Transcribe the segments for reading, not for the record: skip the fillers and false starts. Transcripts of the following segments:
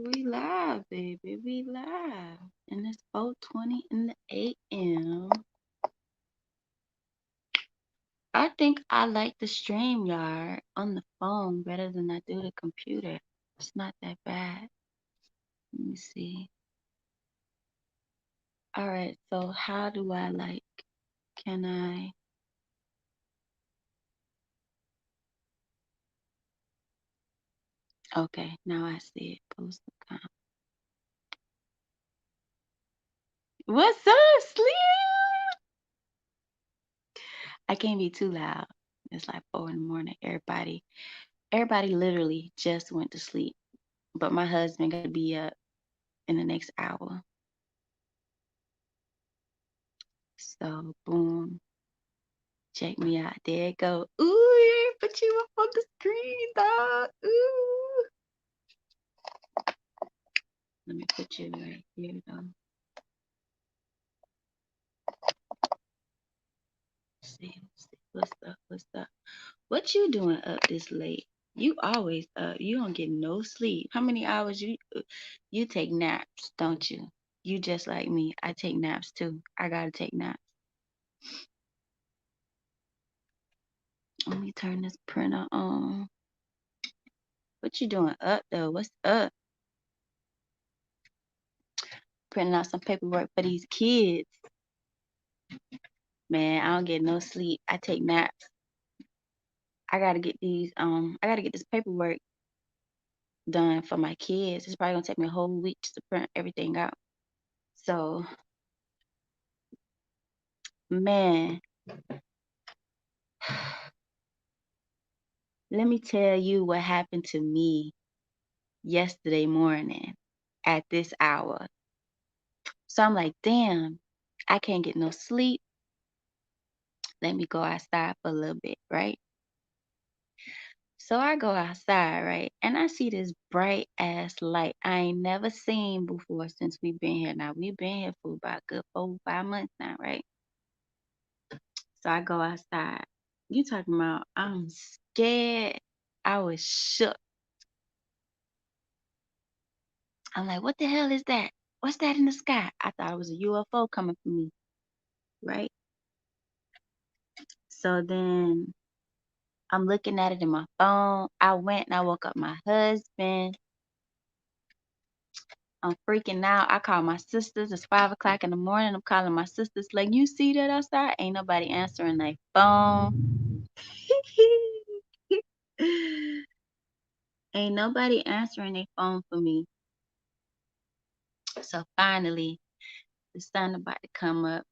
We live, baby. We live. And it's 4:20 in the AM. I think I like the StreamYard on the phone better than I do the computer. It's not that bad. Let me see. All right, so how do I can I? Okay, now I see it. Post the comment. What's up, Slim? I can't be too loud. It's like 4 in the morning. Everybody literally just went to sleep. But my husband got to be up in the next hour. So boom, check me out. There it go. Ooh, yeah, put you up on the screen, dog. Ooh. Let me put you right here, though. Let's see. What's up? What's up? What you doing up this late? You always up. You don't get no sleep. How many hours you take naps, don't you? You just like me. I take naps too. I gotta take naps. Let me turn this printer on. What you doing up though? What's up? Printing out some paperwork for these kids. Man, I don't get no sleep. I take naps. I gotta get this paperwork done for my kids. It's probably gonna take me a whole week just to print everything out. So, man, let me tell you what happened to me yesterday morning at this hour. So I'm like, damn, I can't get no sleep. Let me go outside for a little bit, right? So I go outside, right? And I see this bright ass light I ain't never seen before since we've been here. Now, we've been here for about a good 4 or 5 months now, right? So I go outside. You talking about I'm scared. I was shook. I'm like, what the hell is that? What's that in the sky? I thought it was a UFO coming for me, right? So then I'm looking at it in my phone. I went and I woke up my husband. I'm freaking out. I call my sisters. It's 5 o'clock in the morning. I'm calling my sisters like, you see that outside? Ain't nobody answering their phone. Ain't nobody answering their phone for me. So finally, the sun about to come up.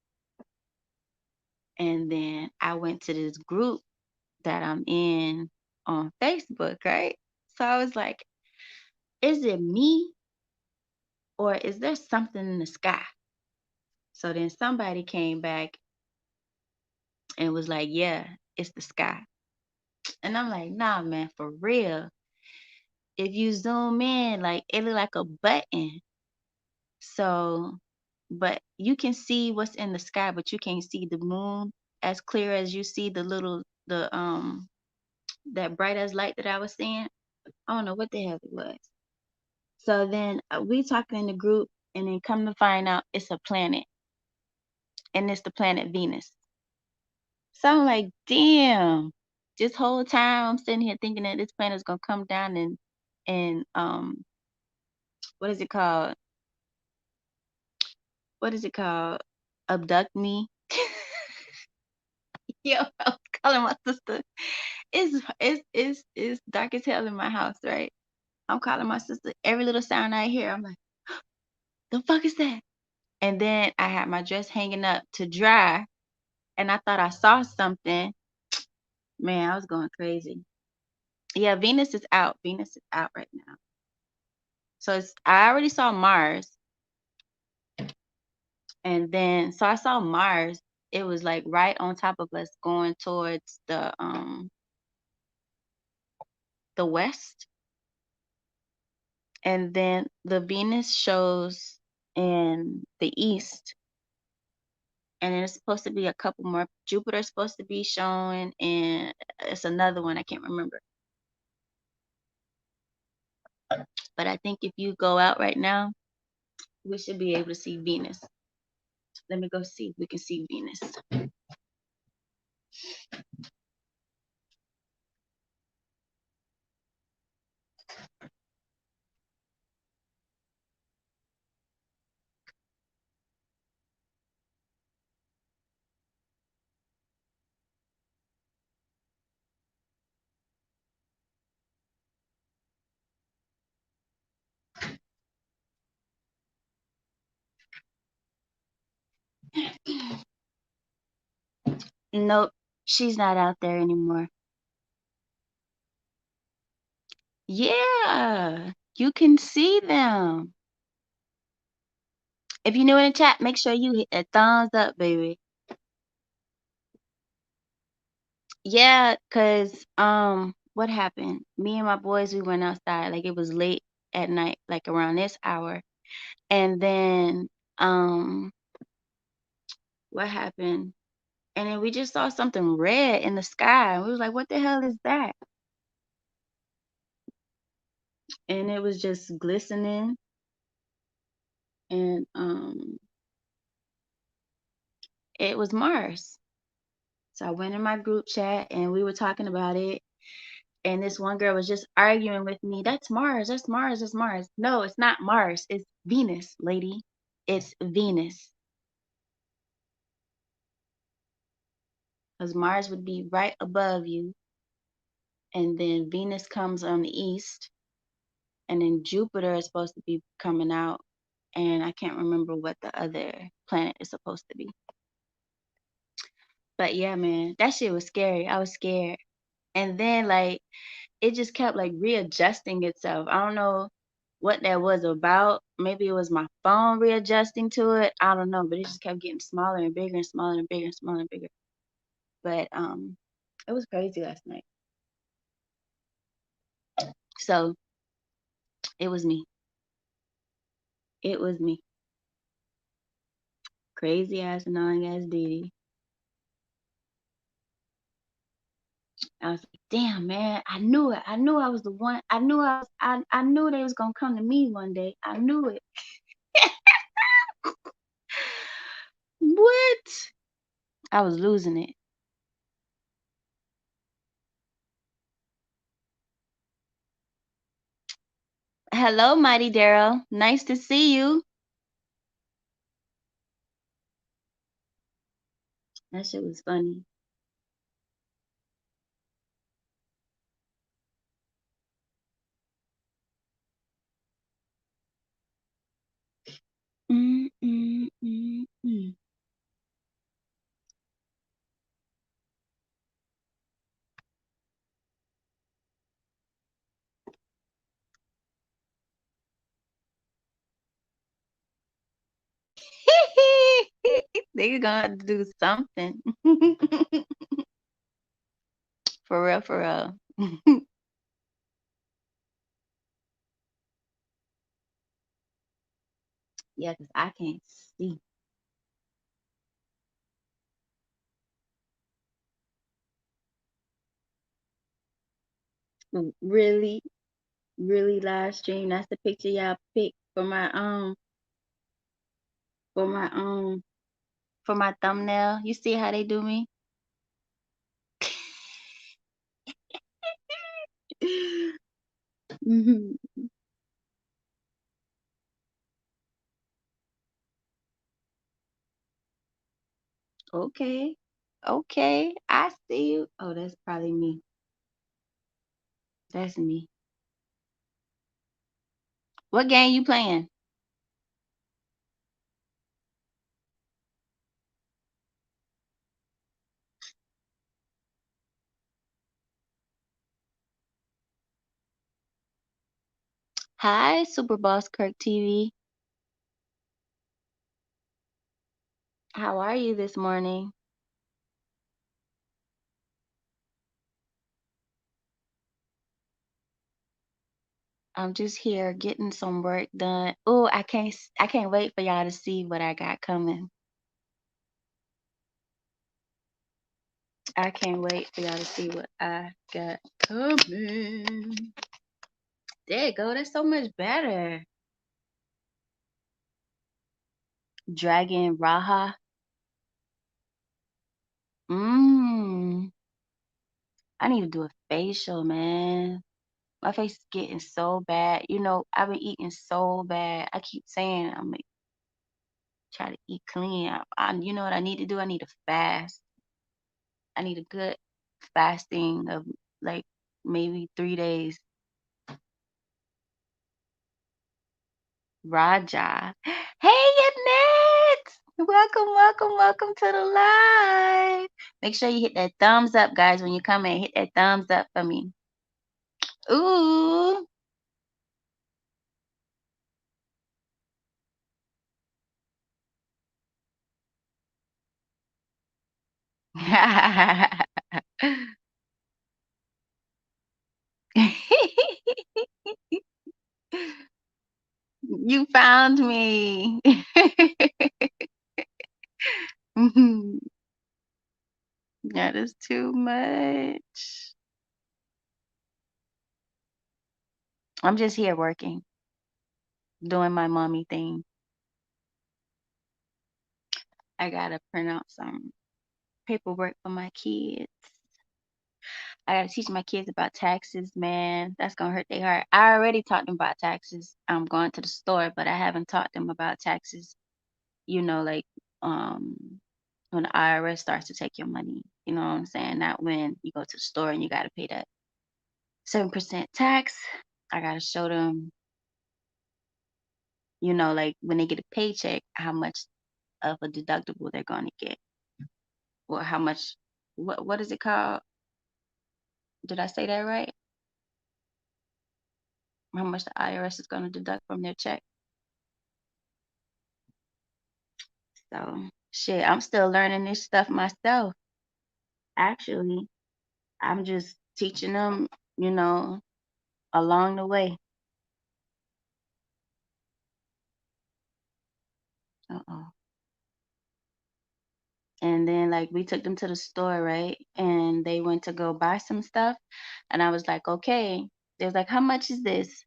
And then I went to this group that I'm in on Facebook, right? So I was like, is it me or is there something in the sky? So then somebody came back and was like, yeah, it's the sky. And I'm like, nah, man, for real. If you zoom in, like it look like a button. So, but you can see what's in the sky, but you can't see the moon as clear as you see the that bright as light that I was seeing. I don't know what the hell it was. So then we talking in the group, and then come to find out it's a planet, and it's the planet Venus. So I'm like, damn. This whole time I'm sitting here thinking that this planet is gonna come down and what is it called? What is it called? Abduct me. Yo, I was calling my sister. It's dark as hell in my house, right? I'm calling my sister. Every little sound I hear, I'm like, the fuck is that? And then I had my dress hanging up to dry, and I thought I saw something. Man, I was going crazy. Yeah, Venus is out. Venus is out right now. So I already saw Mars, and then so I saw Mars. It was like right on top of us, going towards the west, and then the Venus shows in the east, and then it's supposed to be a couple more. Jupiter's supposed to be showing, and it's another one I can't remember. But I think if you go out right now, we should be able to see Venus. Let me go see if we can see Venus. Nope, she's not out there anymore. Yeah, you can see them. If you're new in the chat, make sure you hit that thumbs up, baby. Yeah, cause what happened? Me and my boys, we went outside. Like it was late at night, like around this hour. And then what happened? And then we just saw something red in the sky. And we was like, what the hell is that? And it was just glistening. And it was Mars. So I went in my group chat and we were talking about it. And this one girl was just arguing with me. That's Mars. That's Mars. That's Mars. No, it's not Mars. It's Venus, lady. It's Venus. Because Mars would be right above you. And then Venus comes on the east. And then Jupiter is supposed to be coming out. And I can't remember what the other planet is supposed to be. But yeah, man, that shit was scary. I was scared. And then like it just kept like readjusting itself. I don't know what that was about. Maybe it was my phone readjusting to it. I don't know, but it just kept getting smaller and bigger and smaller and bigger and smaller and bigger. But it was crazy last night. So it was me. It was me. Crazy ass annoying ass Didi. I was like, damn man, I knew it. I knew I was the one. I knew they was gonna come to me one day. I knew it. What? I was losing it. Hello, Mighty Daryl. Nice to see you. That shit was funny. Mm, mm, mm, mm. They gonna have to do something. For real, for real. Yeah, because I can't see. Really, really live stream. That's the picture y'all picked for my for my thumbnail. You see how they do me? Mhm. Okay. Okay. I see you. Oh, that's probably me. That's me. What game you playing? Hi, Super Boss Kirk TV. How are you this morning? I'm just here getting some work done. Oh, I can't wait for y'all to see what I got coming. I can't wait for y'all to see what I got coming. There you go. That's so much better. Dragon Raha. Mmm. I need to do a facial, man. My face is getting so bad. I've been eating so bad. I keep saying I'm gonna try to eat clean. You know what I need to do? I need to fast. I need a good fasting of like maybe 3 days. Raja. Hey, Annette! Welcome, welcome, welcome to the live. Make sure you hit that thumbs up, guys, when you come in. Hit that thumbs up for me. Ooh. You found me. That is too much. I'm just here working, doing my mommy thing. I gotta print out some paperwork for my kids. I gotta teach my kids about taxes, man. That's gonna hurt their heart. I already taught them about taxes. I'm going to the store, but I haven't taught them about taxes. Like um when the IRS starts to take your money. You know what I'm saying? Not when you go to the store and you gotta pay that 7% tax. I gotta show them, like when they get a paycheck, how much of a deductible they're gonna get, or how much. What is it called? Did I say that right? How much the IRS is gonna deduct from their check. So shit, I'm still learning this stuff myself. Actually, I'm just teaching them, you know, along the way. Uh-oh. And then like we took them to the store, right? And they went to go buy some stuff. And I was like, okay. They was like, how much is this?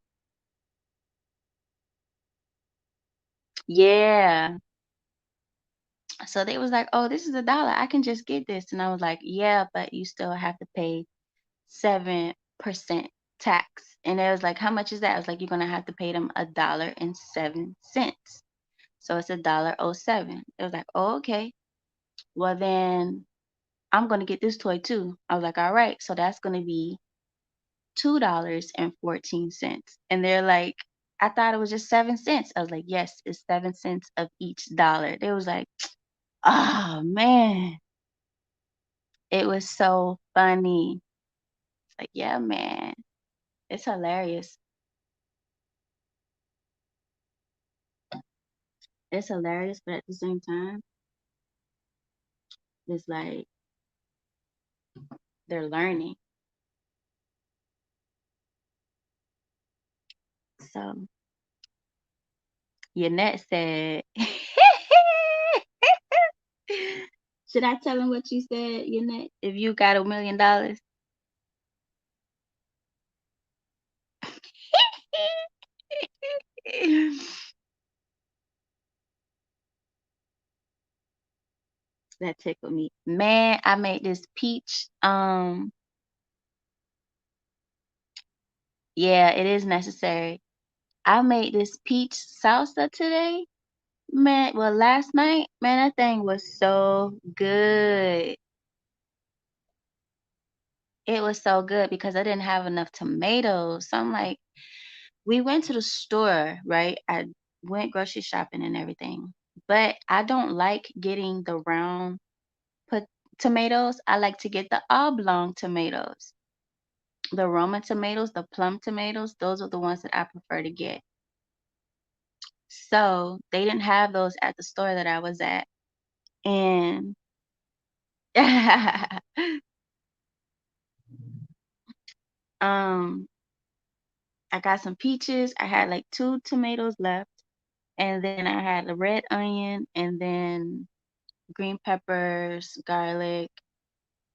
Yeah. So they was like, oh, this is $1. I can just get this. And I was like, yeah, but you still have to pay 7% tax. And it was like, how much is that? I was like, you're gonna have to pay them $1.07. So it's $1.07. It was like, oh, okay. Well then I'm gonna get this toy too. I was like, all right, so that's gonna be $2.14. And they're like, I thought it was just 7 cents. I was like, yes, it's 7 cents of each dollar. They was like, oh man. It was so funny. It's like, yeah, man. It's hilarious. It's hilarious, but at the same time, it's like they're learning. So Yannette said, should I tell him what you said, Yannette? If you got $1 million? That tickled me. Man, I made this peach. Yeah, it is necessary. I made this peach salsa today. Man, well, last night, man, that thing was so good. It was so good because I didn't have enough tomatoes. So I'm like, we went to the store, right? I went grocery shopping and everything, but I don't like getting the round put tomatoes. I like to get the oblong tomatoes. The Roma tomatoes, the plum tomatoes, those are the ones that I prefer to get. So they didn't have those at the store that I was at. And um I got some peaches. I had like two tomatoes left. And then I had a red onion and then green peppers, garlic,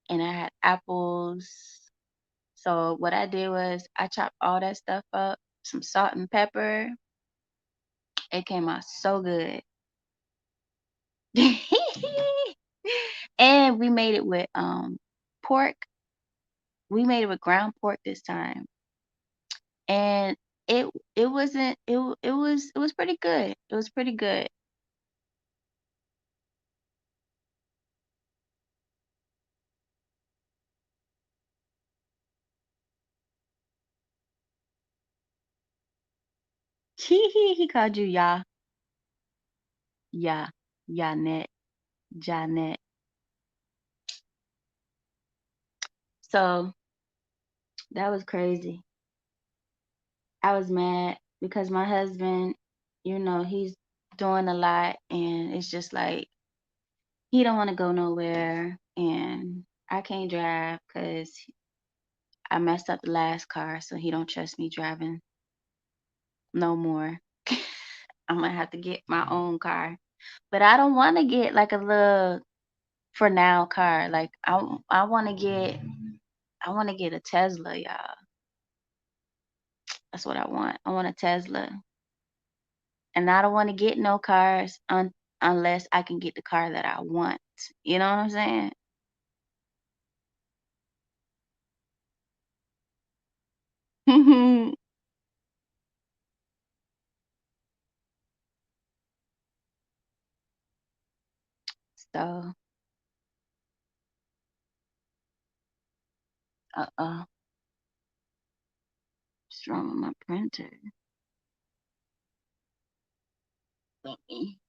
and I had apples. So what I did was I chopped all that stuff up, some salt and pepper. It came out so good. And we made it with pork. We made it with ground pork this time. And it it wasn't it was pretty good. It was pretty good. He called you Ya, Yanet, Janet. So that was crazy. I was mad because my husband, he's doing a lot and it's just like he don't want to go nowhere and I can't drive because I messed up the last car, so he don't trust me driving no more. I'm gonna have to get my own car. But I don't want to get like a little for now car. Like I want to get a Tesla, y'all. That's what I want. I want a Tesla. And I don't want to get no cars unless I can get the car that I want. You know what I'm saying? So, uh-uh. What's wrong with my printer? Let me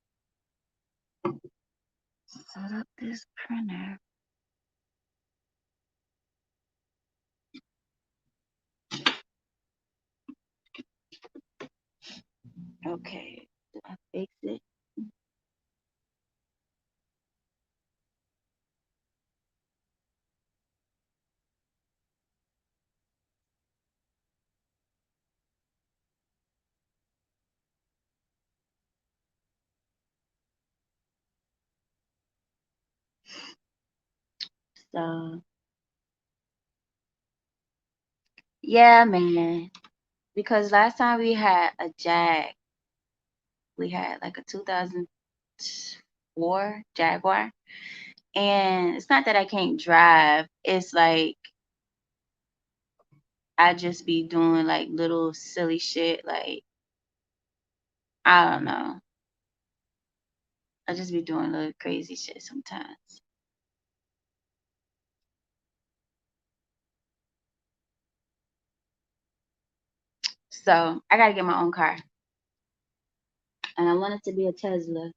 set up this printer. Okay. Did I fix it? So, yeah, man. Because last time we had a we had like a 2004 Jaguar. And it's not that I can't drive. It's like I just be doing like little silly shit. Like, I don't know. I just be doing little crazy shit sometimes. So I gotta get my own car. And I want it to be a Tesla.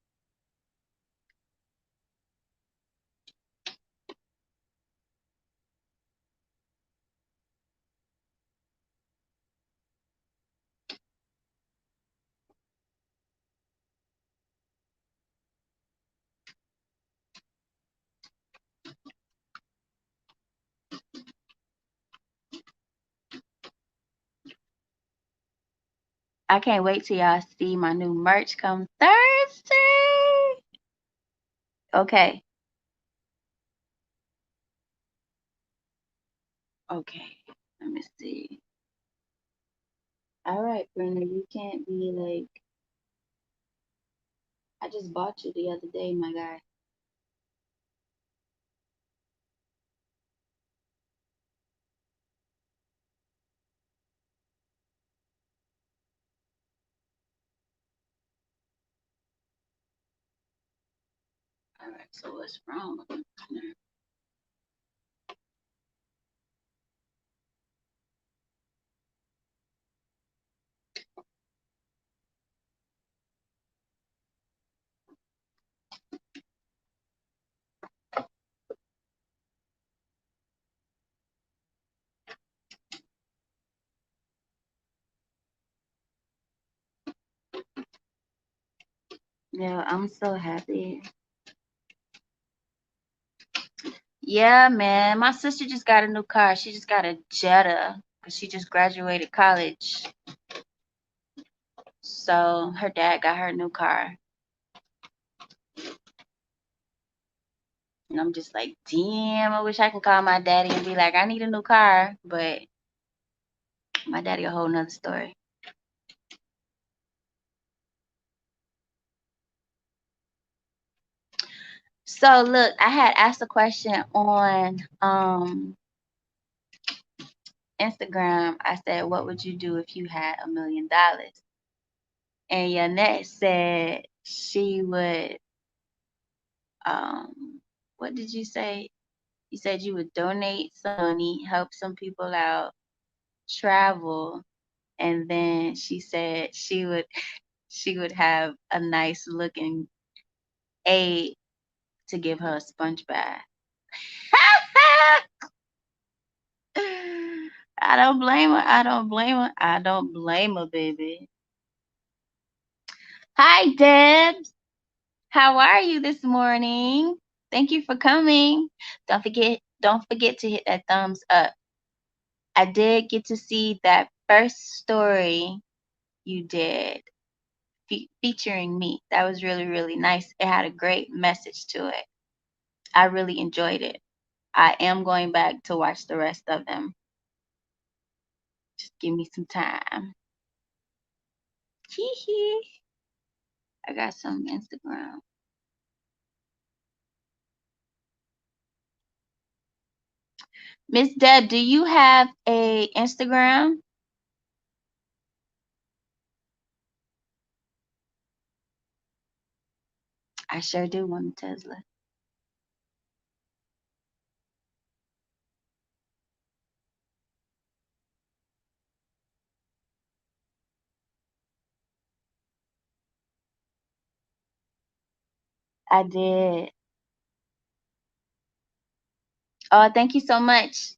I can't wait till y'all see my new merch come Thursday. Okay. Okay. Let me see. All right, Brenda, you can't be like, I just bought you the other day, my guy. All right, so what's wrong with my printer? Yeah, I'm so happy. Yeah, man. My sister just got a new car. She just got a Jetta because she just graduated college. So her dad got her a new car. And I'm just like, damn, I wish I could call my daddy and be like, I need a new car. But my daddy a whole nother story. So look, I had asked a question on Instagram. I said, "What would you do if you had $1 million?" And Yanette said she would. What did you say? You said you would donate some money, help some people out, travel, and then she said she would have a nice looking aide to give her a sponge bath. I don't blame her. I don't blame her. I don't blame her, baby. Hi, Debs. How are you this morning? Thank you for coming. Don't forget to hit that thumbs up. I did get to see that first story you did featuring me. That was really, really nice. It had a great message to it. I really enjoyed it. I am going back to watch the rest of them. Just give me some time. Hee hee. I got some Instagram. Miss Deb, do you have a Instagram? I sure do want a Tesla. I did. Oh, thank you so much.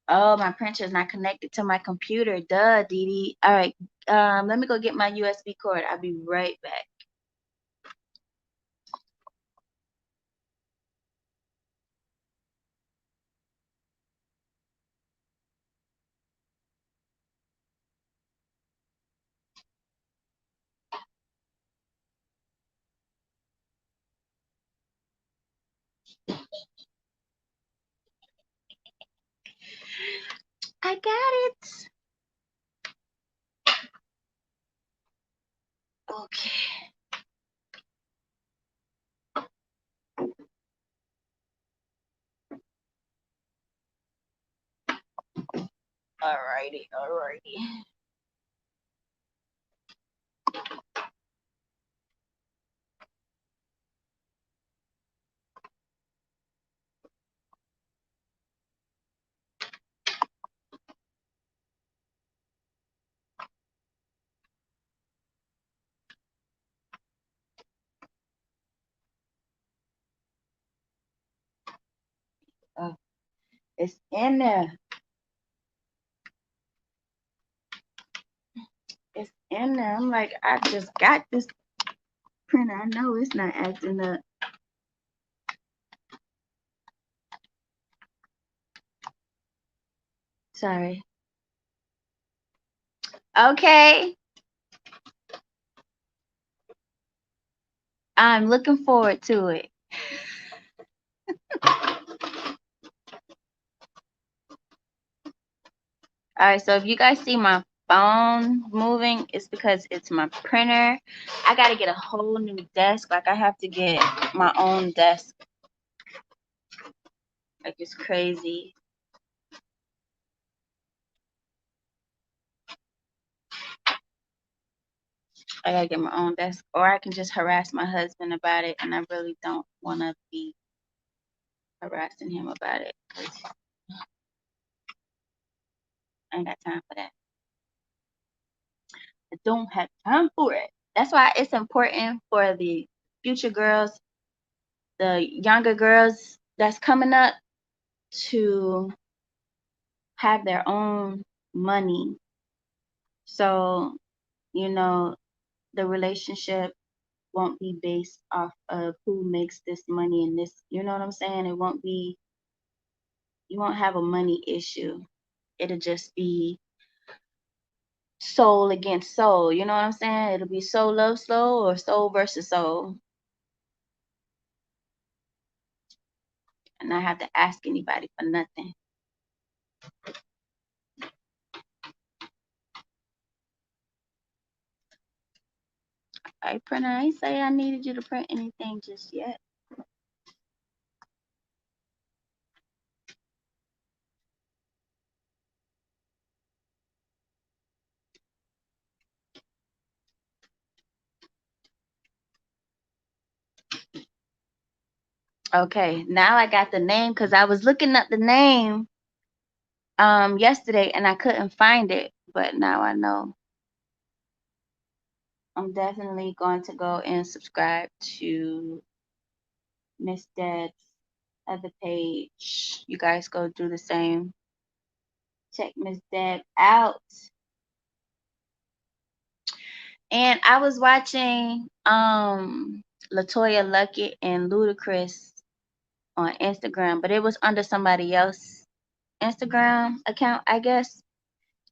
Oh, my printer's not connected to my computer. Duh, Dee Dee. All right. Let me go get my USB cord. I'll be right back. I got it. Okay. Alrighty, alrighty. Oh, it's in there. It's in there. I'm like, I just got this printer. I know it's not acting up. Sorry. Okay. I'm looking forward to it. All right, so if you guys see my phone moving, it's because it's my printer. I got to get a whole new desk. Like, I have to get my own desk. Like, it's crazy. I got to get my own desk. Or I can just harass my husband about it, and I really don't want to be harassing him about it. 'Cause I ain't got time for that. I don't have time for it. That's why it's important for the future girls, the younger girls that's coming up, to have their own money. So, you know, the relationship won't be based off of who makes this money and this, you know what I'm saying? It won't be, you won't have a money issue. It'll just be soul against soul. You know what I'm saying? It'll be soul love soul or soul versus soul. And not have to ask anybody for nothing. Okay, printer. I ain't say I needed you to print anything just yet. Okay, now I got the name because I was looking up the name yesterday and I couldn't find it, but now I know. I'm definitely going to go and subscribe to Miss Deb's other page. You guys go do the same. Check Miss Deb out. And I was watching Latoya Luckett and Ludacris on Instagram, but it was under somebody else's Instagram account, I guess.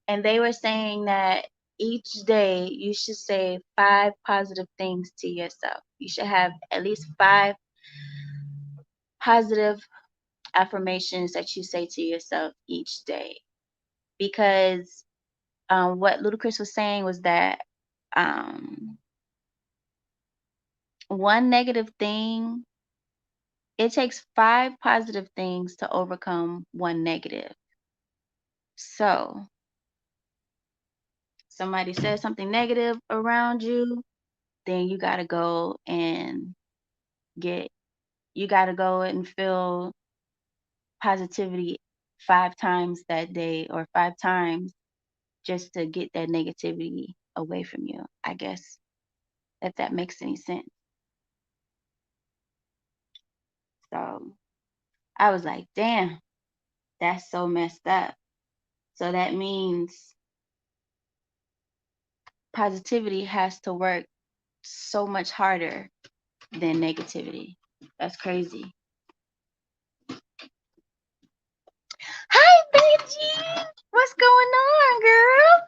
And they were saying that each day you should say 5 positive things to yourself. You should have at least 5 positive affirmations that you say to yourself each day. Because what Ludacris was saying was that um, one negative thing, it takes 5 positive things to overcome one negative. So, somebody says something negative around you, then you got to go and get, you got to go and feel positivity 5 times that day or 5 times just to get that negativity away from you, I guess, if that makes any sense. So I was like, damn, that's so messed up. So that means positivity has to work so much harder than negativity. That's crazy. Hi, Benji. What's going on, girl?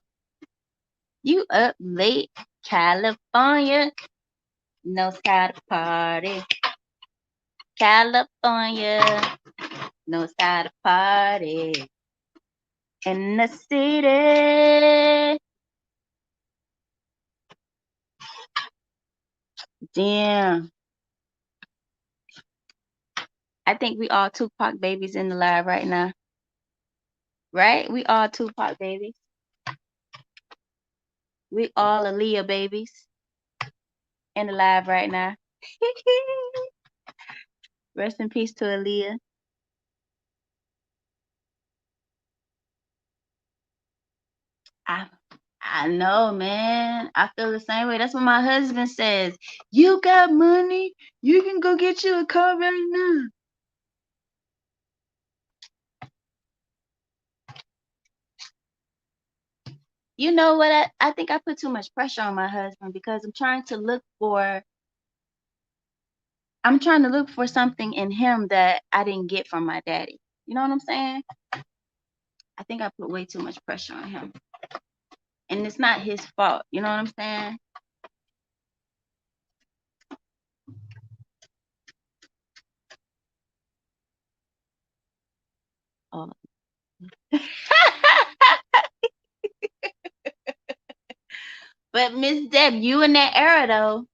You up late, California. Knows how to party. California knows how to party. In the city. Damn. I think we all Tupac babies in the live right now. Right? We all Tupac babies. We all Aaliyah babies in the live right now. Rest in peace to Aaliyah. I I know, man. I feel the same way. That's what my husband says. You got money, you can go get you a car right now. You know what? I think I put too much pressure on my husband because I'm trying to look for something in him that I didn't get from my daddy. You know what I'm saying? I think I put way too much pressure on him. And it's not his fault. You know what I'm saying? Oh. But Miss Deb, you in that era though,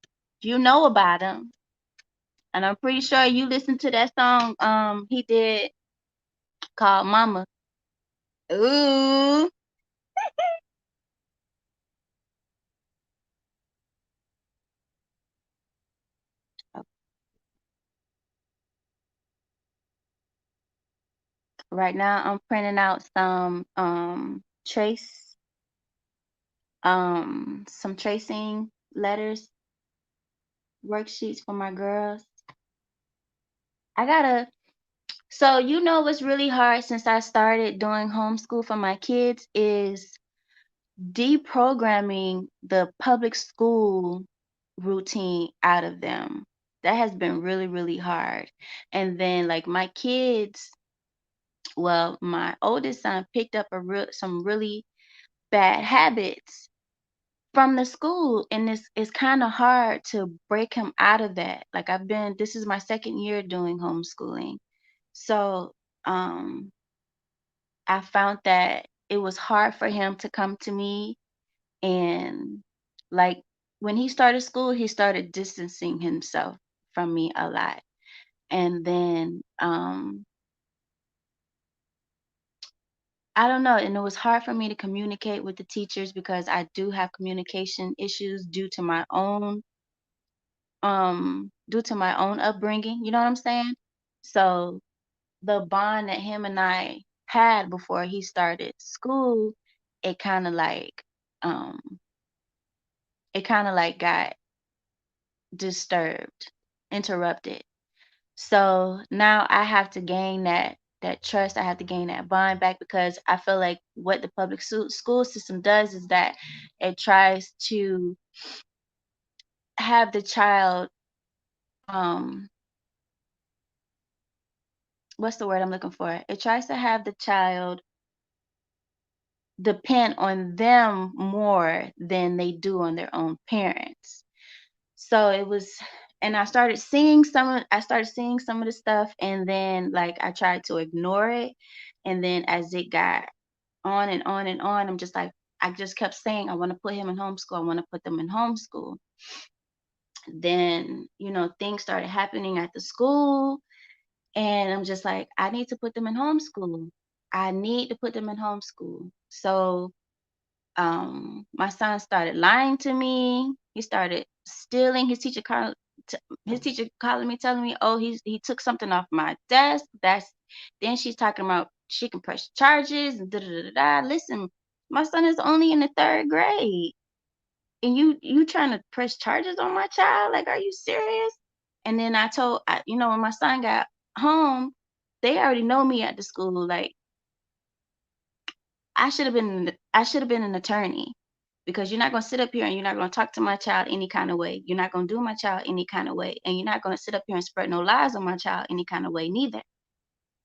you know about him. And I'm pretty sure you listened to that song he did called Mama. Ooh. Right now I'm printing out some tracing letters, worksheets for my girls. I gotta So you know what's really hard since I started doing homeschool for my kids is deprogramming the public school routine out of them. That has been really, really hard. And then like my kids, well, my oldest son picked up some really bad habits from the school, and it's kind of hard to break him out of that. Like this is my second year doing homeschooling. So, I found that it was hard for him to come to me and like when he started school, he started distancing himself from me a lot. And then I don't know, and it was hard for me to communicate with the teachers because I do have communication issues due to my own upbringing, you know what I'm saying? So the bond that him and I had before he started school, it kind of like um it kind of like got disturbed, interrupted. So now I have to gain that trust. I have to gain that bond back because I feel like what the public school system does is that it tries to have the child um what's the word I'm looking for? It tries to have the child depend on them more than they do on their own parents. So it was, and I started seeing some of the stuff, and then like I tried to ignore it. And then as it got on and on and on, I'm just like, I just kept saying, I want to put him in homeschool. I want to put them in homeschool. Then, things started happening at the school, and I'm just like, I need to put them in homeschool. I need to put them in homeschool. So my son started lying to me. He started stealing. His teacher calling me, telling me, oh, he took something off my desk. Then she's talking about she can press charges and da da da da. Listen, my son is only in the third grade, and you trying to press charges on my child? Like, are you serious? And then when my son got home, they already know me at the school. Like, I should have been an attorney, because you're not going to sit up here and you're not going to talk to my child any kind of way. You're not going to do my child any kind of way, and you're not going to sit up here and spread no lies on my child any kind of way neither.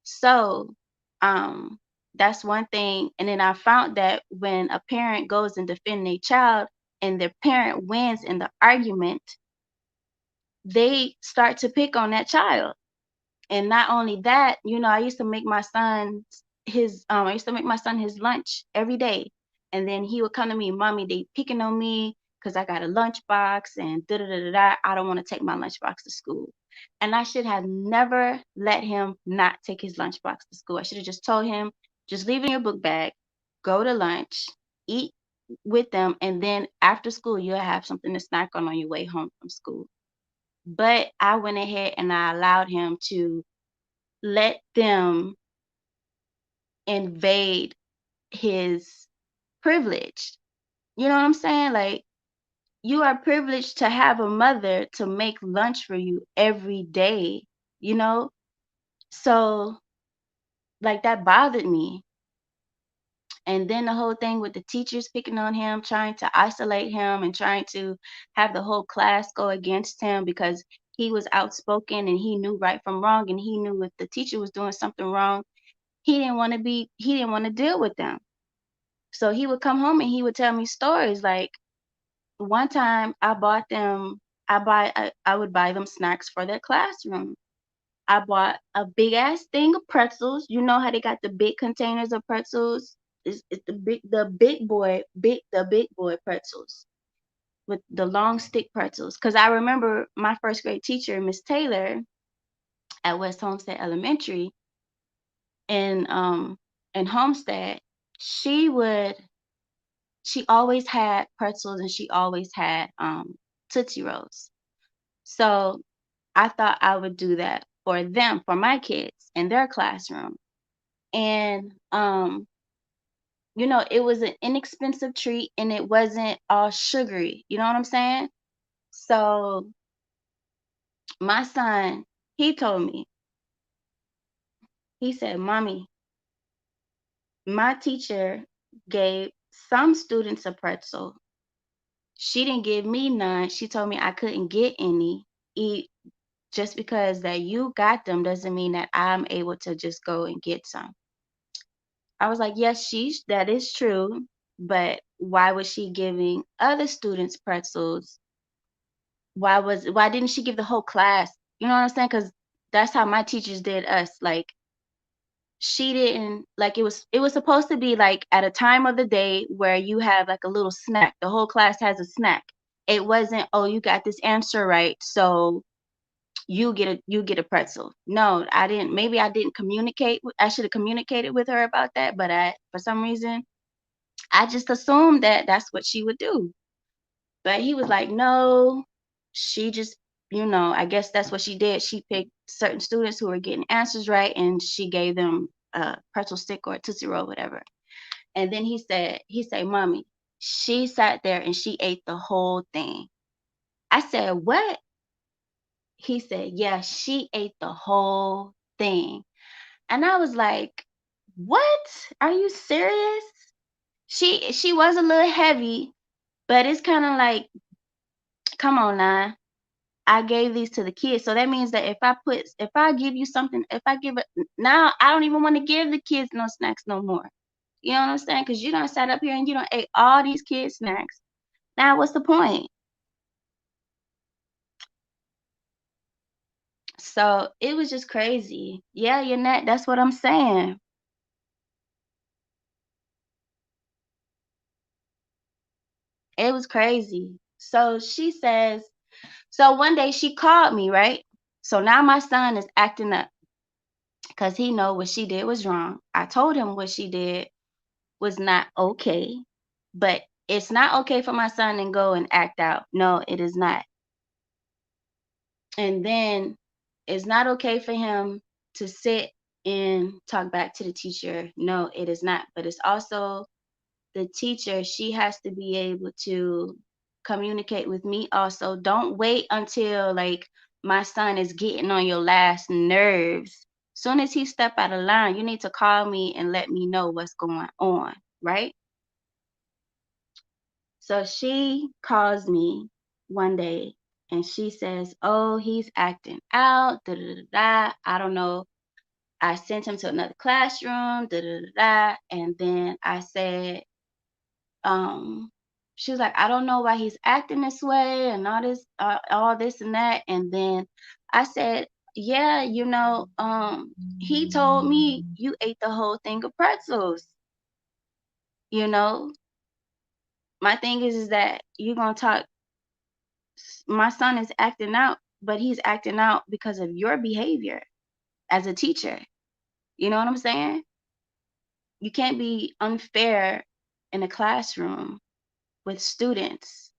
So, um, that's one thing. And then I found that when a parent goes and defend their child and their parent wins in the argument, they start to pick on that child. And not only that, I used to make my son his lunch every day. And then he would come to me, mommy, they picking on me because I got a lunchbox and da da da da da. I don't want to take my lunchbox to school. And I should have never let him not take his lunchbox to school. I should have just told him, just leave it in your book bag, go to lunch, eat with them, and then after school you'll have something to snack on your way home from school. But I went ahead and I allowed him to let them invade his privilege. You know what I'm saying? Like, you are privileged to have a mother to make lunch for you every day, you know? So, like, that bothered me. And then the whole thing with the teachers picking on him, trying to isolate him and trying to have the whole class go against him because he was outspoken and he knew right from wrong, and he knew if the teacher was doing something wrong, he didn't want to deal with them. So he would come home and he would tell me stories. Like, one time I would buy them snacks for their classroom. I bought a big ass thing of pretzels. You know how they got the big containers of pretzels? It's the big boy pretzels with the long stick pretzels. Cause I remember my first grade teacher, Miss Taylor, at West Homestead Elementary in in Homestead, she would she always had pretzels and she always had Tootsie Rolls. So I thought I would do that for them, for my kids in their classroom. And it was an inexpensive treat and it wasn't all sugary. You know what I'm saying? So my son, he told me, he said, Mommy, my teacher gave some students a pretzel. She didn't give me none. She told me I couldn't get any. Eat just because that you got them doesn't mean that I'm able to just go and get some. I was like, yes, that is true, but why was she giving other students pretzels? Why didn't she give the whole class? You know what I'm saying? Because that's how my teachers did us. Like, she didn't, like, it was supposed to be like at a time of the day where you have like a little snack. The whole class has a snack. It wasn't, "Oh, you got this answer right, so you get a pretzel." No, I didn't. Maybe I didn't communicate. I should have communicated with her about that, but for some reason, I just assumed that that's what she would do. But he was like, "No, she just, I guess that's what she did. She picked certain students who were getting answers right, and she gave them a pretzel stick or a Tootsie Roll, whatever." And then he said, "Mommy, she sat there and she ate the whole thing." I said, "What?" He said, "Yeah, she ate the whole thing." And I was like, "What? Are you serious?" She was a little heavy, but it's kind of like, come on now. I gave these to the kids. So that means that if I give you something, if I give it now, I don't even want to give the kids no snacks no more. You know what I'm saying? Because you don't sat up here and you don't ate all these kids snacks. Now what's the point? So it was just crazy. Yeah, Yannette, that's what I'm saying. It was crazy. So one day she called me, right? So now my son is acting up because he know what she did was wrong. I told him what she did was not okay, but it's not okay for my son to go and act out. No, it is not. And then it's not okay for him to sit and talk back to the teacher. No, it is not. But it's also the teacher, she has to be able to communicate with me also. Don't wait until like my son is getting on your last nerves. Soon as he step out of line, you need to call me and let me know what's going on, right? So she calls me one day and she says, "Oh, he's acting out, da da da da. I don't know. I sent him to another classroom, da da da da." And then I said, um, she was like, "I don't know why he's acting this way and all this and that." And then I said, "Yeah, he told me you ate the whole thing of pretzels. You know, my thing is that you're gonna talk. My son is acting out, but he's acting out because of your behavior as a teacher. You know what I'm saying? You can't be unfair in a classroom with students."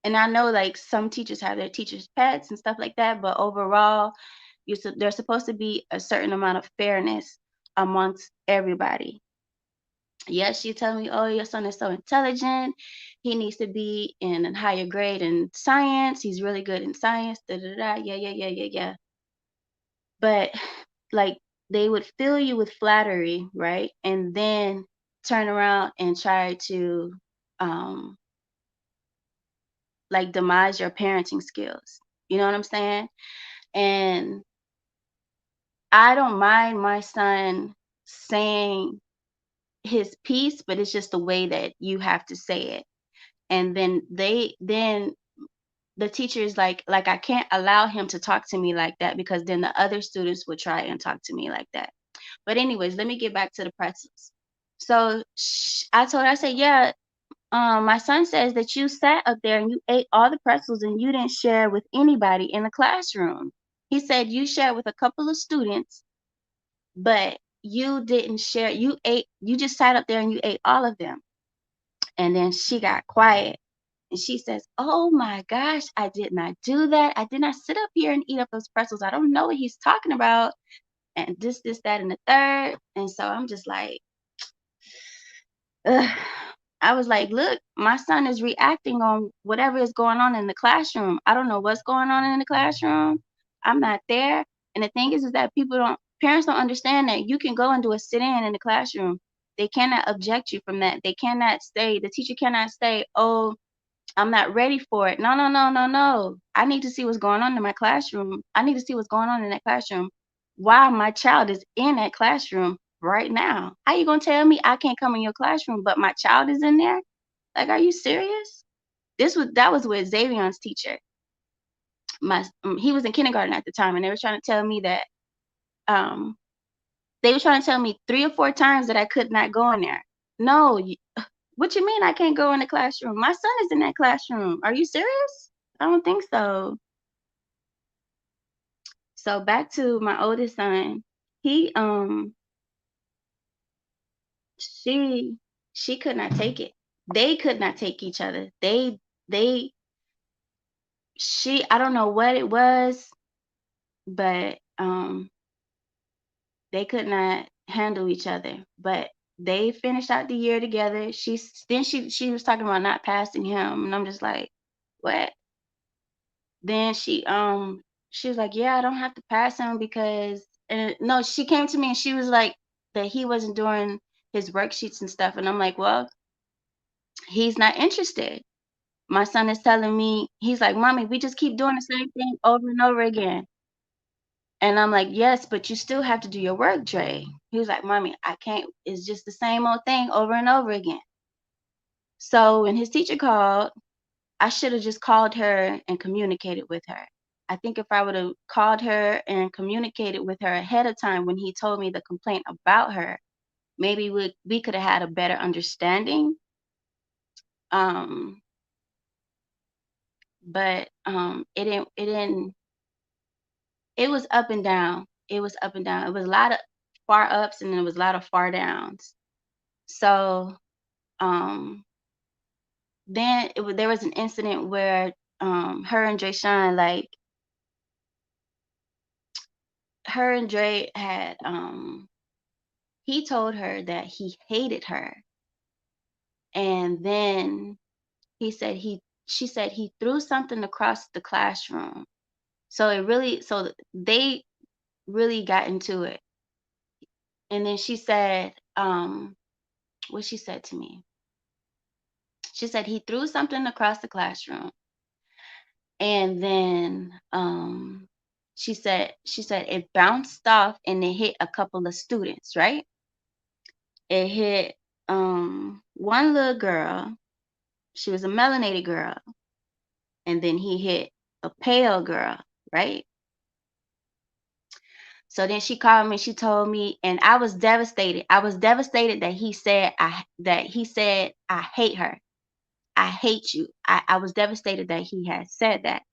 And I know like some teachers have their teachers' pets and stuff like that, but overall, there's supposed to be a certain amount of fairness amongst everybody. Yes, she told me, "Oh, your son is so intelligent. He needs to be in a higher grade in science. He's really good in science." Da da da. Yeah, yeah, yeah, yeah, yeah. But like they would fill you with flattery, right? And then turn around and try to um like demise your parenting skills. You know what I'm saying? And I don't mind my son saying his piece, but it's just the way that you have to say it. And then the teacher is like I can't allow him to talk to me like that because then the other students would try and talk to me like that. But anyways, let me get back to the pretzels. So I told her, I said, "Yeah, my son says that you sat up there and you ate all the pretzels and you didn't share with anybody in the classroom. He said you shared with a couple of students, but you didn't share. You just sat up there and you ate all of them." And then she got quiet and she says, "Oh my gosh, I did not do that. I did not sit up here and eat up those pretzels. I don't know what he's talking about." And this, that, and the third. And so I'm just like, ugh. I was like, "Look, my son is reacting on whatever is going on in the classroom. I don't know what's going on in the classroom. I'm not there." And the thing is that parents don't understand that you can go and do a sit-in in the classroom. They cannot object you from that. The teacher cannot say, "Oh, I'm not ready for it." No, no, no, no, no. I need to see what's going on in my classroom. I need to see what's going on in that classroom while my child is in that classroom right now. How you gonna tell me I can't come in your classroom, but my child is in there? Like, are you serious? That was with Xavion's teacher. He was in kindergarten at the time, and they were trying to tell me that they were trying to tell me 3 or 4 times that I could not go in there. No, What you mean I can't go in the classroom? My son is in that classroom. Are you serious? I don't think so. So back to my oldest son. He she she could not take it. They could not take each other. They she I don't know what it was, but they could not handle each other. But they finished out the year together. She was talking about not passing him, and I'm just like, what? Then she was like, yeah, I don't have to pass him because, and no, she came to me and she was like that he wasn't doing his worksheets and stuff, and I'm like, well, he's not interested. My son is telling me, he's like, mommy, we just keep doing the same thing over and over again. And I'm like, yes, but you still have to do your work, Dre. He was like, mommy, I can't. It's just the same old thing over and over again. So when his teacher called, I should have just called her and communicated with her. I think if I would have called her and communicated with her ahead of time when he told me the complaint about her, maybe we could have had a better understanding. Um, but it was up and down. It was up and down. It was a lot of far ups and there was a lot of far downs. So um there was an incident where her and Dre Sean, like her and Dre had he told her that he hated her. And then she said he threw something across the classroom. So they really got into it. And then she said, what she said to me. She said he threw something across the classroom. And then she said it bounced off and it hit a couple of students, right? It hit one little girl. She was a melanated girl. And then he hit a pale girl, right? So then she called me, she told me, and I was devastated. I was devastated that he said I hate her. I hate you. I was devastated that he had said that.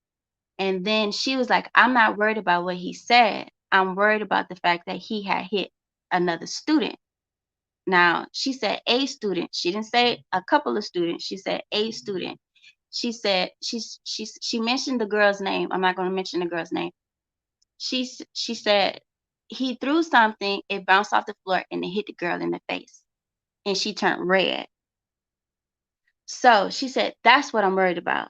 And then she was like, I'm not worried about what he said. I'm worried about the fact that he had hit another student. Now, she said a student. She didn't say a couple of students. She said a student. She mentioned the girl's name. I'm not going to mention the girl's name. She said he threw something, it bounced off the floor and it hit the girl in the face. And she turned red. So she said, that's what I'm worried about.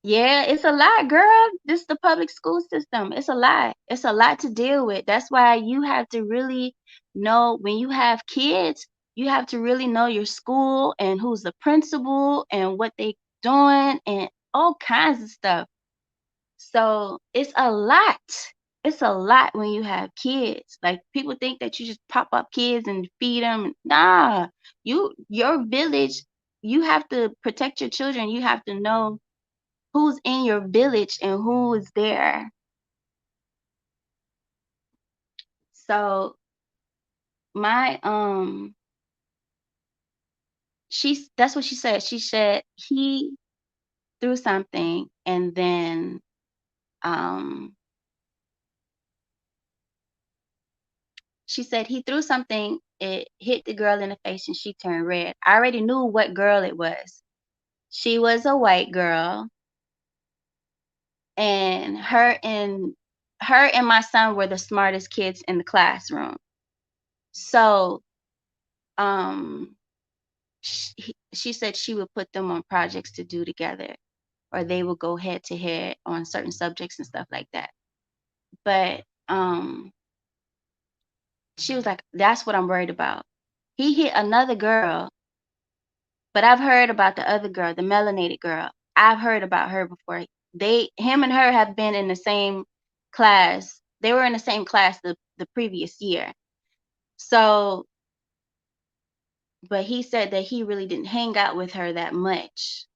Yeah, it's a lot, girl. This the public school system. It's a lot. It's a lot to deal with. That's why you have to really know when you have kids, you have to really know your school and who's the principal and what they doing and all kinds of stuff. So it's a lot. It's a lot when you have kids. Like people think that you just pop up kids and feed them. Nah, your village, you have to protect your children. You have to know who's in your village and who is there. So my that's what she said. She said he threw something and then um she said he threw something, it hit the girl in the face and she turned red. I already knew what girl it was. She was a white girl and her and my son were the smartest kids in the classroom. So um she said she would put them on projects to do together, or they would go head to head on certain subjects and stuff like that. But she was like, that's what I'm worried about. He hit another girl, but I've heard about the other girl, the melanated girl. I've heard about her before. Him and her have been in the same class. They were in the same class the previous year. So, but he said that he really didn't hang out with her that much.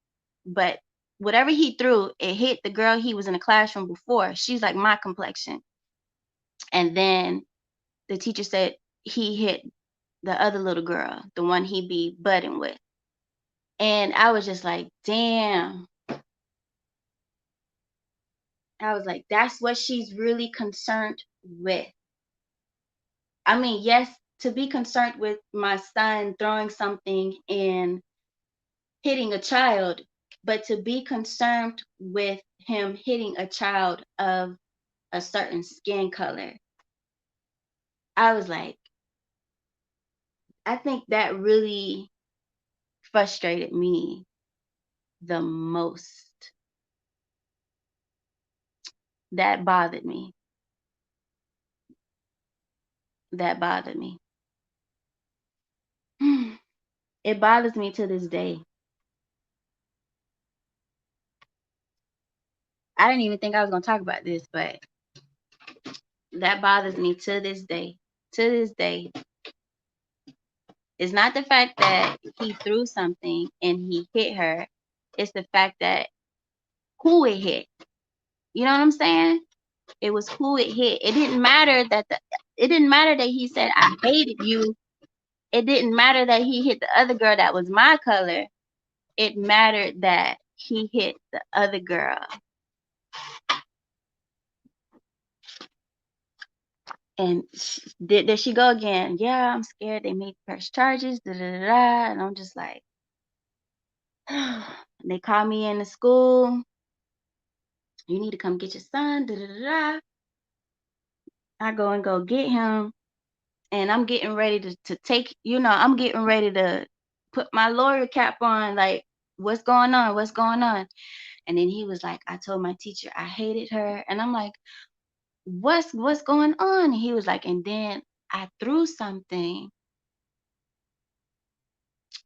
But whatever he threw, it hit the girl he was in the classroom before. She's like my complexion. And then the teacher said he hit the other little girl, the one he be budding with. And I was just like, damn. I was like, that's what she's really concerned with. I mean, yes, to be concerned with my son throwing something and hitting a child, but to be concerned with him hitting a child of a certain skin color, I was like, I think that really frustrated me the most. That bothered me. That bothered me. It bothers me to this day. I didn't even think I was going to talk about this, but that bothers me to this day. To this day. It's not the fact that he threw something and he hit her. It's the fact that who it hit. You know what I'm saying? It was who it hit. It didn't matter that he said I hated you. It didn't matter that he hit the other girl that was my color. It mattered that he hit the other girl. And there she go again. Yeah, I'm scared they may press charges. Da, da, da, da. And I'm just like, they call me in the school. You need to come get your son. Da, da, da, da. I go get him. And I'm getting ready to take, I'm getting ready to put my lawyer cap on. Like, what's going on? What's going on? And then he was like, I told my teacher I hated her. And I'm like, what's going on? He was like, and then I threw something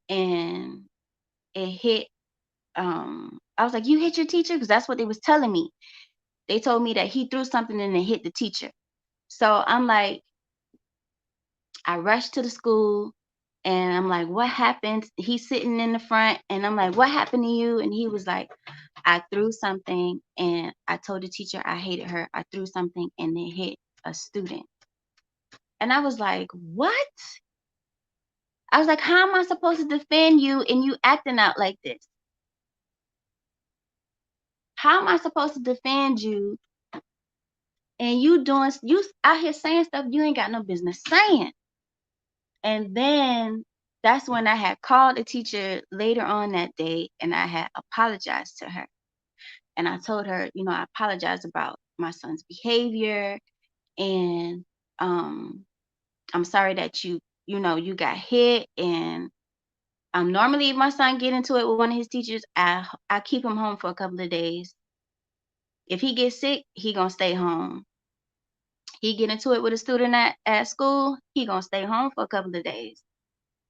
and it hit. I was like, you hit your teacher? Because that's what they was telling me. They told me that he threw something and it hit the teacher. So I'm like, I rushed to the school and I'm like, what happened? He's sitting in the front and I'm like, what happened to you? And he was like, I threw something and I told the teacher I hated her. I threw something and it hit a student. And I was like, what? I was like, how am I supposed to defend you and you acting out like this? How am I supposed to defend you and you out here saying stuff you ain't got no business saying? And then that's when I had called the teacher later on that day and I had apologized to her. And I told her, I apologize about my son's behavior and I'm sorry that you got hit. And normally if my son get into it with one of his teachers, I keep him home for a couple of days. If he gets sick, he gonna stay home. He get into it with a student at school, he gonna stay home for a couple of days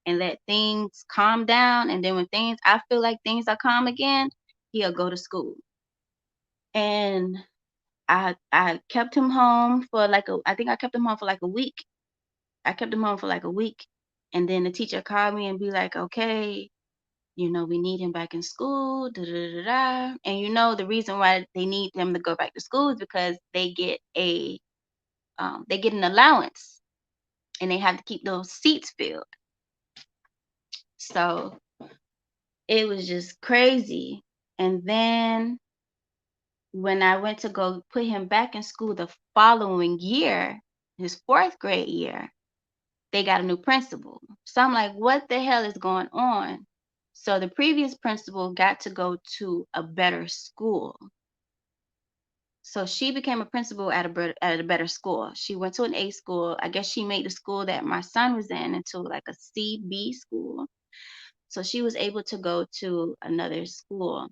and let things calm down. And then when I feel like things are calm again, he'll go to school. And I kept him home for I think I kept him home for like a week. I kept him home for like a week. And then the teacher called me and be like, okay, we need him back in school, da, da, da, da. And the reason why they need them to go back to school is because they get an allowance and they have to keep those seats filled. So it was just crazy. And then when I went to go put him back in school the following year, his 4th grade year, they got a new principal. So I'm like, what the hell is going on? So the previous principal got to go to a better school. So she became a principal at a better school. She went to an A school. I guess she made the school that my son was in into like a CB school. So she was able to go to another school.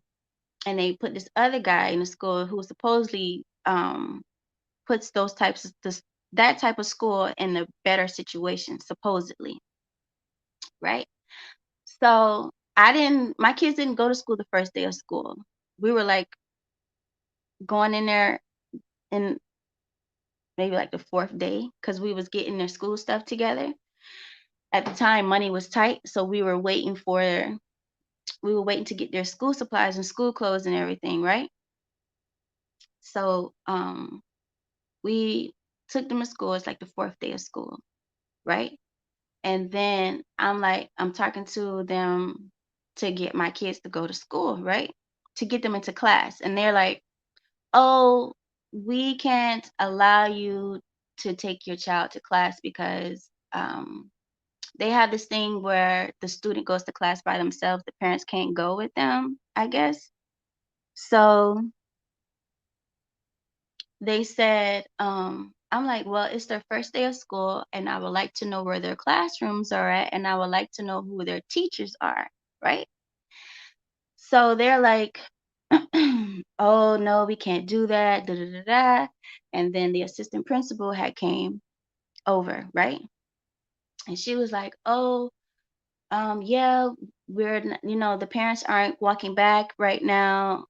And they put this other guy in the school who supposedly puts that type of school in a better situation, supposedly. Right? So my kids didn't go to school the first day of school. We were like going in there in maybe like the 4th day because we was getting their school stuff together. At the time, money was tight, so we were waiting to get their school supplies and school clothes and everything, right? So we took them to school. It's like the 4th day of school, right? And then I'm talking to them to get my kids to go to school, right? To get them into class. And they're like, "Oh, we can't allow you to take your child to class because they have this thing where the student goes to class by themselves. The parents can't go with them, I guess." So they said, I'm like, "Well, it's their first day of school, and I would like to know where their classrooms are at, and I would like to know who their teachers are, right?" So they're like, "Oh, no, we can't do that, da da da da." And then the assistant principal had came over, right? And she was like, "Oh, yeah, the parents aren't walking back right now.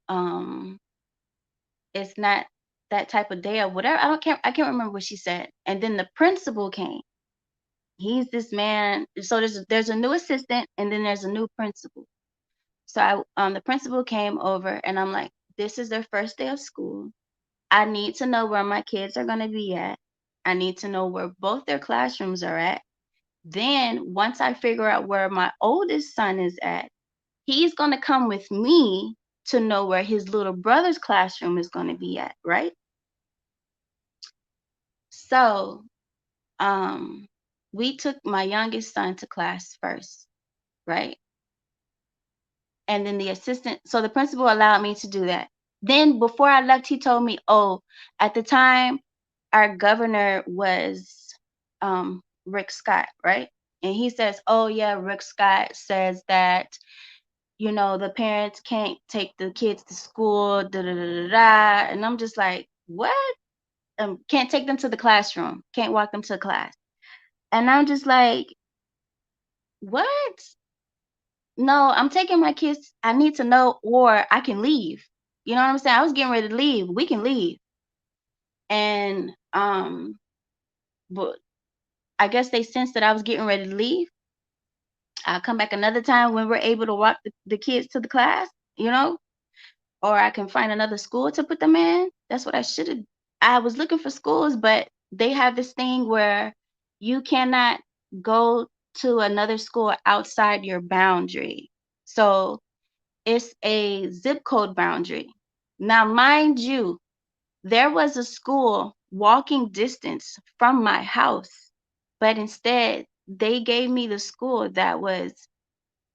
It's not that type of day or whatever." I can't remember what she said. And then the principal came. He's this man. So there's a new assistant and then there's a new principal. So the principal came over and I'm like, "This is their first day of school. I need to know where my kids are gonna be at. I need to know where both their classrooms are at. Then once I figure out where my oldest son is at, he's gonna come with me to know where his little brother's classroom is gonna be at, right?" So, we took my youngest son to class first, right? And then the principal allowed me to do that. Then before I left, he told me, "Oh, at the time, our governor was Rick Scott, right?" And he says, "Oh yeah, Rick Scott says that, the parents can't take the kids to school, da da da da da." And I'm just like, "What? Can't take them to the classroom, can't walk them to class." And I'm just like, "What? No, I'm taking my kids. I need to know, or I can leave." You know what I'm saying? I was getting ready to leave. We can leave. And but I guess they sensed that I was getting ready to leave. I'll come back another time when we're able to walk the kids to the class, you know, or I can find another school to put them in. That's what I should have. I was looking for schools, but they have this thing where you cannot go to another school outside your boundary. So it's a zip code boundary. Now, mind you, there was a school walking distance from my house, but instead they gave me the school that was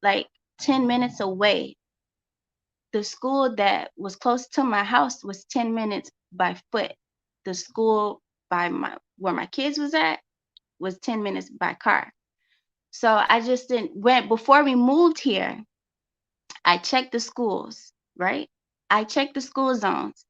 like 10 minutes away. The school that was close to my house was 10 minutes by foot. The school by my where my kids was at was 10 minutes by car. So I just didn't went before we moved here, I checked the schools, right? I checked the school zones.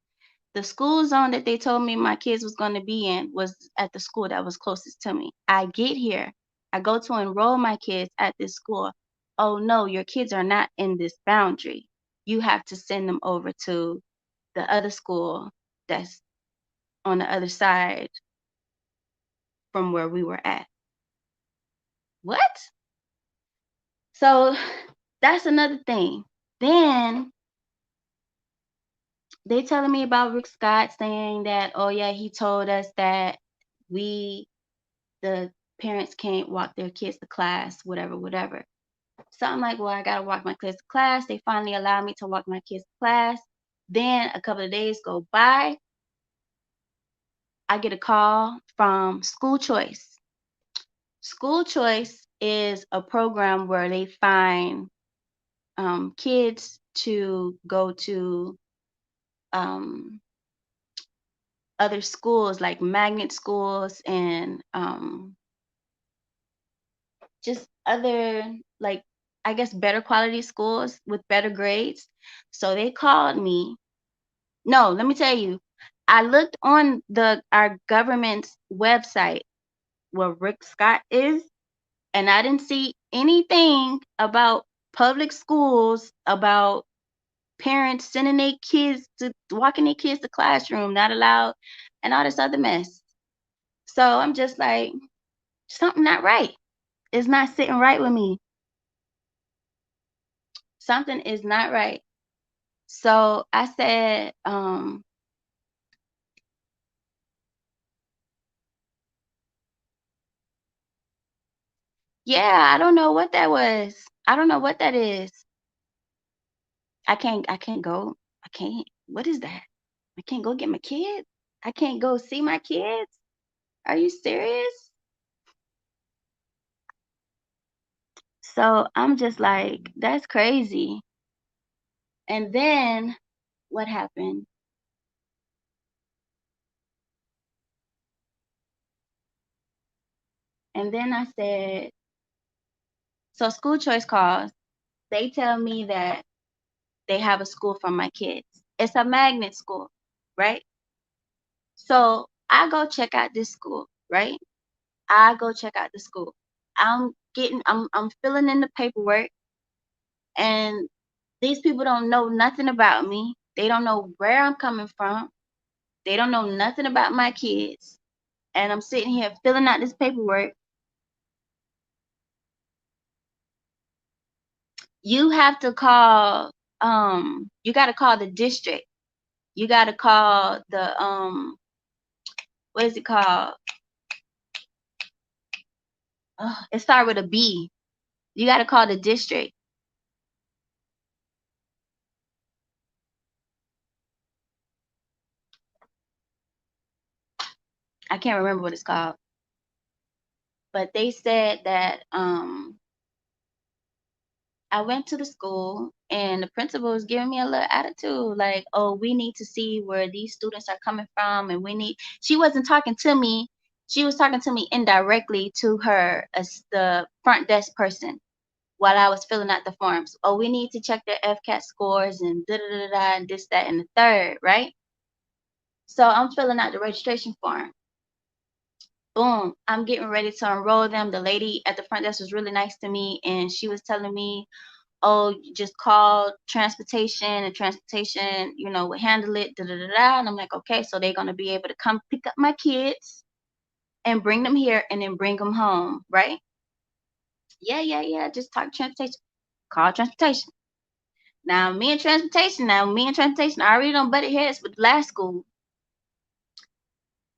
The school zone that they told me my kids was going to be in was at the school that was closest to me. I get here. I go to enroll my kids at this school. "Oh no, your kids are not in this boundary. You have to send them over to the other school that's on the other side from where we were at." What? So that's another thing. Then they telling me about Rick Scott saying that, "Oh yeah, he told us that we the parents can't walk their kids to class, whatever, whatever." So I'm like, "Well, I gotta walk my kids to class." They finally allow me to walk my kids to class. Then a couple of days go by. I get a call from School Choice. School Choice is a program where they find kids to go to um, other schools like magnet schools and just other, like, I guess, better quality schools with better grades. So they called me. No, let me tell you, I looked on our government's website where Rick Scott is, and I didn't see anything about public schools, about parents sending their kids to walking their kids to classroom, not allowed, and all this other mess. So I'm just like, something not right. It's not sitting right with me. Something is not right. So I said, Yeah, I don't know what that was. I don't know what that is. I can't go. I can't. What is that? I can't go get my kids. I can't go see my kids. Are you serious? So I'm just like, that's crazy. And then what happened? And then I said, so school choice calls. They tell me that they have a school for my kids. It's a magnet school, right? So I go check out this school, right? I go check out the school. I'm filling in the paperwork, and these people don't know nothing about me. They don't know where I'm coming from. They don't know nothing about my kids. And I'm sitting here filling out this paperwork. You have to call you got to call the district. You got to call the what is it called? It started with a B. You got to call the district. I can't remember what it's called. But they said that I went to the school and the principal was giving me a little attitude like, oh, we need to see where these students are coming from. And she wasn't talking to me. She was talking to me indirectly to her as the front desk person while I was filling out the forms. Oh, we need to check their FCAT scores and da da da da and this, that, and the third, right? So I'm filling out the registration form. Boom, I'm getting ready to enroll them. The lady at the front desk was really nice to me, and she was telling me, oh, you just call transportation and transportation, would handle it, da da da da. And I'm like, okay, so they're gonna be able to come pick up my kids and bring them here and then bring them home, right? Yeah, yeah, yeah. Just talk transportation. Call transportation. Now me and transportation, I already done butted heads with the last school.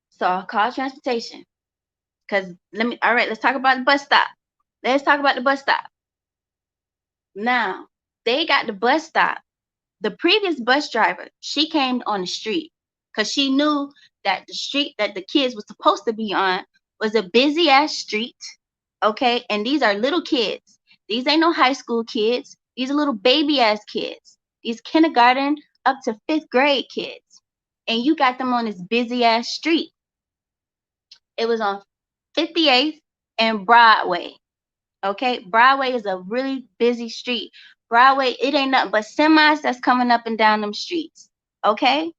So I call transportation. Cause all right, let's talk about the bus stop. Let's talk about the bus stop. Now, they got the bus stop. The previous bus driver, she came on the street because she knew that the street that the kids was supposed to be on was a busy ass street. Okay. And these are little kids. These ain't no high school kids. These are little baby ass kids. These kindergarten up to fifth grade kids. And you got them on this busy ass street. It was on 58th and Broadway. Okay. Broadway is a really busy street. Broadway, it ain't nothing but semis that's coming up and down them streets. Okay.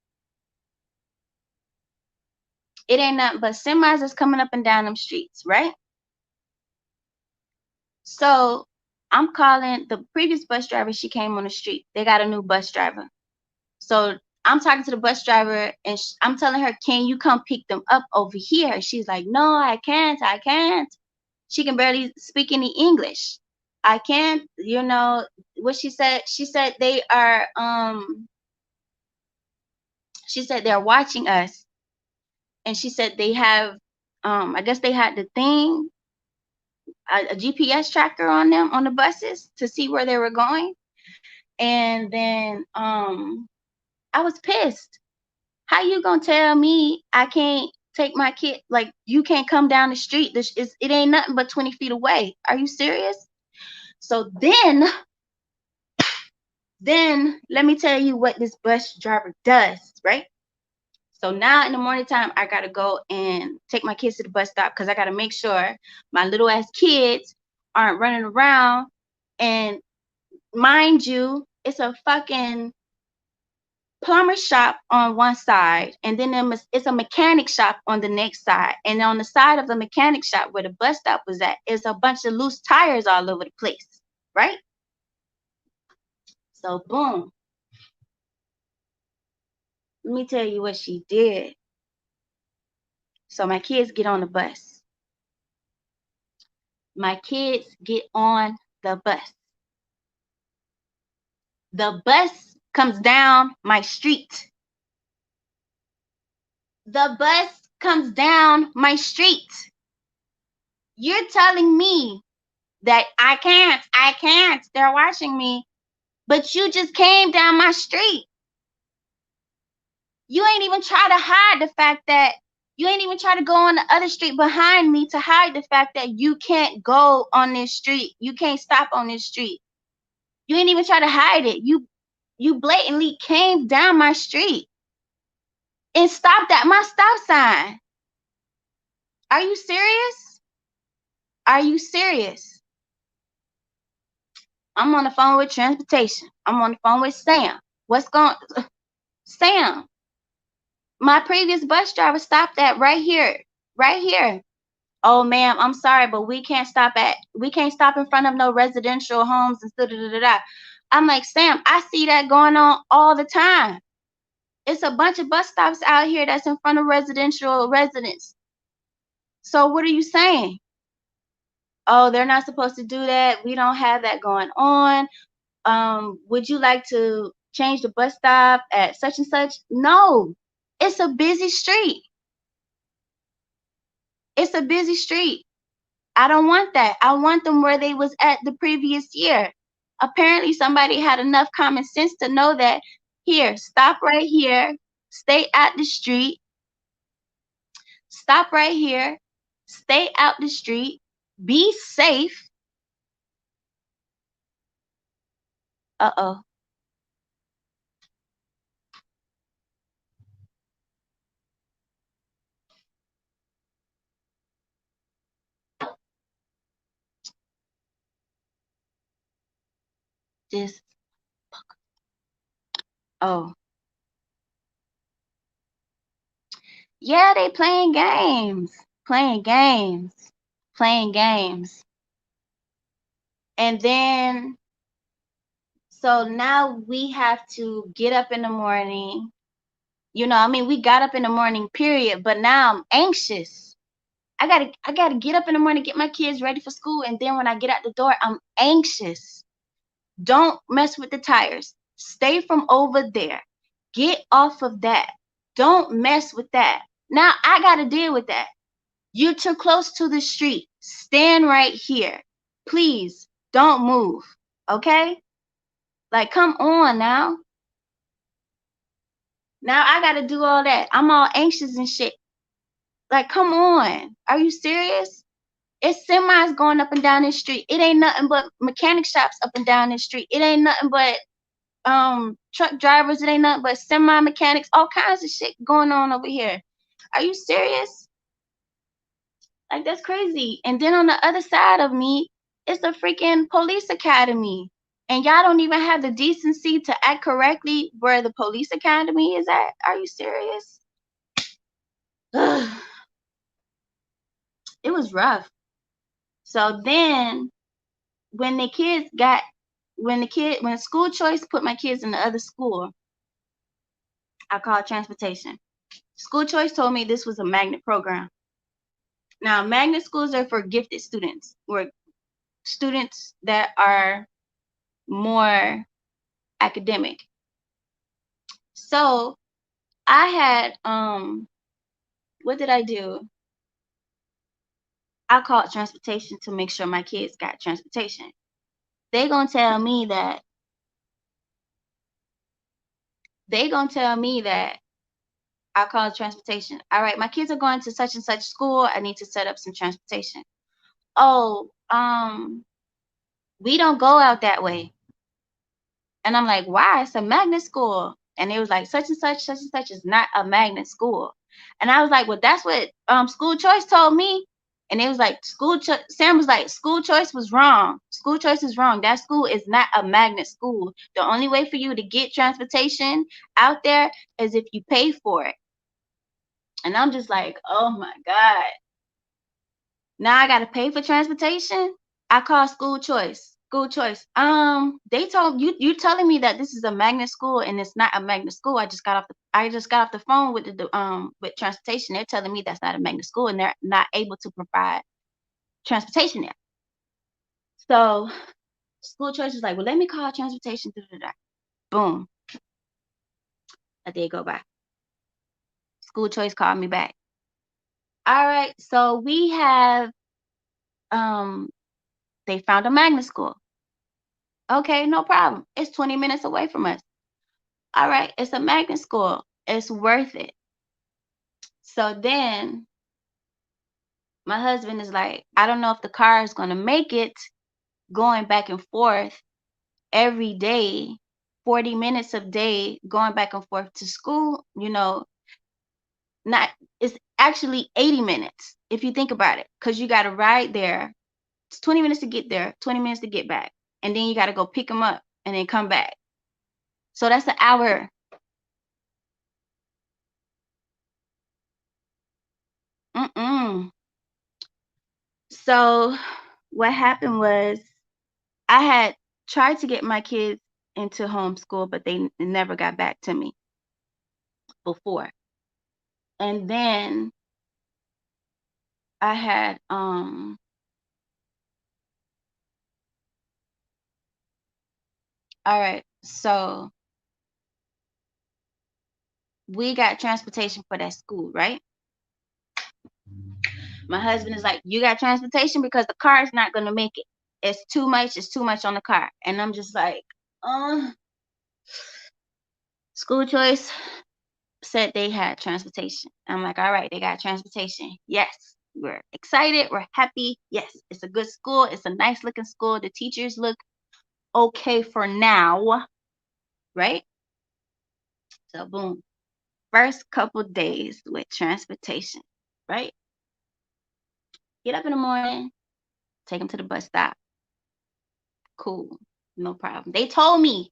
It ain't nothing but semis that's coming up and down them streets, right? So I'm calling the previous bus driver. She came on the street. They got a new bus driver. So I'm talking to the bus driver and I'm telling her, can you come pick them up over here? She's like, no, I can't. I can't. She can barely speak any English. I can't, what she said? She said they're watching us. And she said they have, I guess they had the thing, a GPS tracker on them on the buses to see where they were going. And then I was pissed. How you gonna tell me I can't take my kid? Like you can't come down the street. It ain't nothing but 20 feet away. Are you serious? So then let me tell you what this bus driver does, right? So now in the morning time, I gotta go and take my kids to the bus stop because I gotta make sure my little ass kids aren't running around. And mind you, it's a fucking plumber shop on one side, and then it's a mechanic shop on the next side. And on the side of the mechanic shop where the bus stop was at, is a bunch of loose tires all over the place, right? So boom, let me tell you what she did. So my kids get on the bus. My kids get on the bus. The bus comes down my street. The bus comes down my street. You're telling me that I can't. They're watching me. But you just came down my street. You ain't even try to hide the fact that you ain't even try to go on the other street behind me to hide the fact that you can't go on this street. You can't stop on this street. You ain't even try to hide it. You blatantly came down my street and stopped at my stop sign. Are you serious? Are you serious? I'm on the phone with transportation. I'm on the phone with Sam. What's going Sam? My previous bus driver stopped at right here. Right here. Oh ma'am, I'm sorry, but we can't stop in front of no residential homes and da da da da. I'm like, Sam, I see that going on all the time. It's a bunch of bus stops out here that's in front of residential residents. So what are you saying? Oh, they're not supposed to do that. We don't have that going on. Would you like to change the bus stop at such and such? No, it's a busy street. It's a busy street. I don't want that. I want them where they was at the previous year. Apparently somebody had enough common sense to know that here, stop right here, stay out the street, stop right here, stay out the street, be safe. Uh-oh. This, oh. Yeah, they playing games, playing games, playing games. And then, so now we have to get up in the morning. I mean, we got up in the morning, period, but now I'm anxious. I gotta get up in the morning, get my kids ready for school, and then when I get out the door, I'm anxious. Don't mess with the tires. Stay from over there. Get off of that. Don't mess with that. Now I gotta deal with that. You're too close to the street. Stand right here. Please don't move. Okay? Like, come on now. Now I gotta do all that. I'm all anxious and shit. Like, come on. Are you serious? It's semis going up and down this street. It ain't nothing but mechanic shops up and down this street. It ain't nothing but truck drivers. It ain't nothing but semi mechanics. All kinds of shit going on over here. Are you serious? Like, that's crazy. And then on the other side of me, it's the freaking police academy. And y'all don't even have the decency to act correctly where the police academy is at. Are you serious? It was rough. So then when when school choice put my kids in the other school, I called transportation. School choice told me this was a magnet program. Now, magnet schools are for gifted students, or students that are more academic. So I had what did I do? I called transportation to make sure my kids got transportation. They gonna tell me that I called transportation. All right, my kids are going to such and such school. I need to set up some transportation. Oh, we don't go out that way. And I'm like, why? It's a magnet school. And it was like, such and such is not a magnet school. And I was like, well, that's what school choice told me. And it was like, Sam was like, school choice was wrong. School choice is wrong. That school is not a magnet school. The only way for you to get transportation out there is if you pay for it. And I'm just like, oh my God. Now I got to pay for transportation? I call school choice. School choice. They told you telling me that this is a magnet school and it's not a magnet school. I just got off the phone with with transportation. They're telling me that's not a magnet school and they're not able to provide transportation there. So school choice is like, well, let me call transportation. Boom. A day go by. School choice called me back. All right, so we have They found a magnet school. Okay, no problem. It's 20 minutes away from us. All right, it's a magnet school. It's worth it. So then my husband is like, I don't know if the car is going to make it going back and forth every day, 40 minutes a day, going back and forth to school. Not, it's actually 80 minutes if you think about it, because you got to ride there. It's 20 minutes to get there, 20 minutes to get back. And then you got to go pick them up and then come back. So that's an hour. Mm-mm. So what happened was I had tried to get my kids into homeschool, but they never got back to me before. And then I had all right, so we got transportation for that school, right? My husband is like, you got transportation because the car is not gonna make it. It's too much on the car. And I'm just like, school choice said they had transportation. I'm like, all right, they got transportation. Yes. We're excited. We're happy. Yes, it's a good school. It's a nice looking school. The teachers look okay for now. Right? So boom. First couple days with transportation. Right? Get up in the morning, take them to the bus stop. Cool. No problem. They told me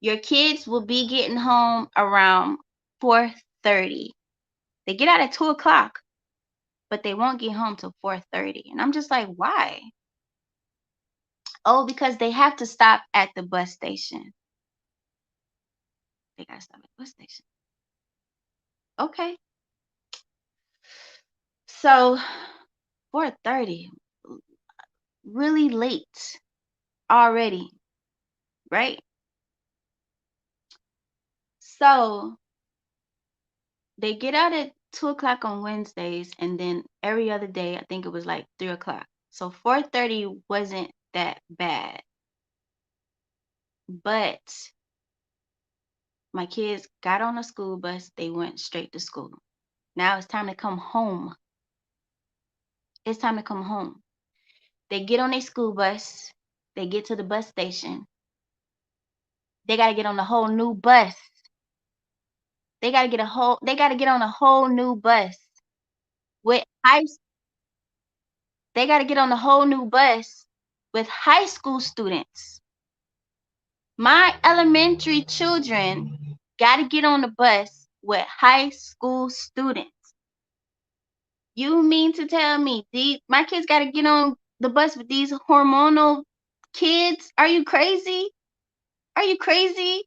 your kids will be getting home around 4:30. They get out at 2 o'clock, but they won't get home till 4:30. And I'm just like, why? Oh, because they have to stop at the bus station. They gotta stop at the bus station. Okay. So 4:30, really late already, right? So they get out at 2 o'clock on Wednesdays, and then every other day, I think it was like 3 o'clock. So 4:30 wasn't that bad. But my kids got on a school bus, they went straight to school. Now it's time to come home. It's time to come home. They get on a school bus, they get to the bus station. They got to get on a whole new bus. They got to get on a whole new bus with high they got to get on a whole new bus with high school students. My elementary children got to get on the bus with high school students. You mean to tell me my kids got to get on the bus with these hormonal kids? Are you crazy? Are you crazy?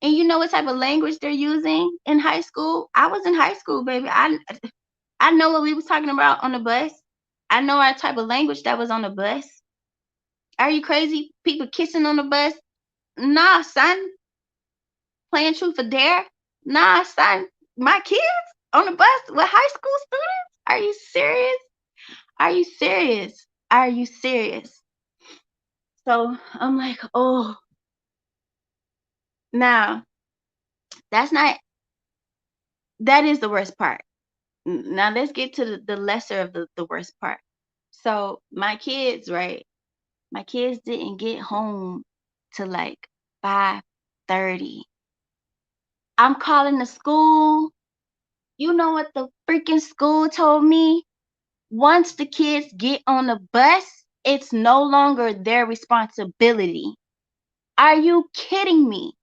And you know what type of language they're using in high school? I was in high school, baby. I know what we was talking about on the bus. I know our type of language that was on the bus. Are you crazy? People kissing on the bus? Nah, son. Playing truth or dare? Nah, son. My kids on the bus with high school students? Are you serious? Are you serious? Are you serious? So I'm like, oh, now that is the worst part. Now let's get to the lesser of the worst part. So my kids, right? My kids didn't get home till like 5:30. I'm calling the school. You know what the freaking school told me? Once the kids get on the bus, it's no longer their responsibility. Are you kidding me?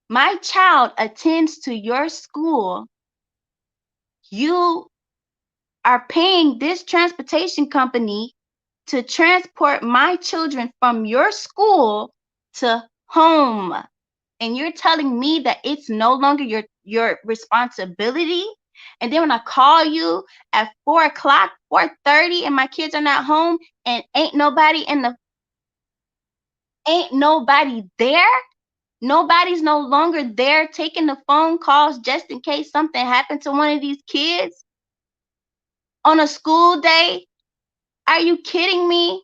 My child attends to your school. You are paying this transportation company to transport my children from your school to home. And you're telling me that it's no longer your responsibility? And then when I call you at 4 o'clock, 4:30, and my kids are not home and ain't nobody there. Nobody's no longer there taking the phone calls just in case something happened to one of these kids on a school day. Are you kidding me?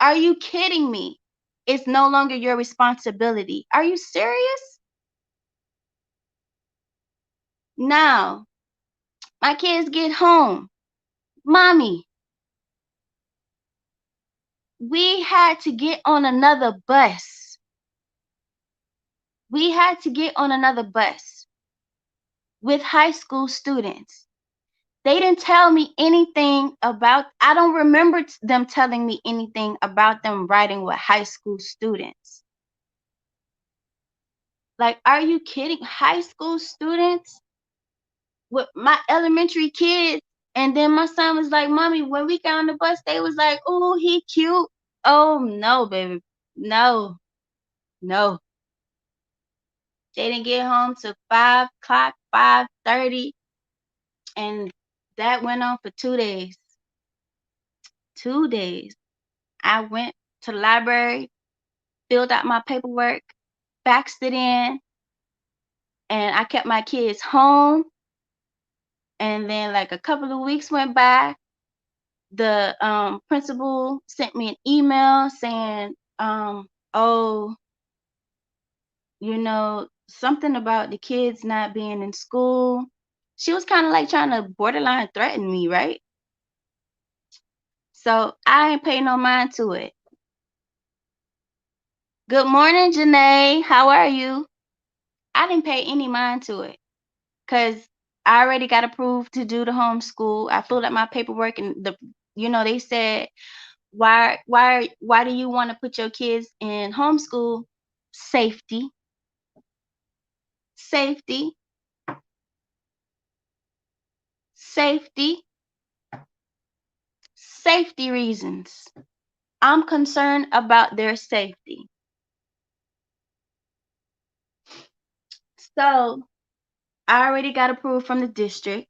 Are you kidding me? It's no longer your responsibility. Are you serious? Now, my kids get home. Mommy, we had to get on another bus. We had to get on another bus with high school students. They didn't tell me anything about, I don't remember them telling me anything about them riding with high school students. Like, are you kidding? High school students with my elementary kids. And then my son was like, Mommy, when we got on the bus, they was like, oh, he cute. Oh, no, baby. No, no. They didn't get home till 5 o'clock, 5:30. And that went on for 2 days. 2 days. I went to the library, filled out my paperwork, faxed it in, and I kept my kids home. And then like a couple of weeks went by. The principal sent me an email saying, oh, something about the kids not being in school. She was kind of like trying to borderline threaten me, right? So I ain't pay no mind to it. Good morning, Janae. How are you? I didn't pay any mind to it because I already got approved to do the homeschool. I filled out my paperwork, and they said, why do you want to put your kids in homeschool? Safety. Safety. Safety. Safety reasons. I'm concerned about their safety. So I already got approved from the district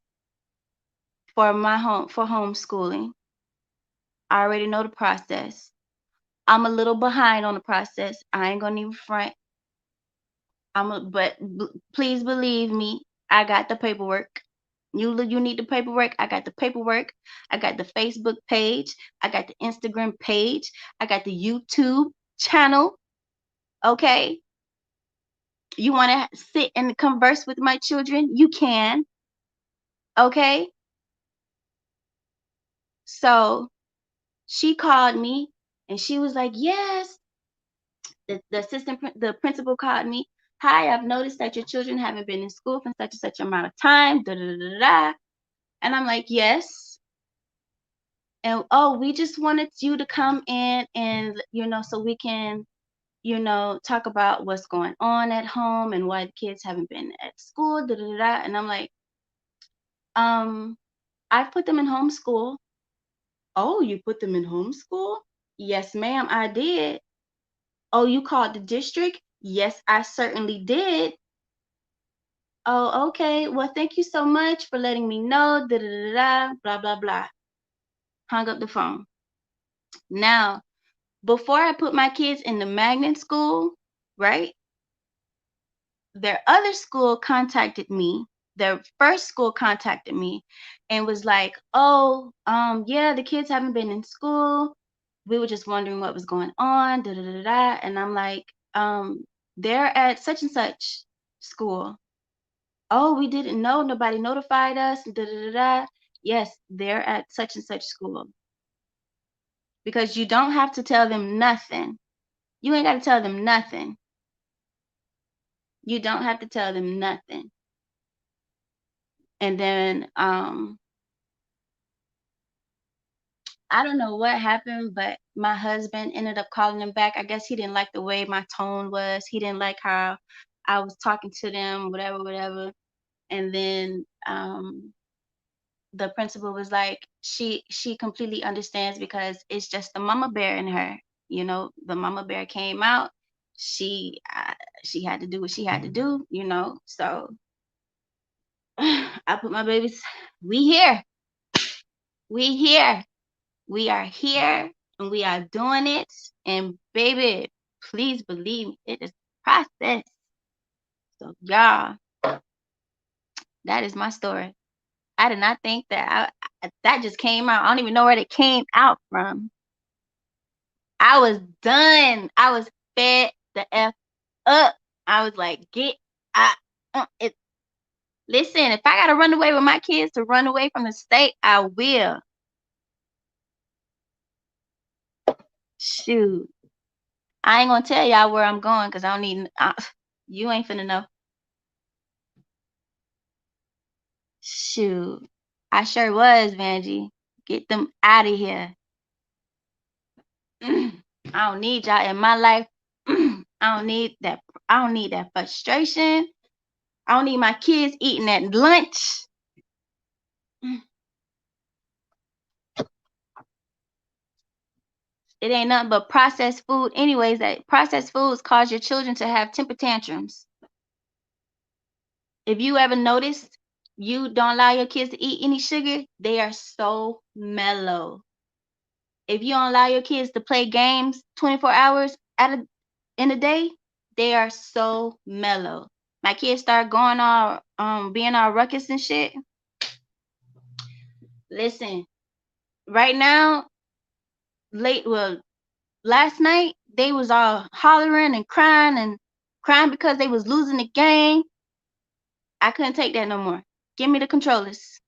for homeschooling. I already know the process. I'm a little behind on the process. I ain't gonna even front. Please believe me, I got the paperwork. You need the paperwork. I got the paperwork. I got the Facebook page. I got the Instagram page. I got the YouTube channel. Okay. You want to sit and converse with my children? You can. Okay. So she called me and she was like, yes. The principal called me. Hi, I've noticed that your children haven't been in school for such and such amount of time. Da, da, da, da, da. And I'm like, yes. And oh, we just wanted you to come in and, so we can, talk about what's going on at home and why the kids haven't been at school. Da, da, da, da. And I'm like, I've put them in homeschool. Oh, you put them in homeschool? Yes, ma'am, I did. Oh, you called the district? Yes, I certainly did. Oh, okay. Well, thank you so much for letting me know. Da da da da. Blah blah blah. Hung up the phone. Now, before I put my kids in the magnet school, right? Their other school contacted me. Their first school contacted me and was like, "Oh, yeah, the kids haven't been in school. We were just wondering what was going on." Da da da da. And I'm like, they're at such and such school. Oh, we didn't know. Nobody notified us. Da da da da. Yes, they're at such and such school. Because you don't have to tell them nothing. You ain't got to tell them nothing. You don't have to tell them nothing. And then I don't know what happened, but my husband ended up calling them back. I guess he didn't like the way my tone was. He didn't like how I was talking to them, whatever, whatever. And then the principal was like, she completely understands because it's just the mama bear in her. The mama bear came out. She had to do what she had to do. So I put my babies. We here. We here. We are here and we are doing it. And baby, please believe me, it is a process. So y'all, that is my story. I did not think that that just came out. I don't even know where it came out from. I was done. I was fed the F up. I was like, it. Listen, if I gotta run away with my kids to run away from the state, I will. Shoot. I ain't gonna tell y'all where I'm going because I don't need, you ain't finna know. Shoot. I sure was, Vanjie. Get them out of here. I don't need y'all in my life. I don't need that. I don't need that frustration. I don't need my kids eating at lunch. It ain't nothing but processed food. Anyways, that processed foods cause your children to have temper tantrums. If you ever noticed, you don't allow your kids to eat any sugar, they are so mellow. If you don't allow your kids to play games 24 hours in a day, they are so mellow. My kids start going all being all ruckus and shit. Listen, right now, last night they was all hollering and crying because they was losing the game. I couldn't take that no more. Give me the controllers.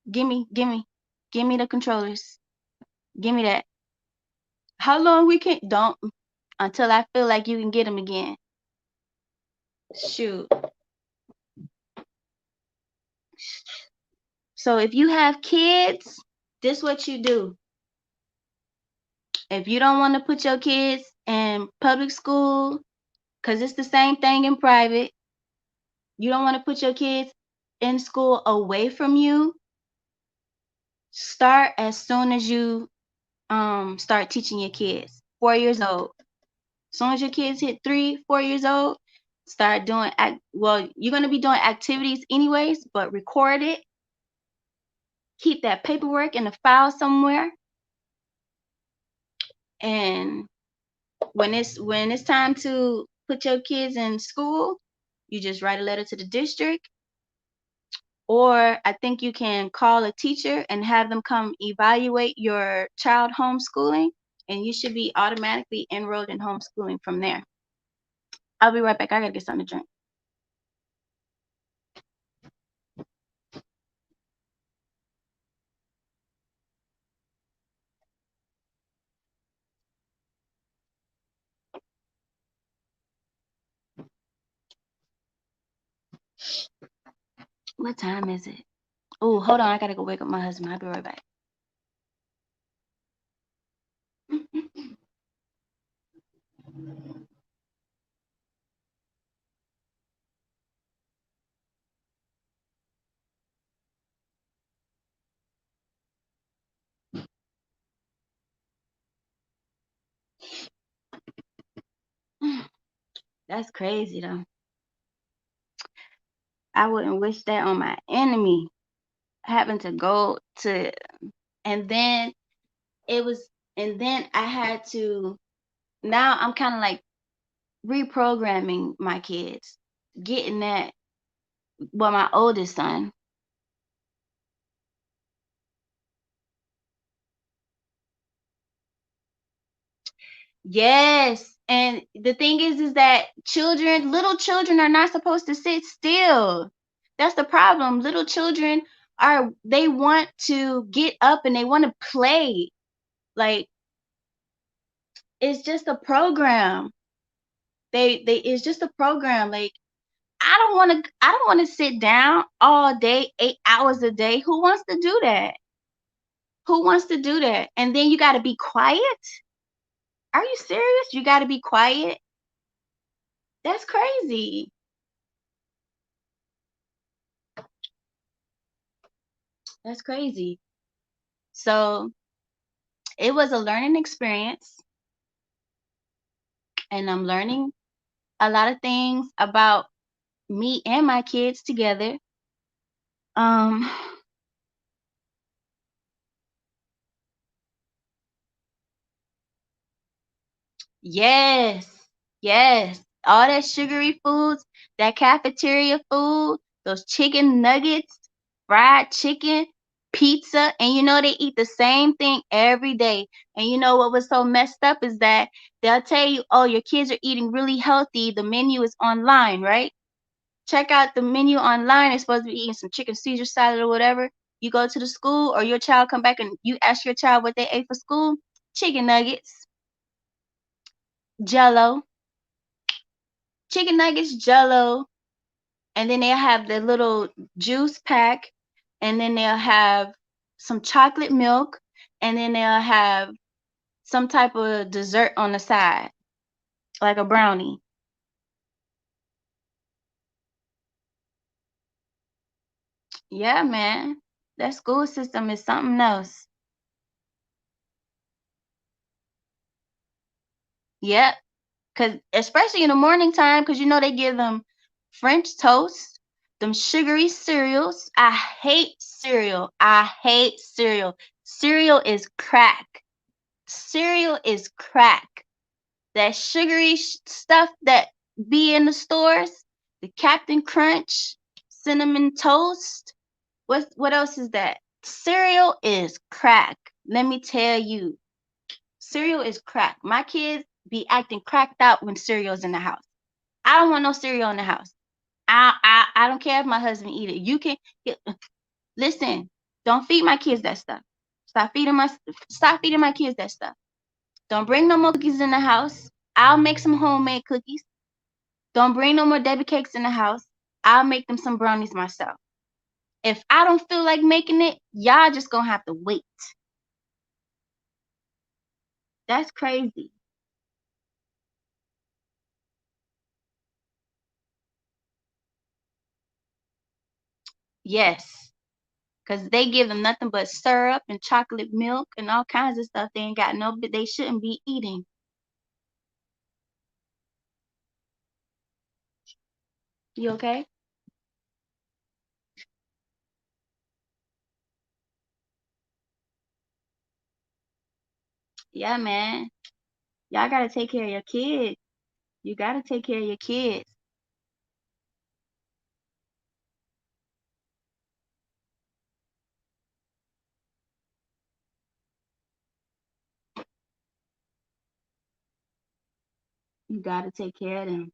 Give me the controllers. Give me that. How long we can't don't until I feel like you can get them again. Shoot. So if you have kids, this what you do. If you don't want to put your kids in public school, because it's the same thing in private, you don't want to put your kids in school away from you, start as soon as you start teaching your kids. 4 years old. As soon as your kids hit 3, 4 years old, start doing you're going to be doing activities anyways, but record it. Keep that paperwork in a file somewhere. And when it's time to put your kids in school, you just write a letter to the district, or I think you can call a teacher and have them come evaluate your child homeschooling, and you should be automatically enrolled in homeschooling from there. I'll be right back. I gotta get something to drink. What time is it? Oh, hold on. I gotta go wake up my husband. I'll be right back. That's crazy though. I wouldn't wish that on my enemy. Having to go to, and then I had to, now I'm kind of like reprogramming my kids, getting that, my oldest son. Yes. And the thing is that little children are not supposed to sit still. That's the problem. Little children they want to get up and they want to play. Like, it's just a program. It's just a program. Like, I don't want to sit down all day, 8 hours a day. Who wants to do that? Who wants to do that? And then you got to be quiet? Are you serious? You got to be quiet? That's crazy. That's crazy. So it was a learning experience, and I'm learning a lot of things about me and my kids together. Um, yes, yes. All that sugary foods, that cafeteria food, those chicken nuggets, fried chicken. pizza, and you know they eat the same thing every day. And you know what was so messed up is that they'll tell you, oh, your kids are eating really healthy. The menu is online, right? Check out the menu online. It's supposed to be eating some chicken Caesar salad or whatever. You go to the school, or your child come back and you ask your child what they ate for school. Chicken nuggets, Jello, chicken nuggets, Jello, and then they'll have the little juice pack, and then they'll have some chocolate milk, and then they'll have some type of dessert on the side, like a brownie. Yeah, man. That school system is something else. Yep. Cause especially in the morning time, cause you know they give them French toast, them sugary cereals. I hate cereal. I hate cereal. Cereal is crack. Cereal is crack. That sugary stuff that be in the stores, the Captain Crunch, cinnamon toast. What else is that? Cereal is crack. Let me tell you, cereal is crack. My kids be acting cracked out when cereal's in the house. I don't want no cereal in the house. I don't care if my husband eat it. You can listen. Don't feed my kids that stuff. Stop feeding my kids that stuff. Don't bring no more cookies in the house. I'll make some homemade cookies. Don't bring no more Debbie cakes in the house. I'll make them some brownies myself. If I don't feel like making it, y'all just gonna have to wait. That's crazy. Yes. Cause they give them nothing but syrup and chocolate milk and all kinds of stuff they ain't got no, but they shouldn't be eating. You okay? Yeah, man. Y'all gotta take care of your kids. You gotta take care of your kids. You gotta take care of them.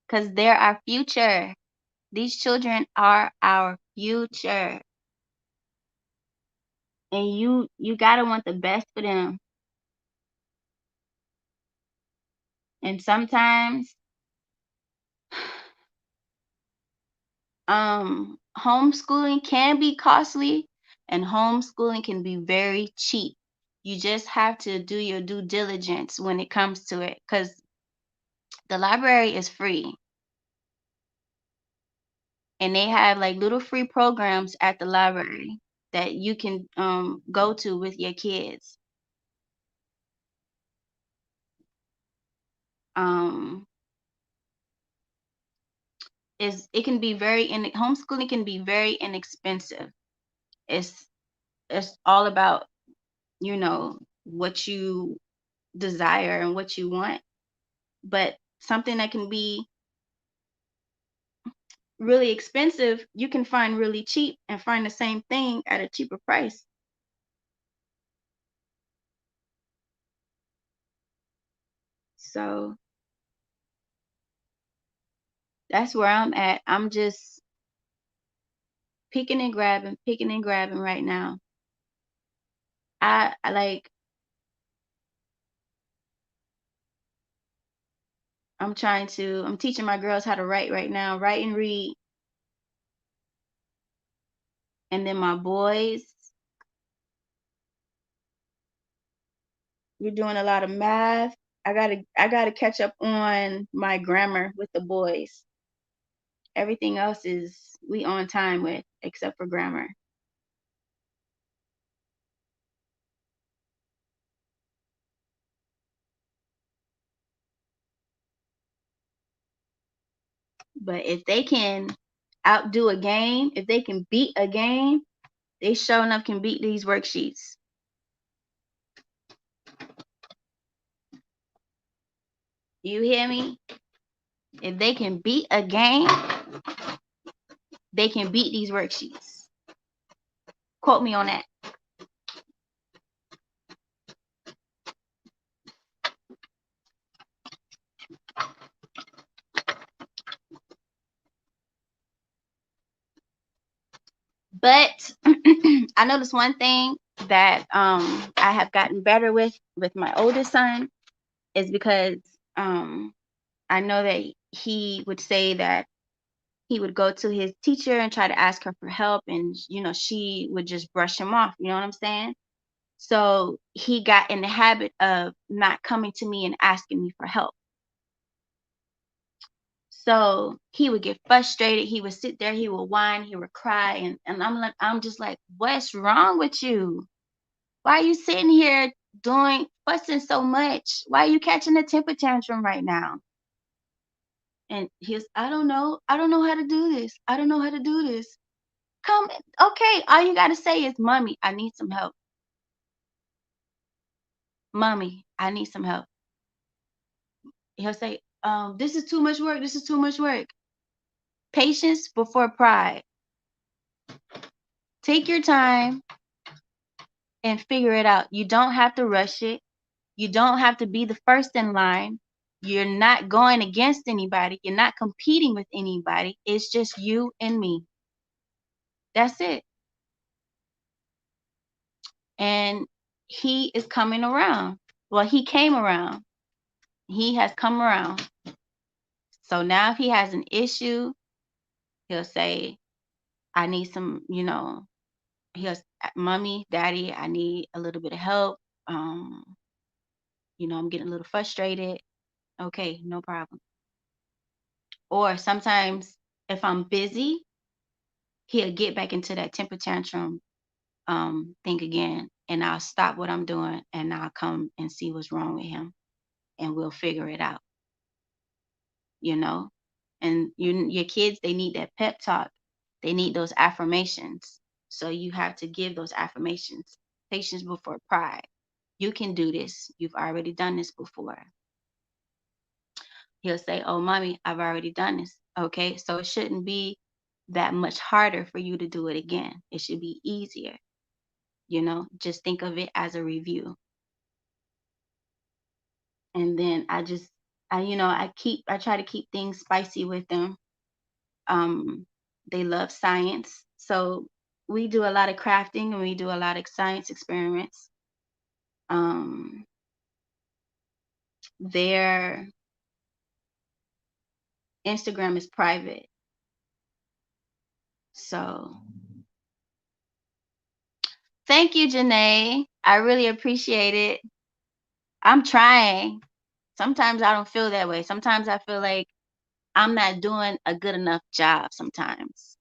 Cause they're our future. These children are our future. And you gotta want the best for them. And sometimes homeschooling can be costly and homeschooling can be very cheap. You just have to do your due diligence when it comes to it, because the library is free and they have like little free programs at the library that you can go to with your kids. um is it can be homeschooling can be very inexpensive. it's it's all about, what you desire and what you want, but something that can be really expensive you can find really cheap and find the same thing at a cheaper price. So that's where I'm at. I'm just picking and grabbing right now. I like I'm teaching my girls how to write right now, write and read. And then my boys, we're doing a lot of math. I gotta catch up on my grammar with the boys. Everything else is we on time with, except for grammar. But if they can outdo a game, if they can beat a game, they sure enough can beat these worksheets. You hear me? If they can beat a game, they can beat these worksheets. Quote me on that. But I noticed one thing that I have gotten better with my oldest son is because I know that he would say that he would go to his teacher and try to ask her for help, and she would just brush him off. You know what I'm saying? So he got in the habit of not coming to me and asking me for help. So he would get frustrated. He would sit there, he would whine, he would cry, and I'm just like, what's wrong with you? Why are you sitting here fussing so much? Why are you catching a temper tantrum right now? And he's, I don't know. I don't know how to do this. I don't know how to do this. Come, okay. All you got to say is, Mommy, I need some help. Mommy, I need some help. He'll say, this is too much work. This is too much work. Patience before pride. Take your time and figure it out. You don't have to rush it. You don't have to be the first in line. You're not going against anybody. You're not competing with anybody. It's just you and me. That's it. And he is coming around. Well, he came around. He has come around. So now if he has an issue, he'll say, I need some, he'll, Mommy, Daddy, I need a little bit of help. I'm getting a little frustrated. Okay, no problem. Or sometimes if I'm busy, he'll get back into that temper tantrum thing again, and I'll stop what I'm doing and I'll come and see what's wrong with him, and we'll figure it out. And your kids, they need that pep talk. They need those affirmations. So you have to give those affirmations. Patience before pride. You can do this. You've already done this before. He'll say, oh, Mommy, I've already done this. Okay, so it shouldn't be that much harder for you to do it again. It should be easier. Just think of it as a review. And then I try to keep things spicy with them. They love science. So we do a lot of crafting and we do a lot of science experiments. Their Instagram is private. So thank you, Janae. I really appreciate it. I'm trying. Sometimes I don't feel that way. Sometimes I feel like I'm not doing a good enough job sometimes.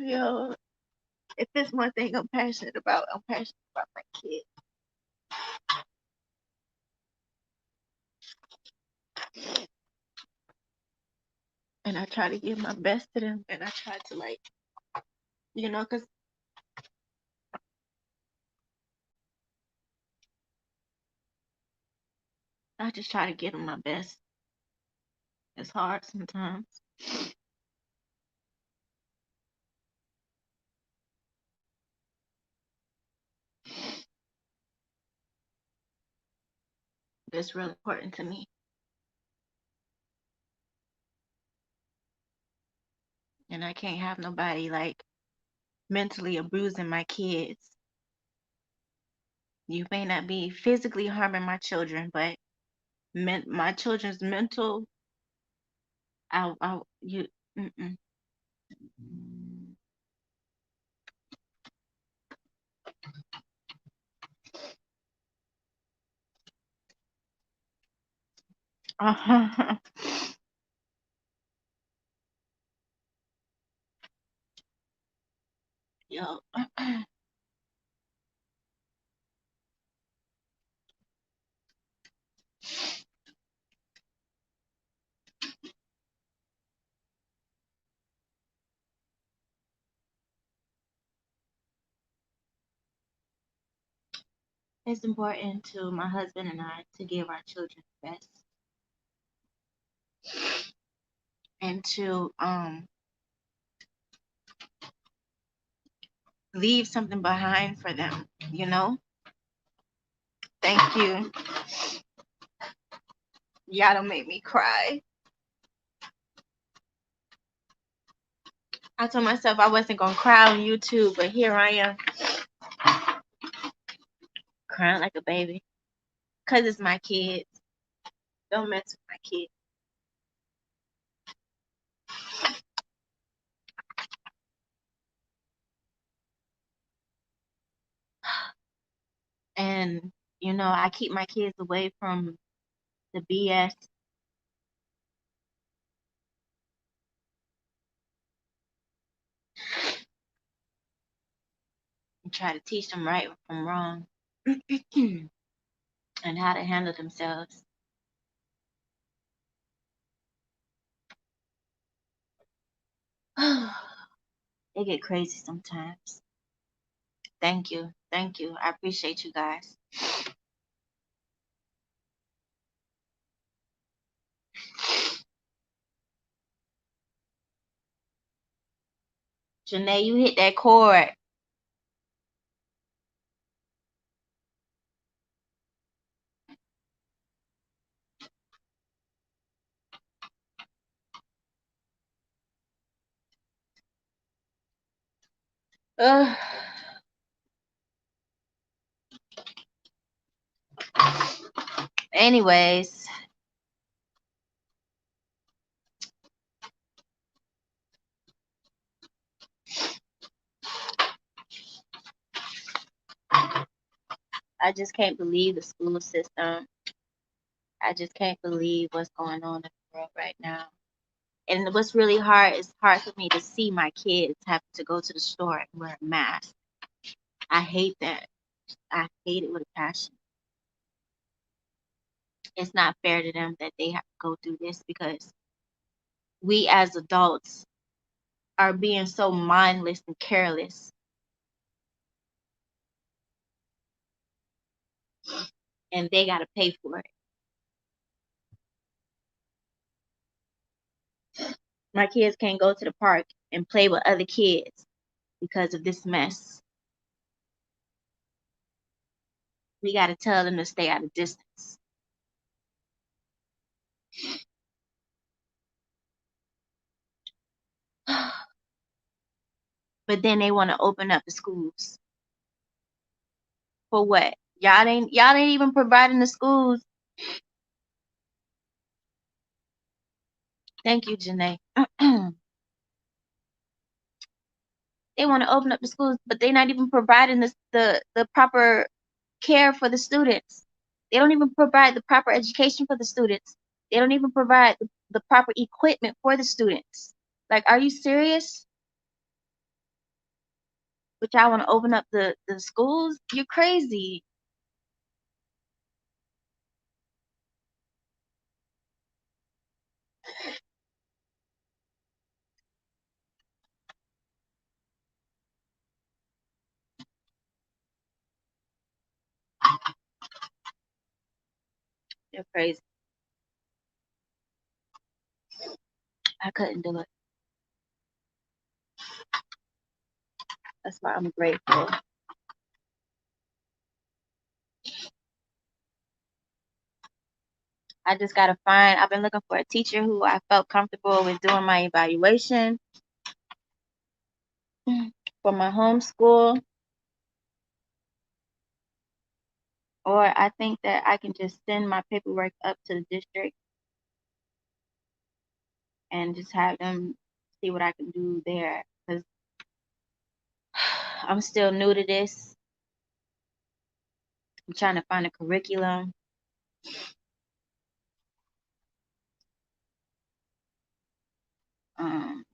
Yo, if it's one thing I'm passionate about my kids. And I try to give my best to them, and I try to because I just try to give them my best. It's hard sometimes. It's real important to me. And I can't have nobody mentally abusing my kids. You may not be physically harming my children, but my children's mental, you, mm-mm. Uh-huh. Yo. It's important to my husband and I to give our children the best and to leave something behind for them, you know? Thank you. Y'all don't make me cry. I told myself I wasn't gonna cry on YouTube, but here I am crying like a baby. Cause it's my kids. Don't mess with my kids. And you know, I keep my kids away from the BS and try to teach them right from wrong and how to handle themselves. They get crazy sometimes. Thank you. Thank you. I appreciate you guys. Janae, you hit that chord. Ugh. Anyways, I just can't believe the school system. I just can't believe what's going on in the world right now. And what's really hard is hard for me to see my kids have to go to the store and wear a mask. I hate that. I hate it with a passion. It's not fair to them that they have to go through this because we as adults are being so mindless and careless, and they got to pay for it. My kids can't go to the park and play with other kids because of this mess. We got to tell them to stay at a distance. But then they want to open up the schools. For what? Y'all ain't even providing the schools. Thank you, Janae. They want to open up the schools, but they're not even providing the proper care for the students. They don't even provide the proper education for the students. They don't even provide the proper equipment for the students. Like, are you serious? But y'all want to open up the schools? You're crazy. You're crazy. I couldn't do it. That's why I'm grateful. I just gotta find. I've been looking for a teacher who I felt comfortable with doing my evaluation for my homeschool. Or I think that I can just send my paperwork up to the district and just have them see what I can do there. Because I'm still new to this. I'm trying to find a curriculum. Um,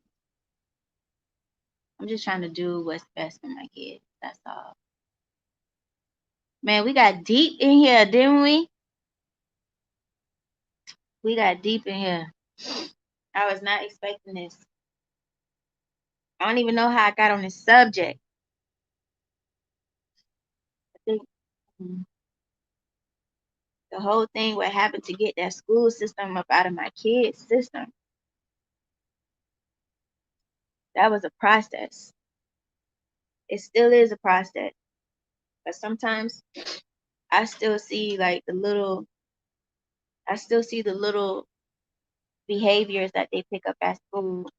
I'm just trying to do what's best for my kids. That's all. Man, we got deep in here, didn't we? We got deep in here. I was not expecting this. I don't even know how I got on this subject. I think the whole thing what happened to get that school system up out of my kids' system. That was a process. It still is a process. But sometimes I still see like I still see the little behaviors that they pick up at school.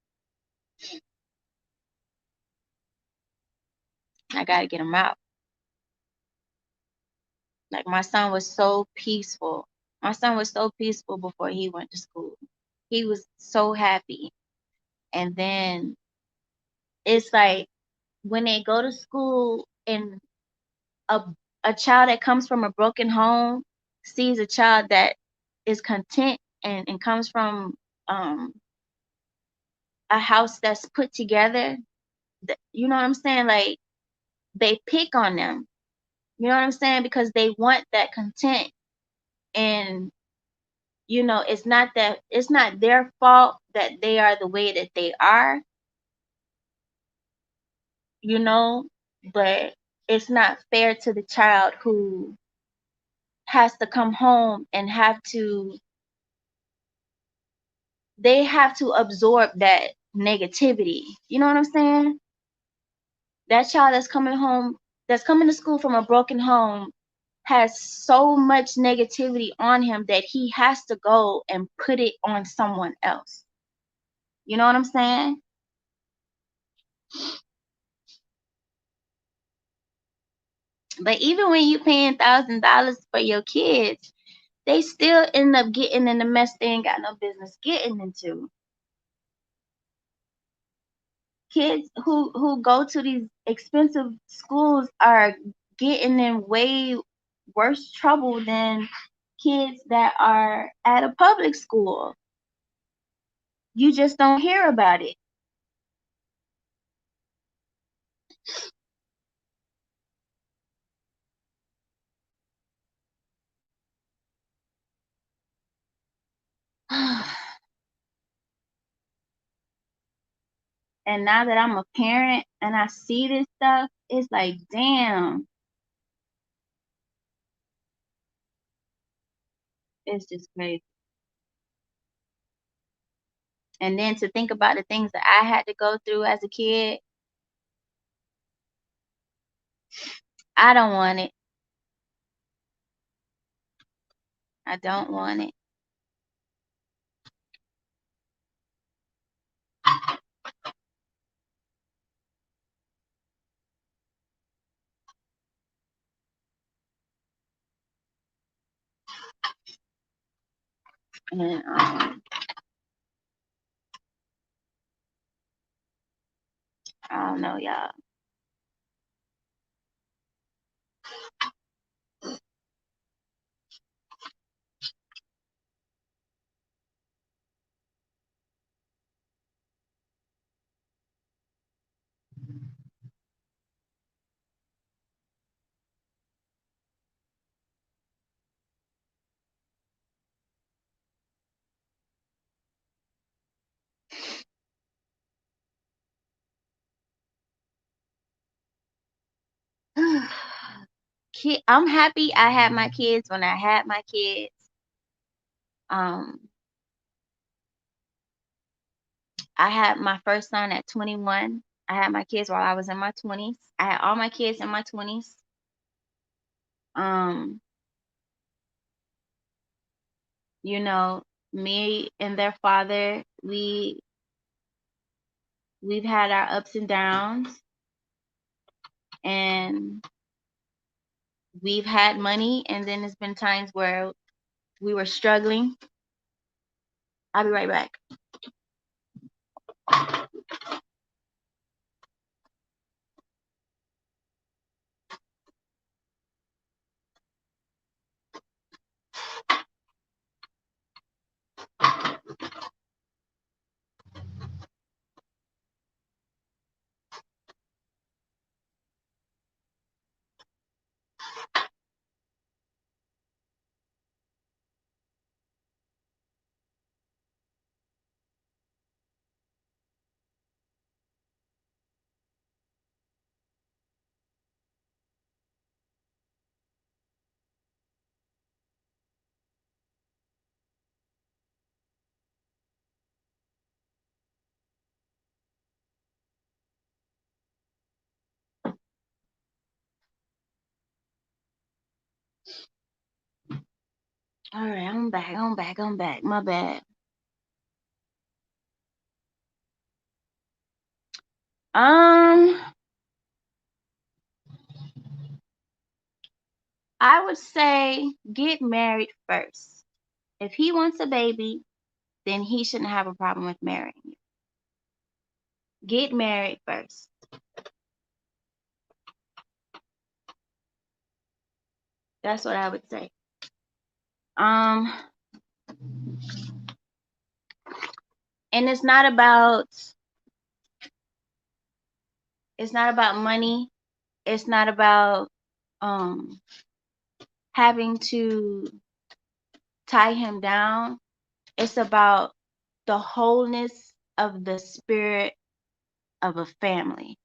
I gotta get them out. Like my son was so peaceful. My son was so peaceful before he went to school. He was so happy. And then it's like when they go to school and a a child that comes from a broken home sees a child that is content and comes from um a house that's put together, you know what I'm saying? Like they pick on them. You know what I'm saying? Because they want that content. And it's not their fault that they are the way that they are, you know, but it's not fair to the child who has to come home and they have to absorb that negativity. You know what I'm saying? That child that's coming to school from a broken home has so much negativity on him that he has to go and put it on someone else. You know what I'm saying? But even when you paying $1,000 for your kids, they still end up getting in the mess they ain't got no business getting into. Kids who go to these expensive schools are getting in way worse trouble than kids that are at a public school. You just don't hear about it. And now that I'm a parent and I see this stuff, it's like, damn, it's just crazy. And then to think about the things that I had to go through as a kid, I don't want it. I don't want it. And I don't know, y'all. I'm happy I had my kids when I had my kids. Um, I had my first son at 21. I had my kids while I was in my 20s. I had all my kids in my 20s. Um, you know, me and their father, we've had our ups and downs, and we've had money, and then there's been times where we were struggling. I'll be right back. All right, I'm back. My bad. I would say get married first. If he wants a baby, then he shouldn't have a problem with marrying you. Get married first. That's what I would say. Um, and it's not about money. It's not about um having to tie him down. It's about the wholeness of the spirit of a family.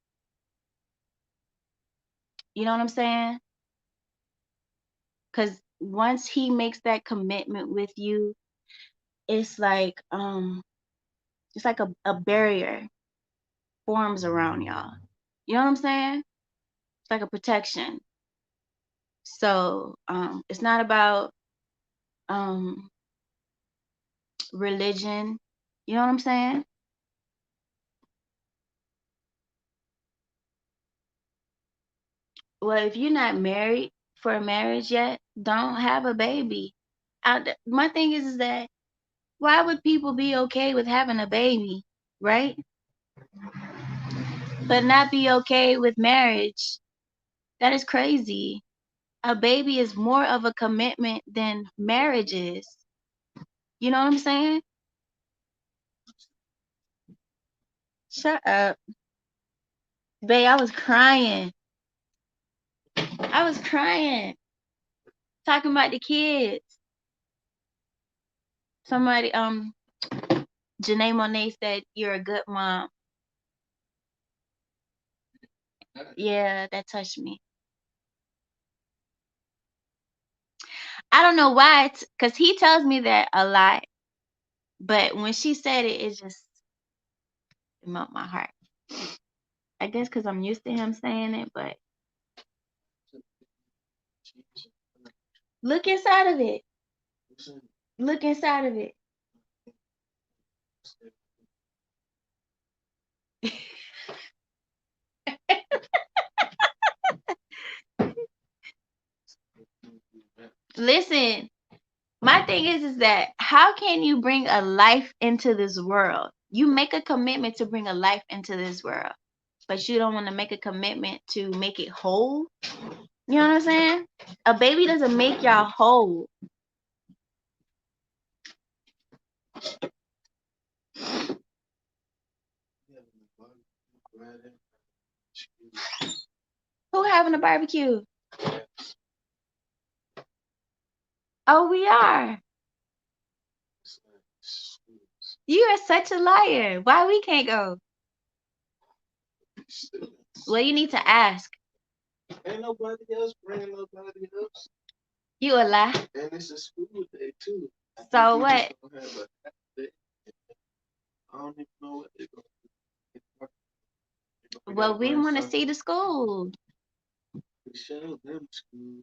You know what I'm saying? Because once he makes that commitment with you, it's like a barrier forms around y'all. You know what I'm saying? It's like a protection. So it's not about um religion. You know what I'm saying? Well, if you're not married for a marriage yet, don't have a baby. My thing is that why would people be okay with having a baby, right? But not be okay with marriage? That is crazy. A baby is more of a commitment than marriage is. You know what I'm saying? Shut up. Babe, I was crying. I was crying. Talking about the kids. Somebody, Janae Monet said, you're a good mom. Yeah, that touched me. I don't know why, because he tells me that a lot. But when she said it, it just melted my heart. I guess because I'm used to him saying it, but look inside of it. Look inside of it. Listen, my thing is that how can you bring a life into this world? You make a commitment to bring a life into this world, but you don't want to make a commitment to make it whole. You know what I'm saying? A baby doesn't make y'all whole. Who having a barbecue? Oh, we are. You are such a liar. Why we can't go? Well, you need to ask. Ain't nobody else bringing nobody else. You a lie. And it's a school day too. So what? I don't even know what they're gonna do. Well, we want to see the school. Show them school.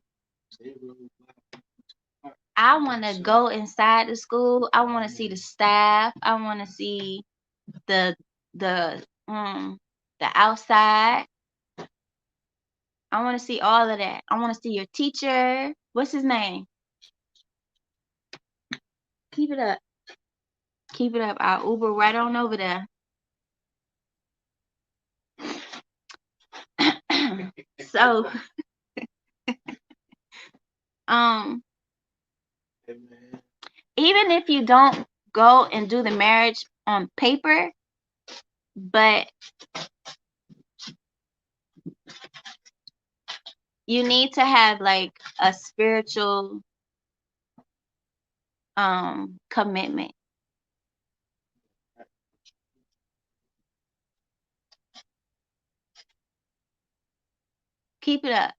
I want to go inside the school. I want to see the staff. I want to see the the outside. I want to see all of that. I want to see your teacher. What's his name? Keep it up. Keep it up. I'll Uber right on over there. So, even if you don't go and do the marriage on paper, but you need to have like a spiritual commitment. Keep it up.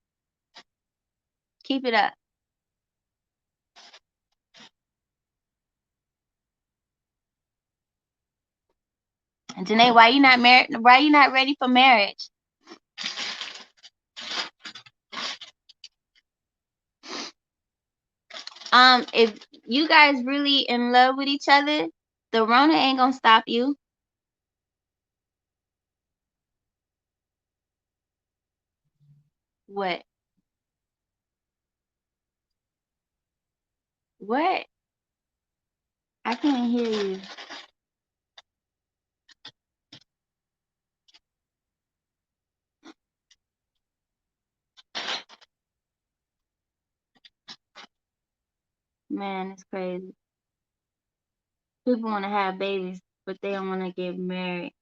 Keep it up. And Janae, why you not married? Why you not ready for marriage? If you guys really in love with each other, the Rona ain't gonna stop you. What? What? I can't hear you. Man, it's crazy. People want to have babies, but they don't want to get married.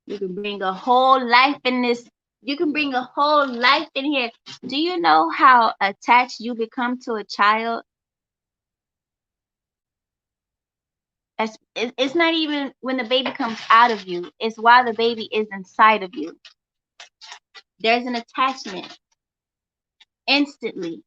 You can bring a whole life in this. You can bring a whole life in here. Do you know how attached you become to a child? It's not even when the baby comes out of you. It's while the baby is inside of you. There's an attachment instantly.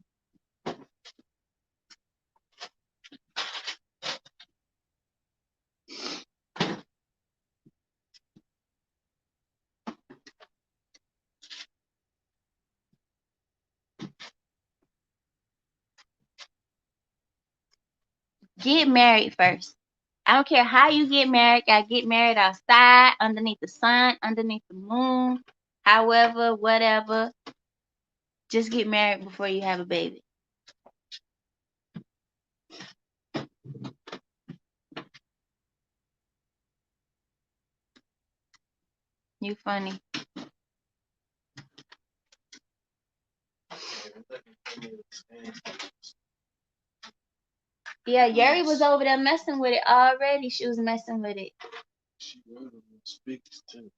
Get married first. I don't care how you get married. Gotta get married outside, underneath the sun, underneath the moon, however, whatever. Just get married before you have a baby. You funny. Yeah, Yuri was over there messing with it already. She was messing with it. She was speaks too.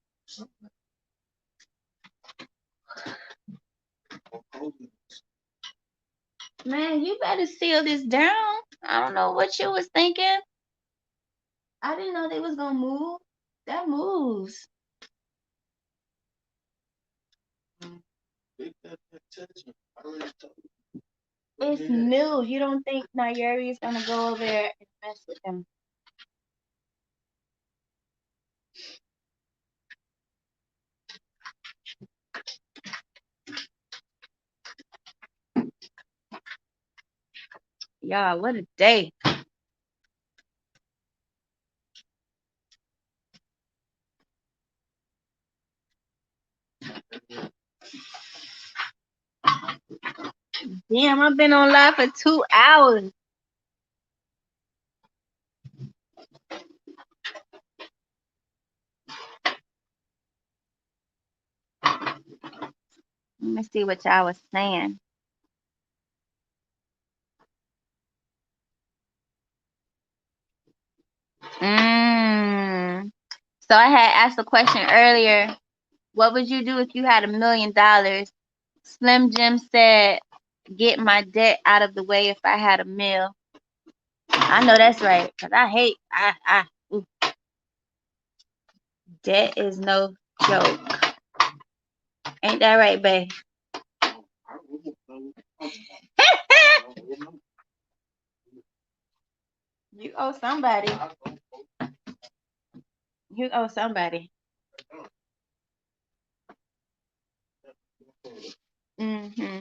Man, you better seal this down. I don't know what you was thinking. I didn't know they was gonna move. That moves. It's new. You don't think Nayeri is gonna go over there and mess with them? Y'all, what a day. Damn, I've been on live for 2 hours. Let me see what y'all was saying. So I had asked a question earlier. What would you do if you had $1 million? Slim Jim said, get my debt out of the way if I had a mill. I know that's right, because I hate, ooh. Debt is no joke. Ain't that right, babe? You owe somebody. You owe somebody. Mm-hmm.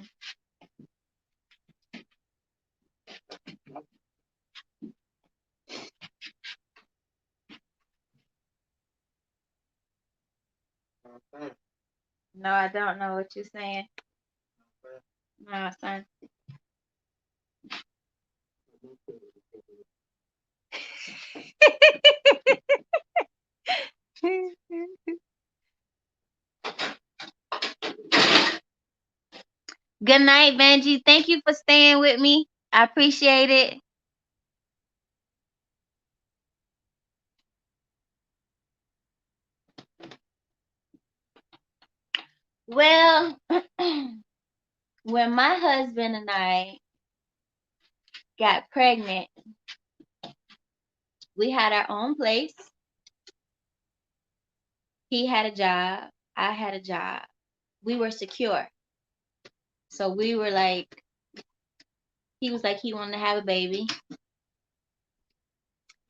No, I don't know what you're saying. No, son. Good night, Benji. Thank you for staying with me. I appreciate it. Well, when my husband and I got pregnant, we had our own place. He had a job. I had a job. We were secure. So we were like, he was like, he wanted to have a baby.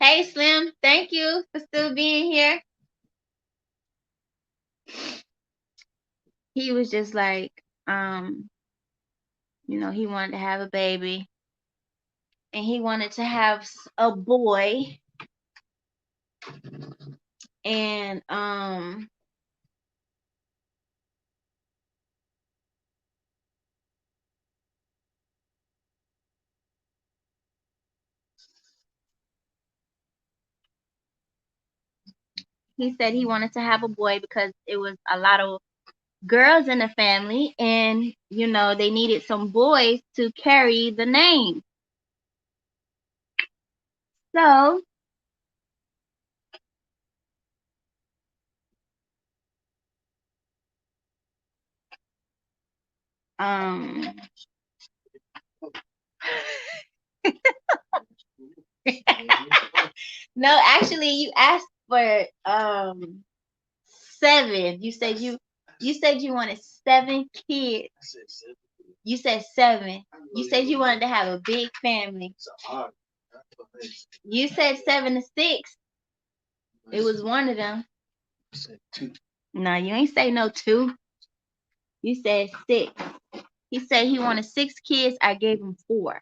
Hey, Slim. Thank you for still being here. He was just like, You know, he wanted to have a baby, and he wanted to have a boy. And he said he wanted to have a boy because it was a lot of girls in the family, and you know, they needed some boys to carry the name. So um no, actually you asked for 7. You said you wanted 7 kids. I said 7. You said 7. You said you wanted to have a big family. It's hard. You said 7 to 6. It was one of them. I said 2. No, you ain't say no 2. You said 6. He said he wanted 6 kids. I gave him 4.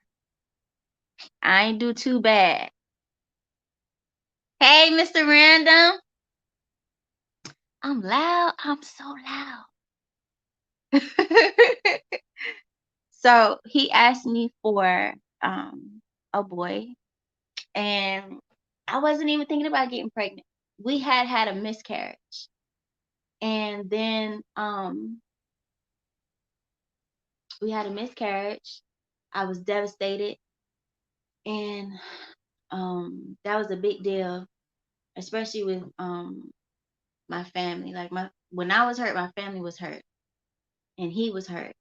I ain't do too bad. Hey, Mr. Random. I'm loud. I'm so loud. So he asked me for a boy, and I wasn't even thinking about getting pregnant. We had a miscarriage, and then we had a miscarriage. I was devastated, and that was a big deal, especially with my family. Like when I was hurt, my family was hurt, and he was hurt,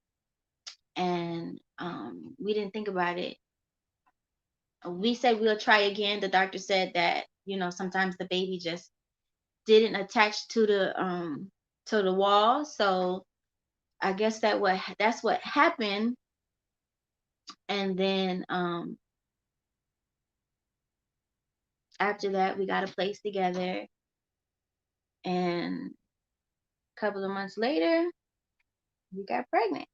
and we didn't think about it. We said we'll try again. The doctor said that, you know, sometimes the baby just didn't attach to the wall. So I guess that's what happened. And then after that, we got a place together, and a couple of months later, we got pregnant.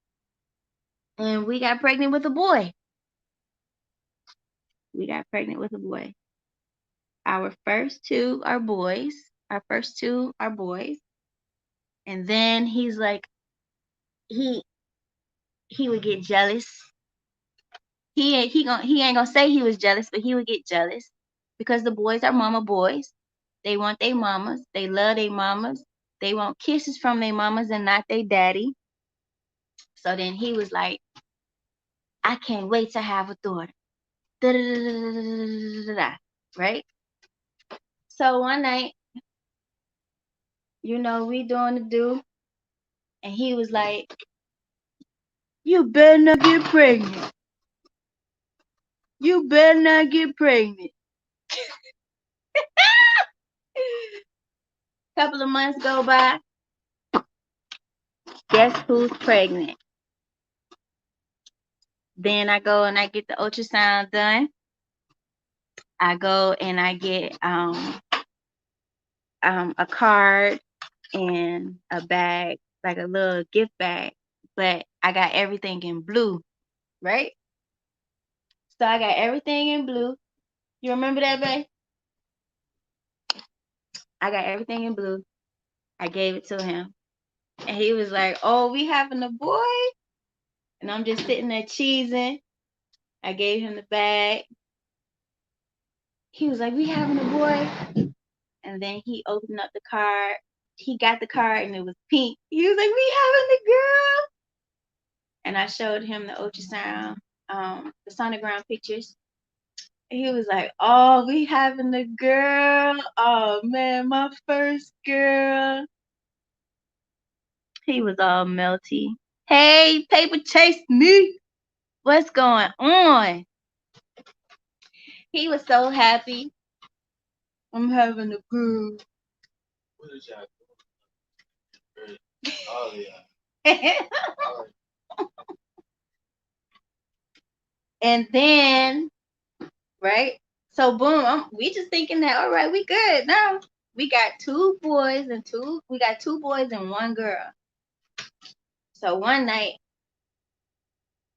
And we got pregnant with a boy. We got pregnant with a boy. Our first 2 are boys. Our first 2 are boys. And then he's like, he would get jealous. He ain't gonna say he was jealous, but he would get jealous because the boys are mama boys. They want their mamas. They love their mamas. They want kisses from their mamas and not their daddy. So then he was like, I can't wait to have a daughter. Right? So one night, you know, we doing the do, and he was like, you better not get pregnant. You better not get pregnant. Couple of months go by. Guess who's pregnant? Then I go and I get the ultrasound done. I go and I get a card and a bag, like a little gift bag, but I got everything in blue, right? So I got everything in blue. You remember that, babe? I got everything in blue. I gave it to him, and he was like, "Oh, we having a boy?" And I'm just sitting there cheesing. I gave him the bag. He was like, "We having a boy?" And then he opened up the card. He got the card and it was pink. He was like, "We having a girl." And I showed him the ultrasound, the sonogram pictures. And he was like, "Oh, we having a girl. Oh man, my first girl." He was all melty. Hey, Paper Chase me. What's going on? He was so happy. I'm having a girl. What is y'all doing? Oh, yeah. And then, right? So boom, we just thinking that, all right, we good now. We got 2 boys and 1 girl. So one night,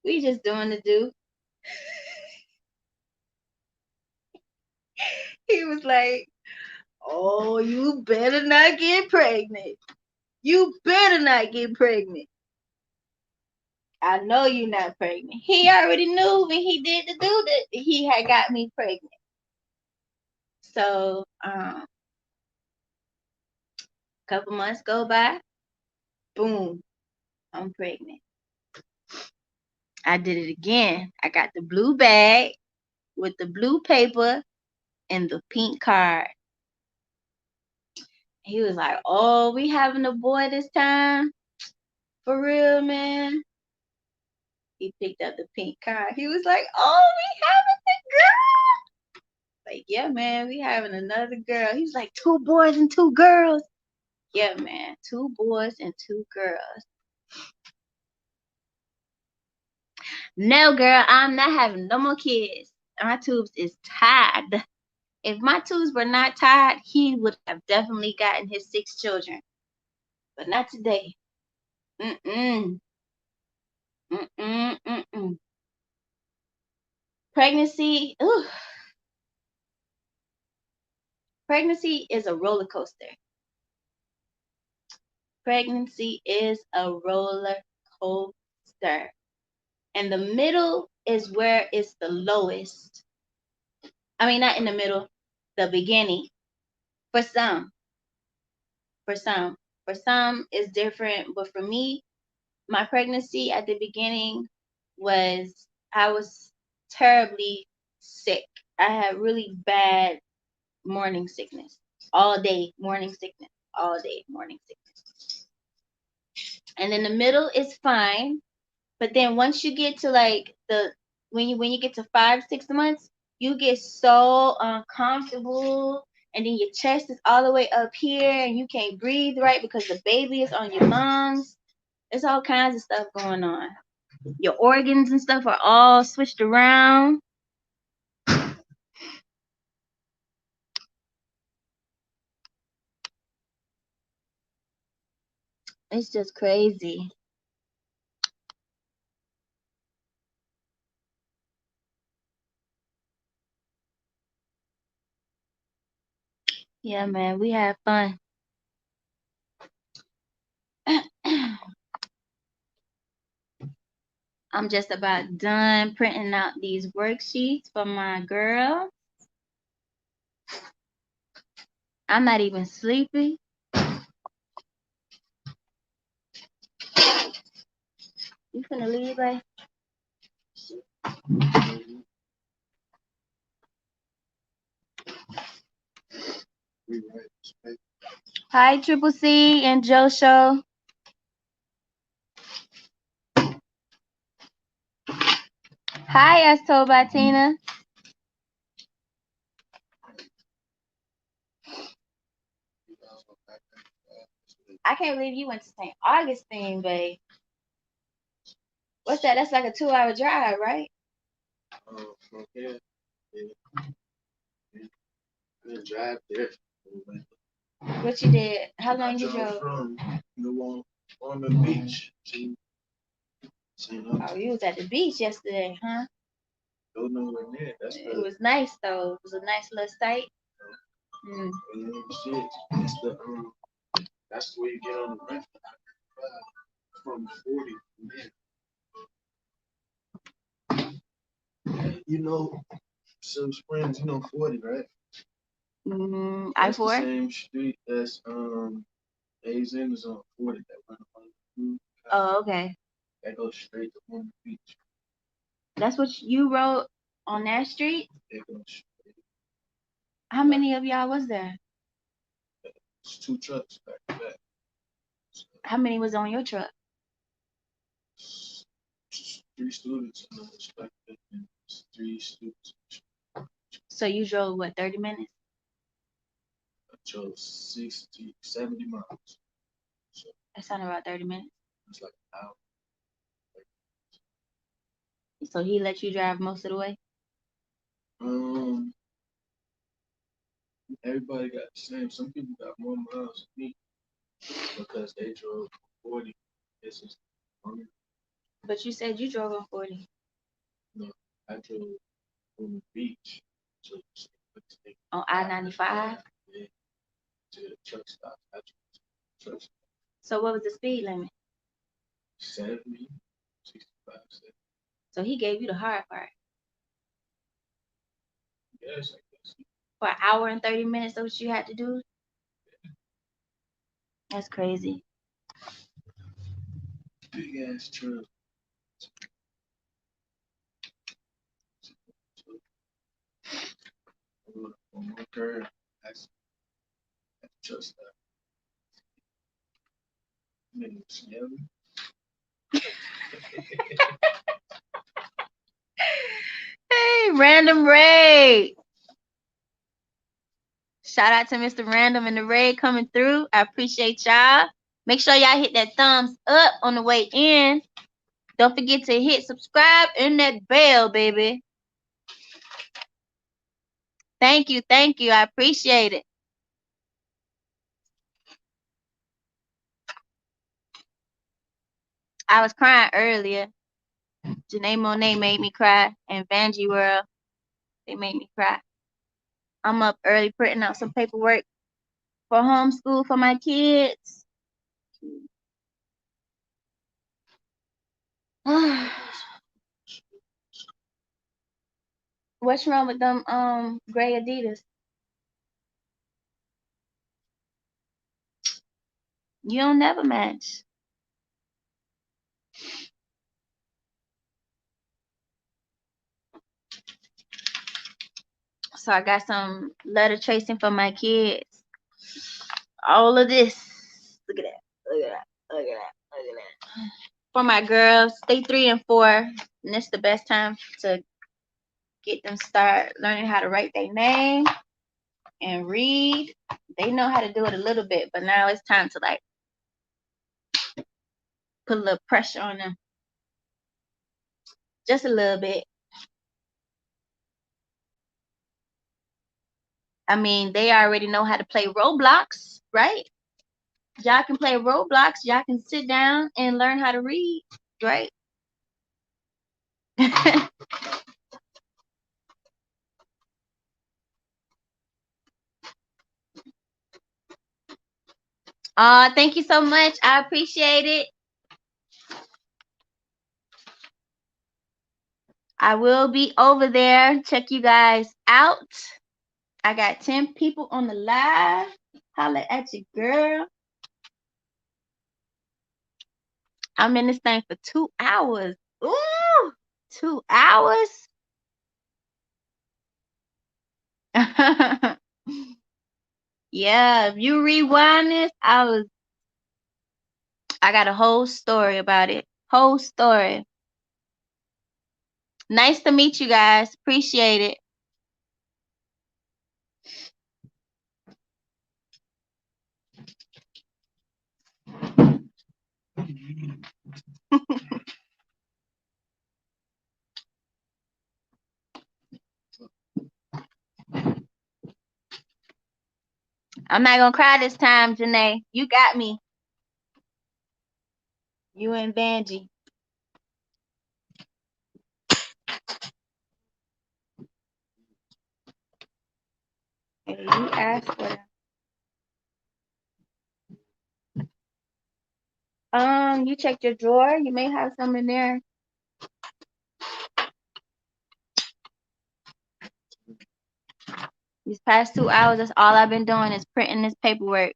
We just doing the do. He was like, "Oh, you better not get pregnant. You better not get pregnant. I know you're not pregnant." He already knew when he did the do that he had got me pregnant. So, a couple months go by, boom, I'm pregnant. I did it again. I got the blue bag with the blue paper and the pink card. He was like, "Oh, we having a boy this time? For real, man?" He picked up the pink card. He was like, "Oh, we having a girl." Like, "Yeah, man, we having another girl." He was like, "2 boys and 2 girls." Yeah, man, 2 boys and 2 girls. No, girl, I'm not having no more kids. My tubes is tied. If my tubes were not tied, he would have definitely gotten his 6 children. But not today. Mm-mm. Mm-mm. Mm-mm. Pregnancy, ooh, pregnancy is a roller coaster. Pregnancy is a roller coaster. And the middle is where it's the lowest. I mean, not in the middle, the beginning. For some. For some. For some, it's different. But for me, my pregnancy at the beginning was, I was terribly sick. I had really bad morning sickness. All day, morning sickness. All day, morning sickness. And in the middle is fine. But then once you get to like when you get to 5, 6 months, you get so uncomfortable, and then your chest is all the way up here, and you can't breathe right because the baby is on your lungs. There's all kinds of stuff going on. Your organs and stuff are all switched around. It's just crazy. Yeah, man, we had fun. I'm just about done printing out these worksheets for my girl. I'm not even sleepy. You finna leave, babe? Hi, Triple C and Josho. Hi, Estoba Tina. I can't believe you went to St. Augustine, babe. What's that? That's like a 2-hour drive, right? From here, yeah. I didn't drive there. What you did? How long I you drove drove? from on the beach to St. Oh, Augustine. you was at the beach yesterday, huh? Go nowhere near. It was nice though. It was a nice little site. Shit. That's the way you get on the rent from 40. Man. You know, Silver Springs, 40, right? That's the I-4? same street as Days Inn is on 40 that run on the Oh, okay. that goes straight to Palm Beach. That's what you wrote on that street? It goes straight. How many of y'all was there? It's 2 trucks back to back. So, How many was on your truck? 3 students and and 3 students. So you drove what, 30 minutes? I chose 60, 70 miles. So That sounded about 30 minutes. it's like an hour. So he let you drive most of the way? Everybody got the same. Some people got more miles than me because they drove 40. This is 100. But you said you drove on 40. No, I drove from the beach to On I-95? Yeah, to the truck stop. I drove to the truck stop. So what was the speed limit? 70, 65, 70. So he gave you the hard part. Yes, I guess. For an hour and 30 minutes, that's what you had to do? That's crazy. Big ass truck. On my curve, that's just that. Man, scary. Hey, Random Ray. Shout out to Mr. Random and the Ray coming through. I appreciate y'all. Make sure y'all hit that thumbs up on the way in. Don't forget to hit subscribe and that bell, baby. Thank you. Thank you. I appreciate it. I was crying earlier. Janae Monet made me cry, and Vanjie World, they made me cry. I'm up early printing out some paperwork for homeschool for my kids. What's wrong with them gray Adidas? You don't never match. So I got some letter tracing for my kids. All of this. Look at that. Look at that. Look at that. Look at that. For my girls, they 3 and 4, and it's the best time to get them start learning how to write their name and read. They know how to do it a little bit, but now it's time to like put a little pressure on them. Just a little bit. I mean, they already know how to play Roblox, right? Y'all can play Roblox. Y'all can sit down and learn how to read, right? Thank you so much. I appreciate it. I will be over there. Check you guys out. I got 10 people on the live. Holla at your girl. I'm in this thing for 2 hours. Ooh, 2 hours. Yeah, if you rewind this, I got a whole story about it. Whole story. Nice to meet you guys. Appreciate it. I'm not gonna cry this time, Janae. You got me. You and Vanjie. Hey, you asked for them. You checked your drawer. You may have some in there. These past 2 hours, that's all I've been doing is printing this paperwork.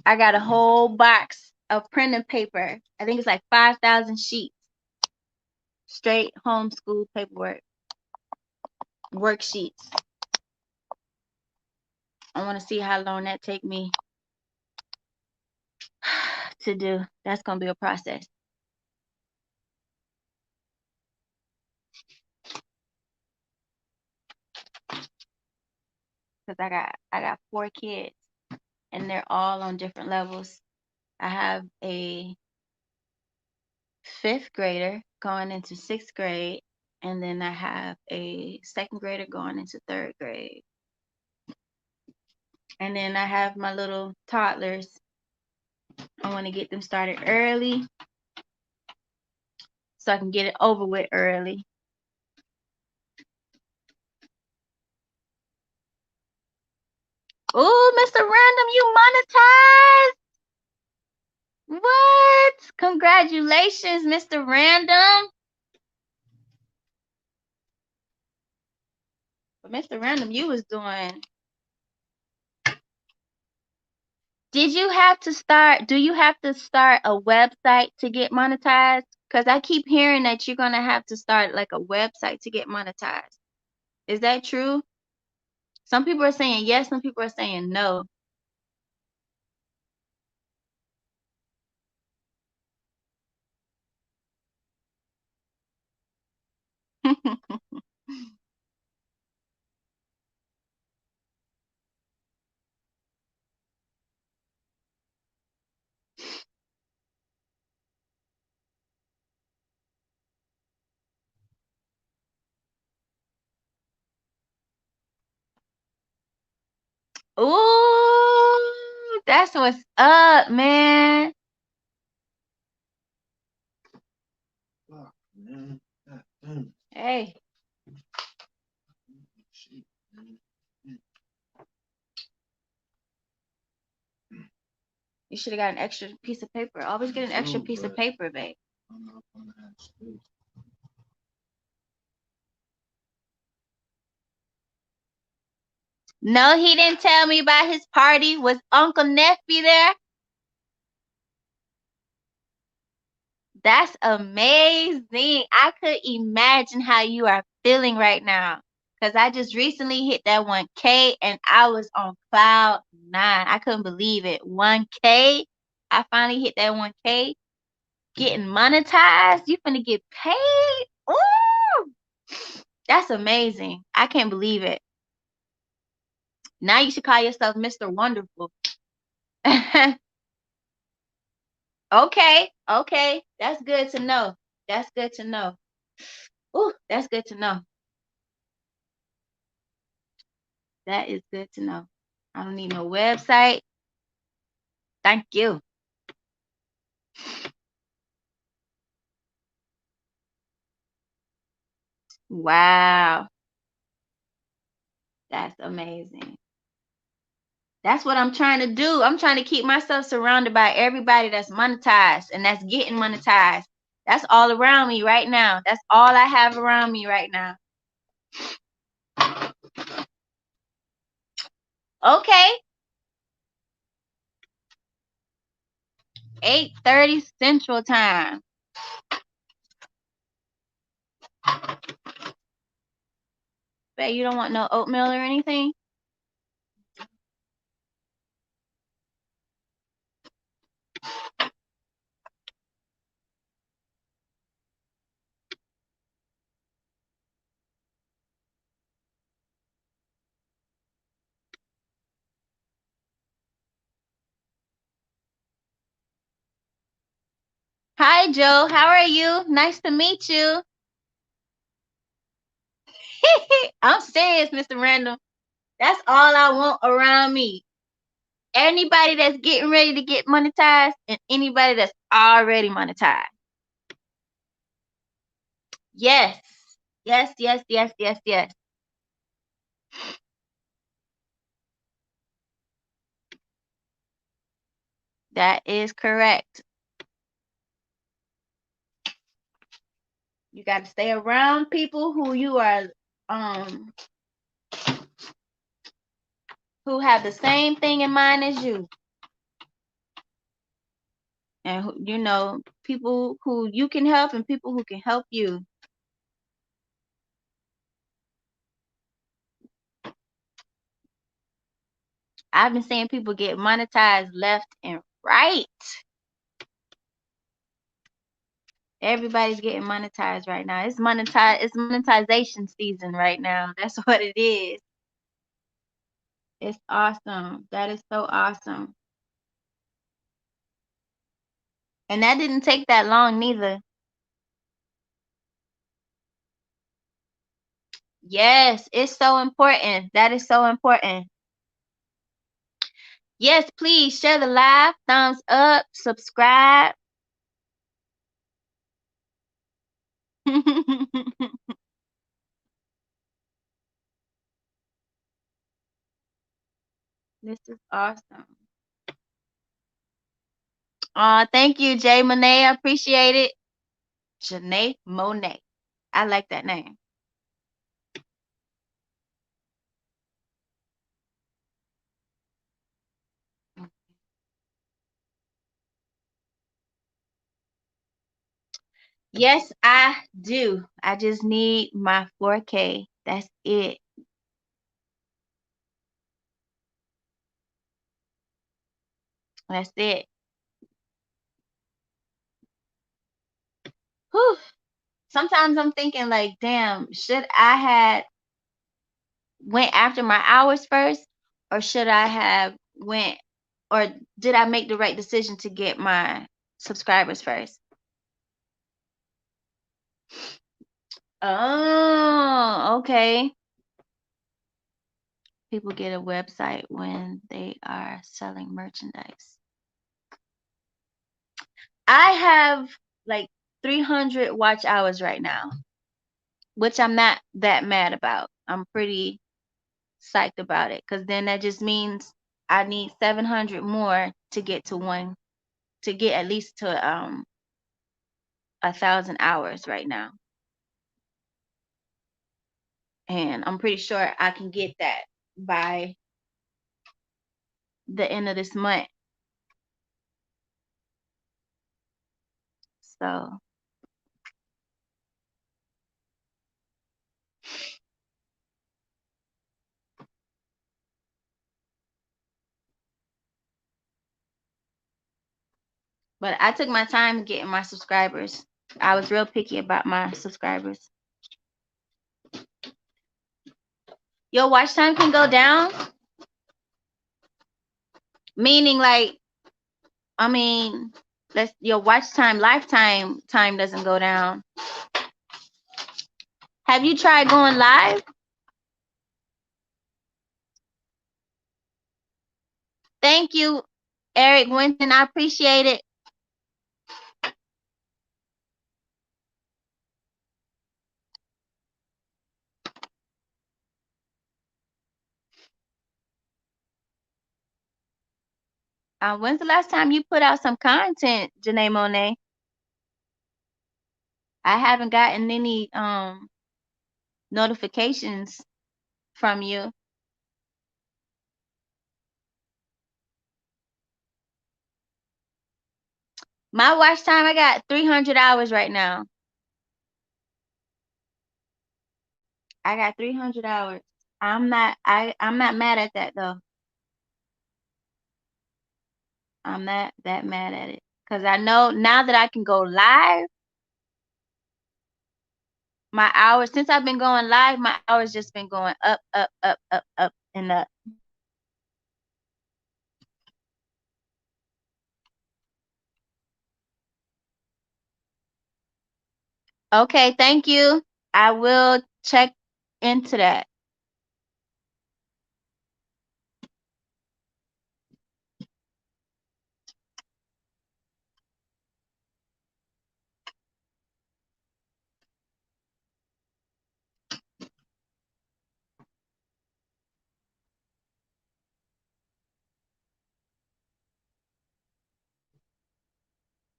I got a whole box of printing paper. I think it's like 5,000 sheets. Straight homeschool paperwork. Worksheets. I want to see how long that take me to do. That's going to be a process. Because I got 4 kids and they're all on different levels. I have a 5th grader going into 6th grade, and then I have a 2nd grader going into 3rd grade. And then I have my little toddlers I want to get them started early so I can get it over with early. Oh, Mr. Random, you monetized? What? Congratulations, Mr. Random. But Mr. Random, you was doing. Did you have to start? Do you have to start a website to get monetized? Because I keep hearing that you're gonna have to start like a website to get monetized. Is that true? Some people are saying yes, some people are saying no. Ooh, that's what's up, man. Fuck, man. God damn. Hey, Shit, man. you should have got an extra piece of paper. Always get an extra piece of paper, babe. I'm not gonna have space. No, he didn't tell me about his party. Was Uncle Neff be there? That's amazing. I could imagine how you are feeling right now. Because I just recently hit that 1K and I was on cloud 9. I couldn't believe it. 1K. I finally hit that 1K. Getting monetized. You finna get paid. Ooh. That's amazing. I can't believe it. Now you should call yourself Mr. Wonderful. Okay. Okay. That's good to know. That's good to know. Ooh, that's good to know. That is good to know. I don't need no website. Thank you. Wow. That's amazing. That's what I'm trying to do. I'm trying to keep myself surrounded by everybody that's monetized and that's getting monetized. That's all around me right now. That's all I have around me right now. Okay. 8:30 Central Time. Bet you don't want no oatmeal or anything? Hi, Joe. How are you? Nice to meet you. I'm serious, Mr. Randall. That's all I want around me. Anybody that's getting ready to get monetized and anybody that's already monetized. Yes. Yes, yes, yes, yes, yes. That is correct. You got to stay around people who you are who have the same thing in mind as you. And you know, people who you can help and people who can help you. I've been seeing people get monetized left and right. Everybody's getting monetized right now. It's monetization season right now. That's what it is. It's awesome. That is so awesome. And that didn't take that long neither. Yes, it's so important. That is so important. Yes, please share the live, thumbs up, subscribe. This is awesome. Thank you, Jay Monet. I appreciate it. Janae Monet. I like that name. Yes, I do. I just need my 4K. That's it. That's it. Whew. Sometimes I'm thinking like, damn, should I had went after my hours first, or should I have went, or did I make the right decision to get my subscribers first? Oh, okay. People get a website when they are selling merchandise. I have like 300 watch hours right now, which I'm not that mad about. I'm pretty psyched about it, because then that just means I need 700 more to get to one, to get at least to 1,000 hours right now. And I'm pretty sure I can get that by the end of this month. So but I took my time getting my subscribers. I was real picky about my subscribers. Your watch time can go down? Meaning like, I mean, your watch time, lifetime time doesn't go down. Have you tried going live? Thank you, Eric Winton. I appreciate it. When's the last time you put out some content, Janae Monet? I haven't gotten any notifications from you. My watch time, I got 300 hours right now. I got 300 hours. I'm not mad at that though. I'm not that mad at it, because I know now that I can go live, my hours, since I've been going live, my hours just been going up, up, up, up, up, and up. Okay, thank you. I will check into that.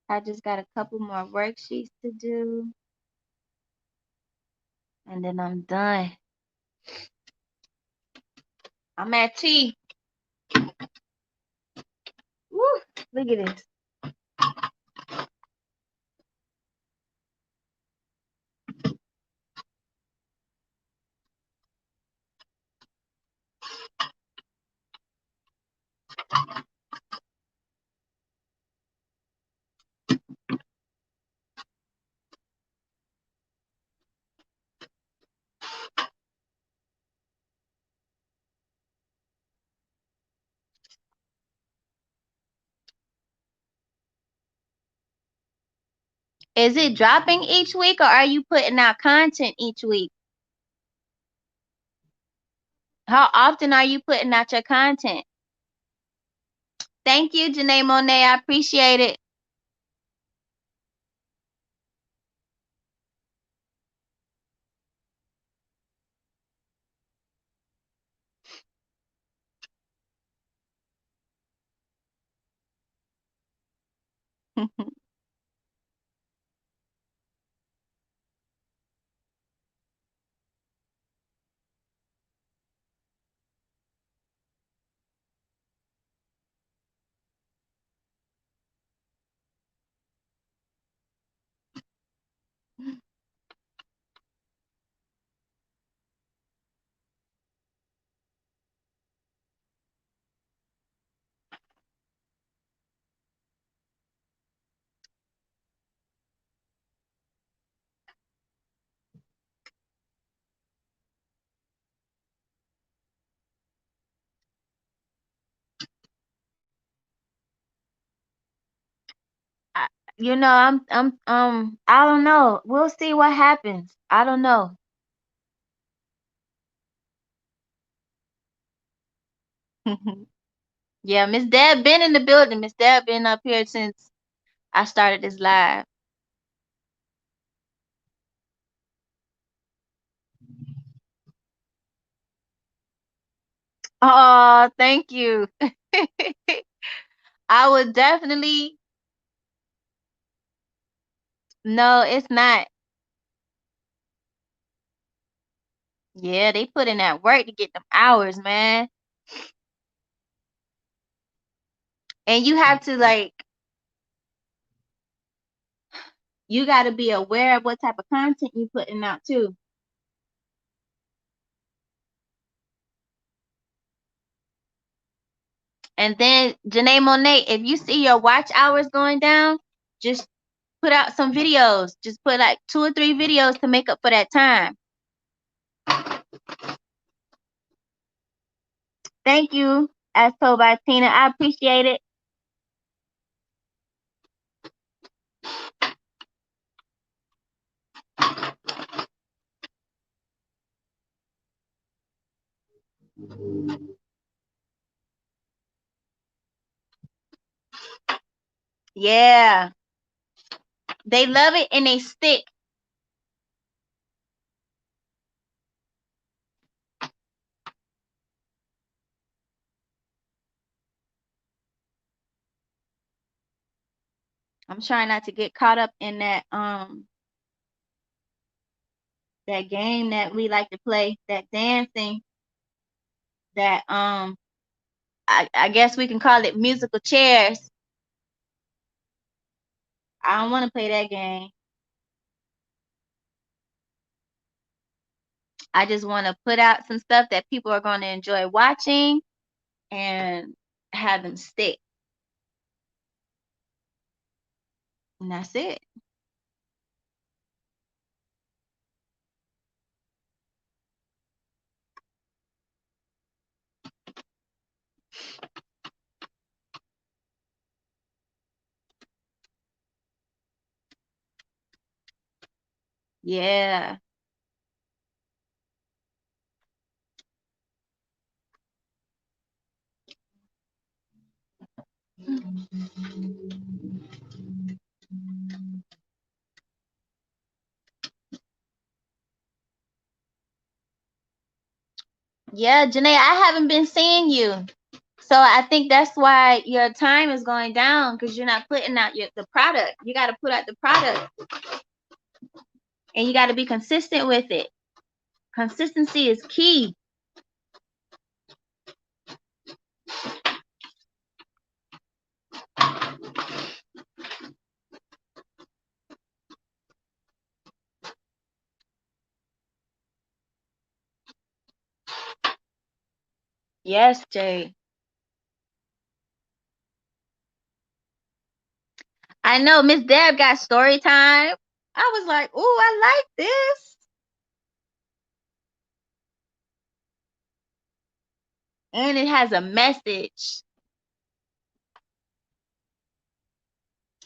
I just got a couple more worksheets to do, and then I'm done. I'm at T. Woo, look at this. Is it dropping each week, or are you putting out content each week? How often are you putting out your content? Thank you, Janae Monet. I appreciate it. I, I don't know. We'll see what happens. I don't know. Yeah, Miss Deb been in the building. Miss Deb been up here since I started this live. Oh, thank you. I would definitely. No, it's not. Yeah, they put in that work to get them hours, man. And you have to like, you got to be aware of what type of content you putting out too. And then Janae Monet, if you see your watch hours going down, just put out some videos. Just put like 2 or 3 videos to make up for that time. Thank you, as told by Tina. I appreciate it. Yeah, they love it and they stick. I'm trying not to get caught up in that game that we like to play, that dancing, that I guess we can call it musical chairs. I don't want to play that game. I just want to put out some stuff that people are going to enjoy watching and have them stick. And that's it. Yeah. Yeah, Janae, I haven't been seeing you. So I think that's why your time is going down because you're not putting out the product. You got to put out the product and you got to be consistent with it. Consistency is key. Yes, Jay. I know Miss Deb got story time. I was like, "Ooh, I like this." And it has a message.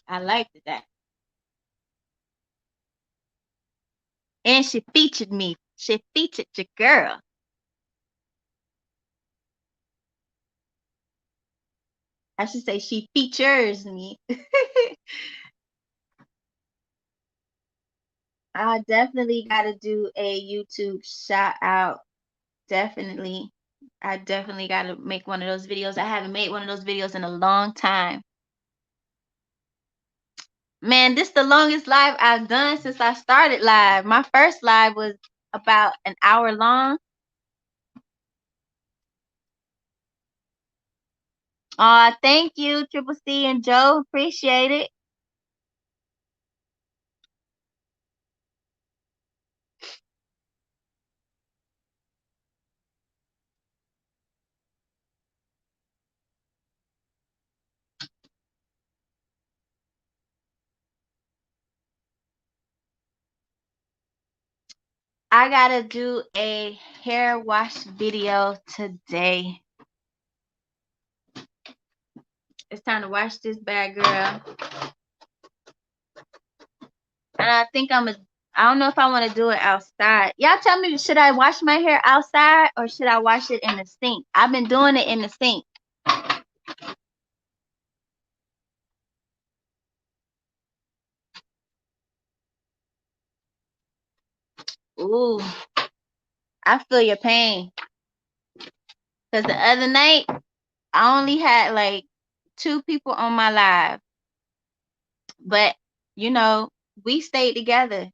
I liked that. And she featured me. She featured your girl. I should say she features me. I definitely got to do a YouTube shout out. Definitely. I definitely got to make one of those videos. I haven't made one of those videos in a long time. Man, this is the longest live I've done since I started live. My first live was about an hour long. Thank you, Triple C and Joe. Appreciate it. I gotta do a hair wash video today. It's time to wash this bad girl. And I think I don't know if I want to do it outside. Y'all tell me, should I wash my hair outside or should I wash it in the sink? I've been doing it in the sink. Ooh, I feel your pain. Because the other night, I only had like 2 people on my live. But, you know, we stayed together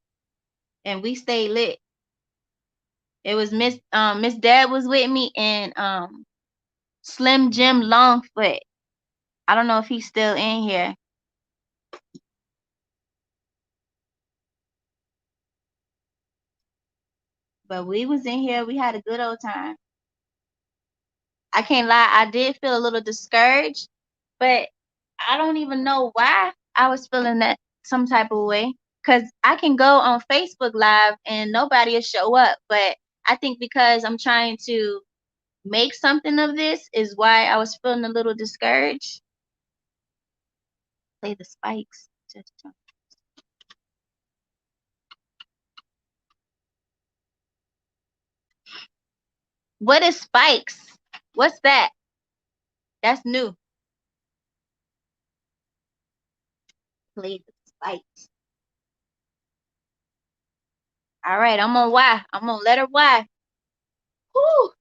and we stayed lit. It was Miss Dad was with me and Slim Jim Longfoot. I don't know if he's still in here. But we was in here. We had a good old time. I can't lie. I did feel a little discouraged, but I don't even know why I was feeling that some type of way. Cause I can go on Facebook Live and nobody will show up. But I think because I'm trying to make something of this is why I was feeling a little discouraged. Play the spikes. What is spikes? What's that? That's new. Play the spikes. All right, I'm on Y. I'm on letter Y. Whew.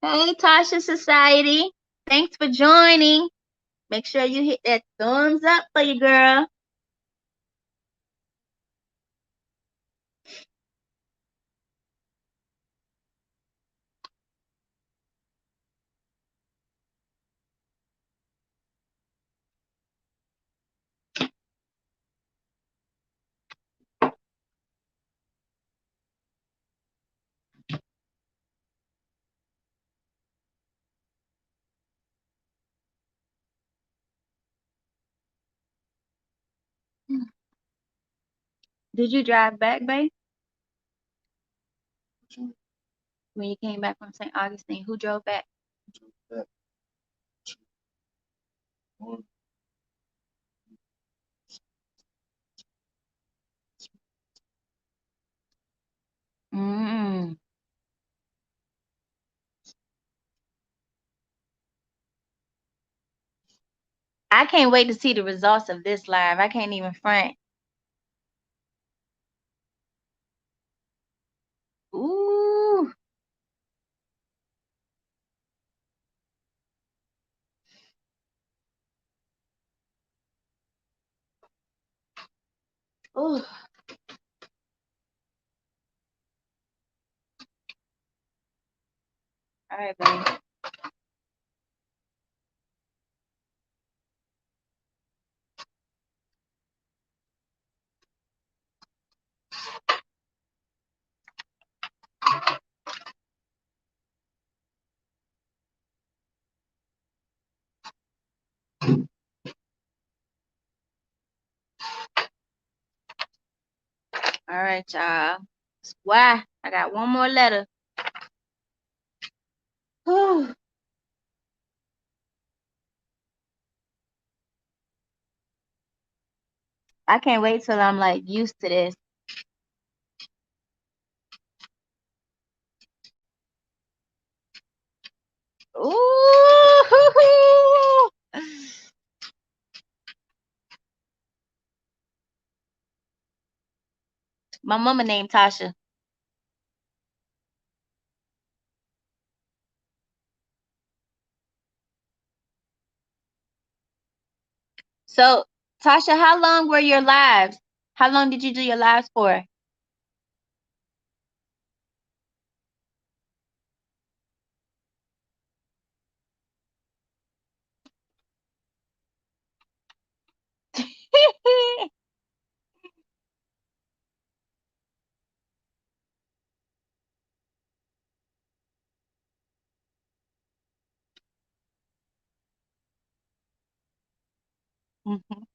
Hey, Tasha Society. Thanks for joining. Make sure you hit that thumbs up for your girl. Did you drive back, babe? When you came back from St. Augustine, who drove back? Mm. I can't wait to see the results of this live. I can't even front. Ooh. Ooh. All right, baby. All right, y'all. Why? I got one more letter. Whew. I can't wait till I'm like used to this. Ooh. My mama named Tasha. So, Tasha, how long were your lives? How long did you do your lives for? Mhm.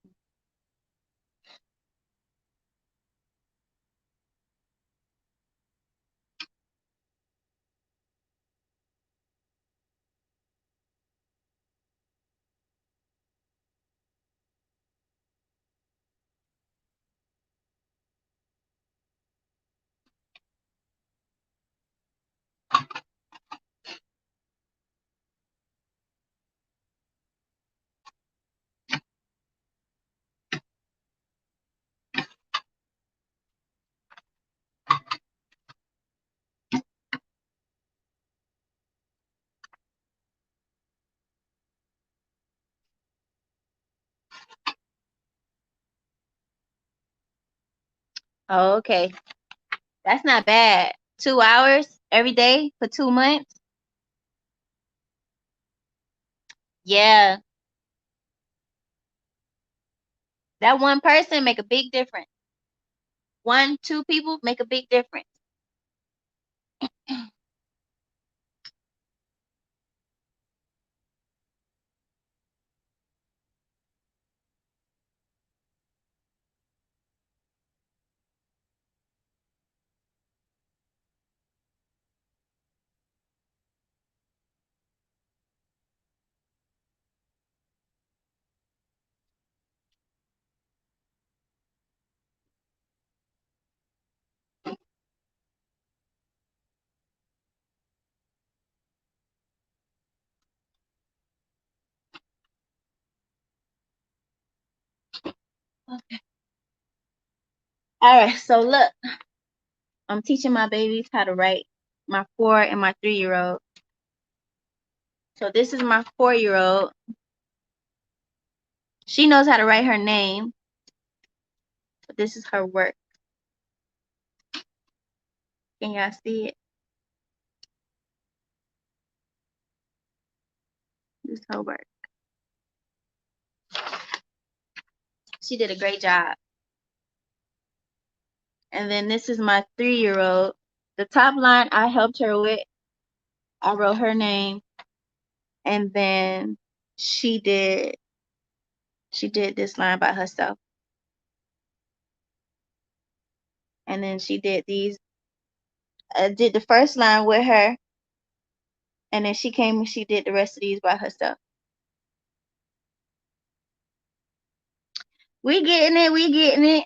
Oh, okay. That's not bad. 2 hours every day for 2 months. Yeah, that one person make a big difference. One, two people make a big difference. Okay. All right. So look, I'm teaching my babies how to write. My 4 and my 3-year-old. So this is my 4-year-old. She knows how to write her name, but this is her work. Can y'all see it? This is her work. She did a great job. And then this is my 3-year-old. The top line I helped her with. I wrote her name, and then she did this line by herself. And then she did these. I did the first line with her, and then she came and she did the rest of these by herself. We getting it. We getting it.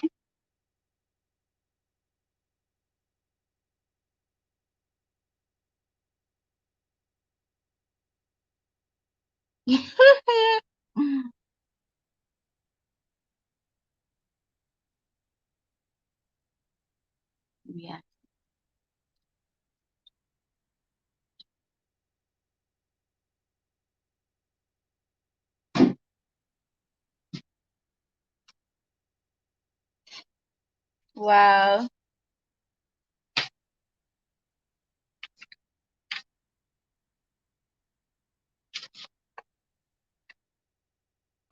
Yeah. Wow.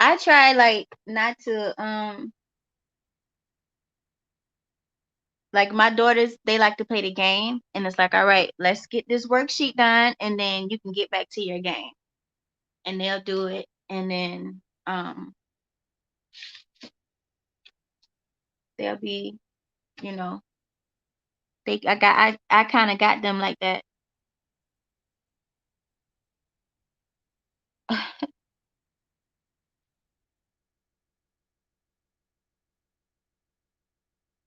I try like not to like my daughters, they like to play the game, and it's like, all right, let's get this worksheet done, and then you can get back to your game. And they'll do it, and then they'll be, you know, I kind of got them like that.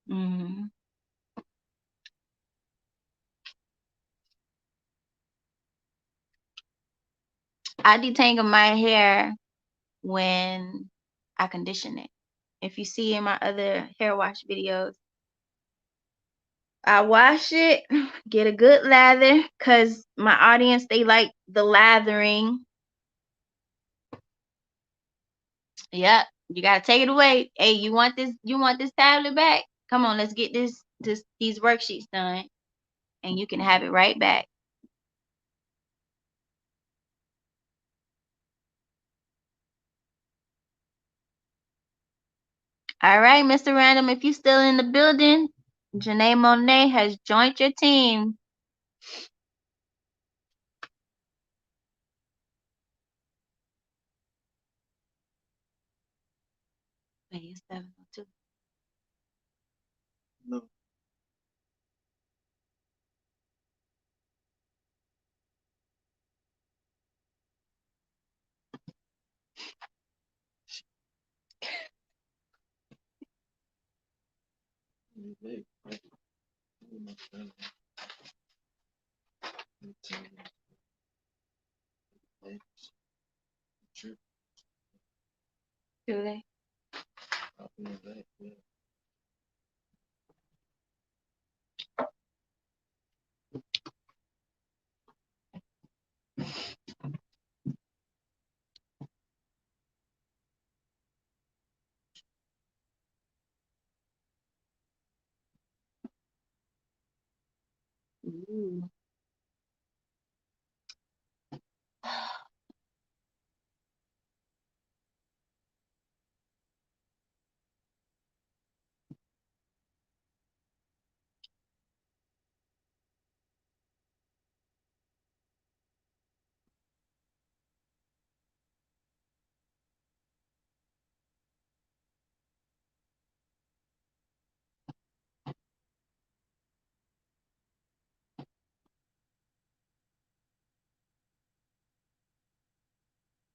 Hmm. I detangle my hair when I condition it. If you see in my other hair wash videos, I wash it, get a good lather, cause my audience, they like the lathering. Yep, you gotta take it away. Hey, you want this tablet back? Come on, let's get these worksheets done, and you can have it right back. All right, Mr. Random, if you still in the building, Janae Monet has joined your team. Wait, it's 7:02. No. Do they? Ooh.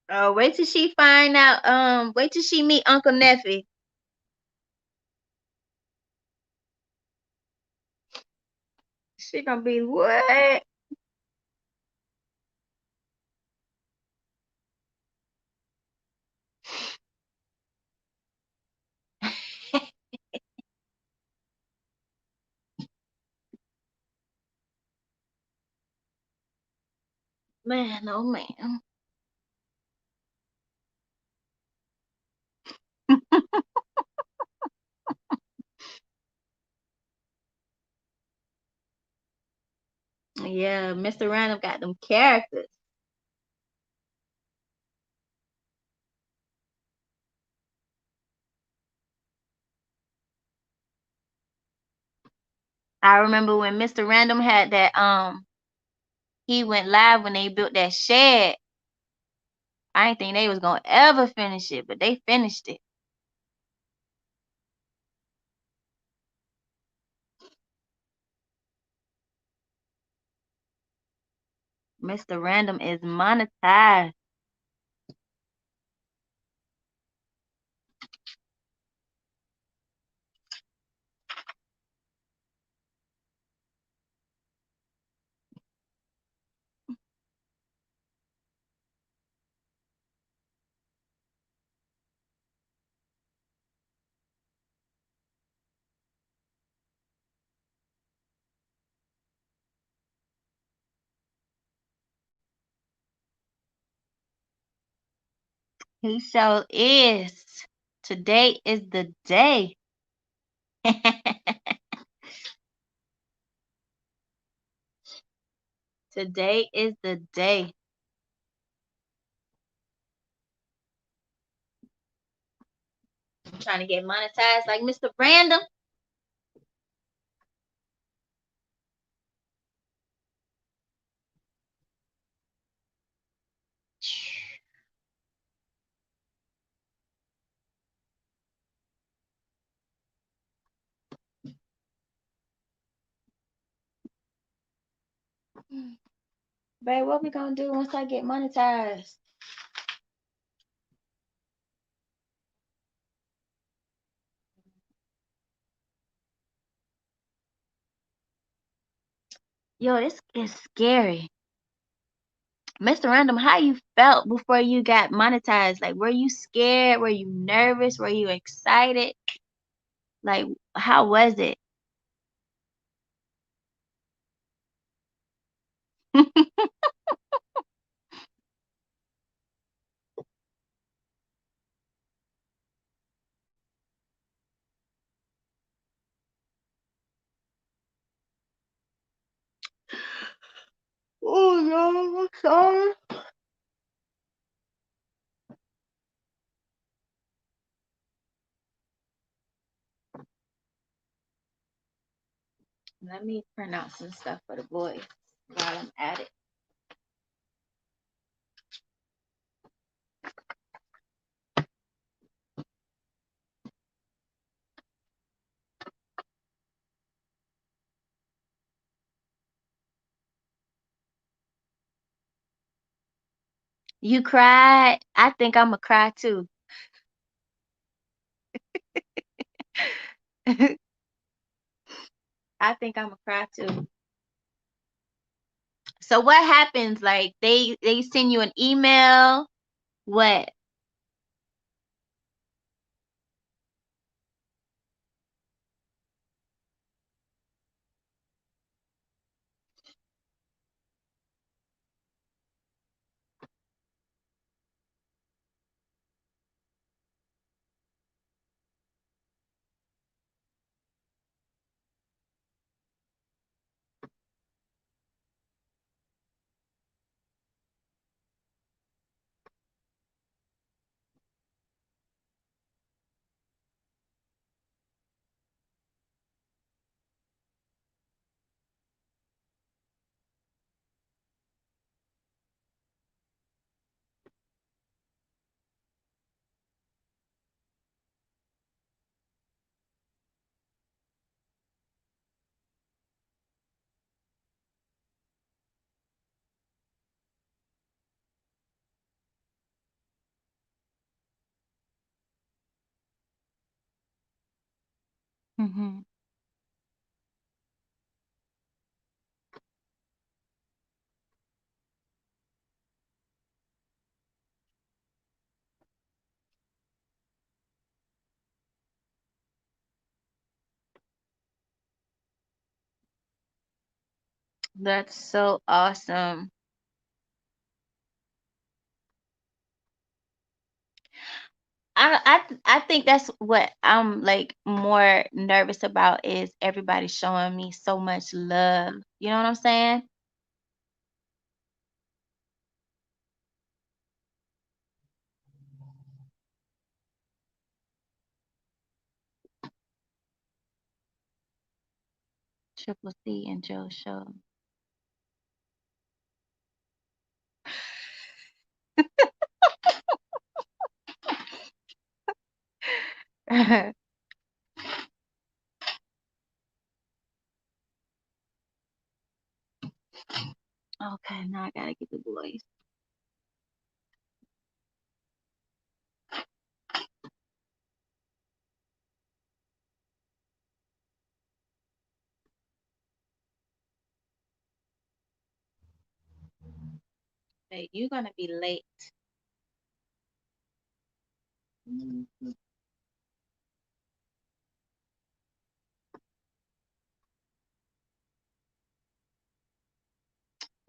Oh, wait till she find out. Wait till she meet Uncle Neffy. She gonna be what? Man, oh man. Yeah, Mr. Random got them characters. I remember when Mr. Random had that he went live when they built that shed. I didn't think they was gonna ever finish it, but they finished it. Mr. Random is monetized. He sure is. Today is the day. Today is the day. I'm trying to get monetized like Mr. Random. Babe, what we gonna do once I get monetized? Yo, this is scary. Mr. Random, how you felt before you got monetized? Like, were you scared? Were you nervous? Were you excited? Like, how was it? Oh no, I'm sorry. Let me print out some stuff for the boys while I'm at it. You cried? I think I'm gonna cry too. I think I'm gonna cry too. So what happens? Like they send you an email? What? Hmm. That's so awesome. I think that's what I'm like more nervous about is everybody showing me so much love. You know what I'm saying? Triple C and Joe show. Okay, now I gotta get the boys. Hey, you're gonna be late.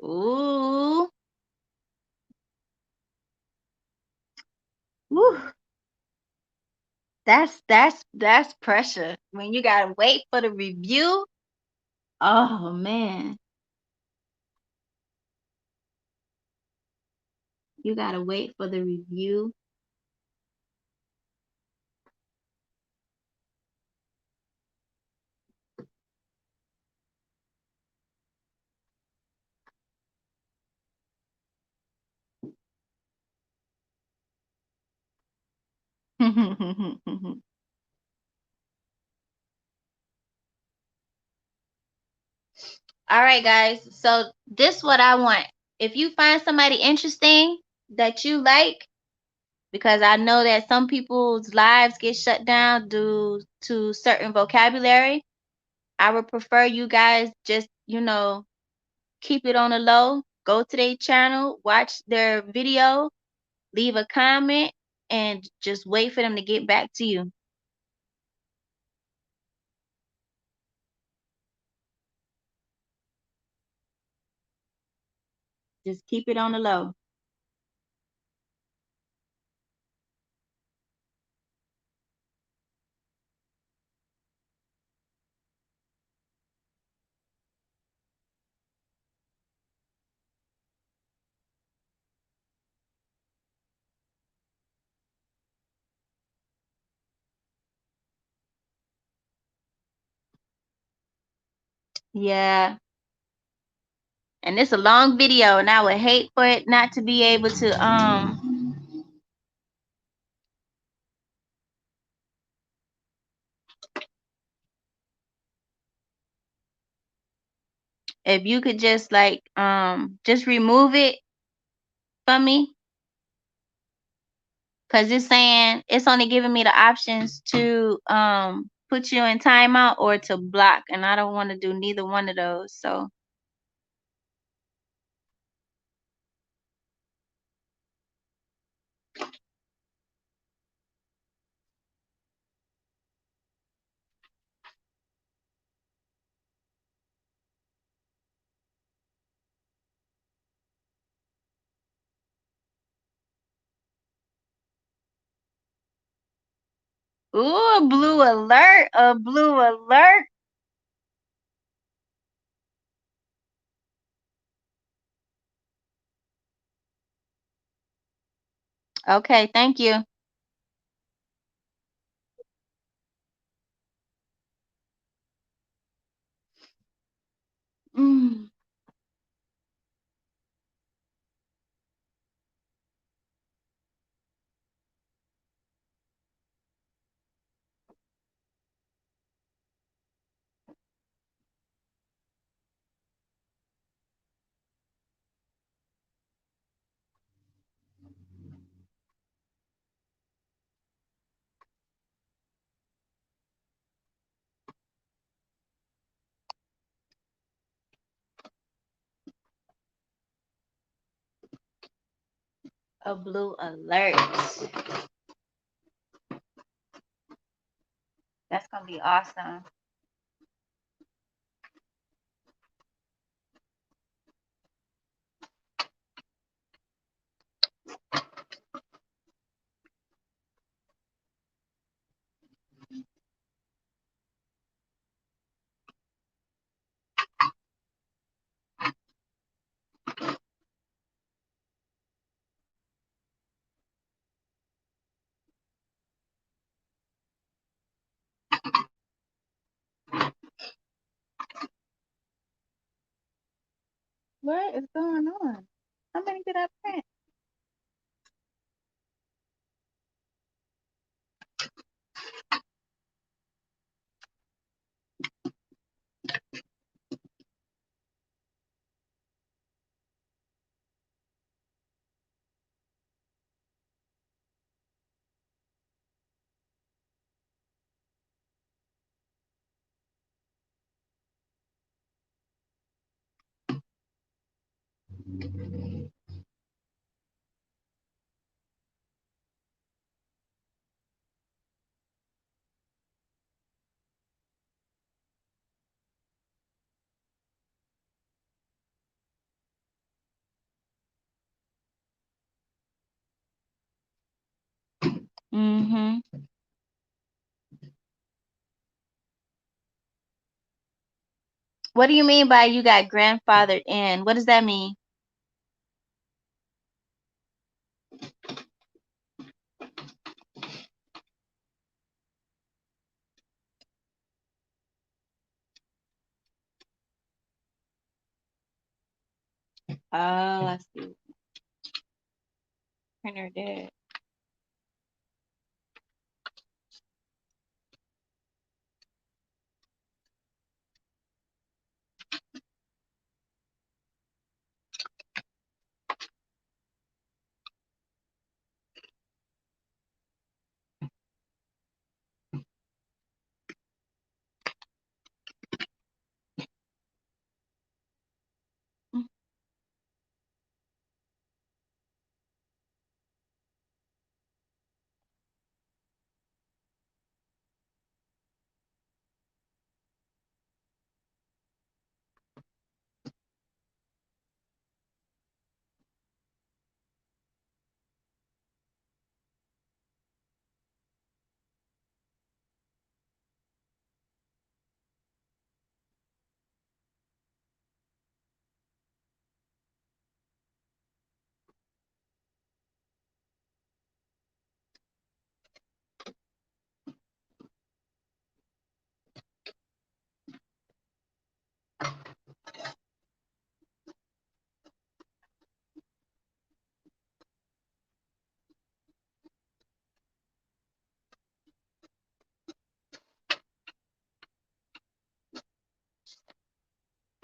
Ooh, woo. That's pressure. When you gotta wait for the review. Oh man, you gotta wait for the review. All right, guys. So this what I want. If you find somebody interesting that you like, because I know that some people's lives get shut down due to certain vocabulary, I would prefer you guys just, keep it on the low. go to their channel, watch their video, leave a comment, and just wait for them to get back to you. Just keep it on the low. Yeah. And it's a long video, and I would hate for it not to be able to if you could just like just remove it for me, because it's saying it's only giving me the options to put you in timeout or to block, and I don't want to do neither one of those. So ooh, a blue alert, a blue alert. Okay, thank you. Mm. A blue alert. That's gonna be awesome. What is going on? How many did I print? Mm-hmm. What do you mean by you got grandfathered in? What does that mean? Oh, I see. Printer dead.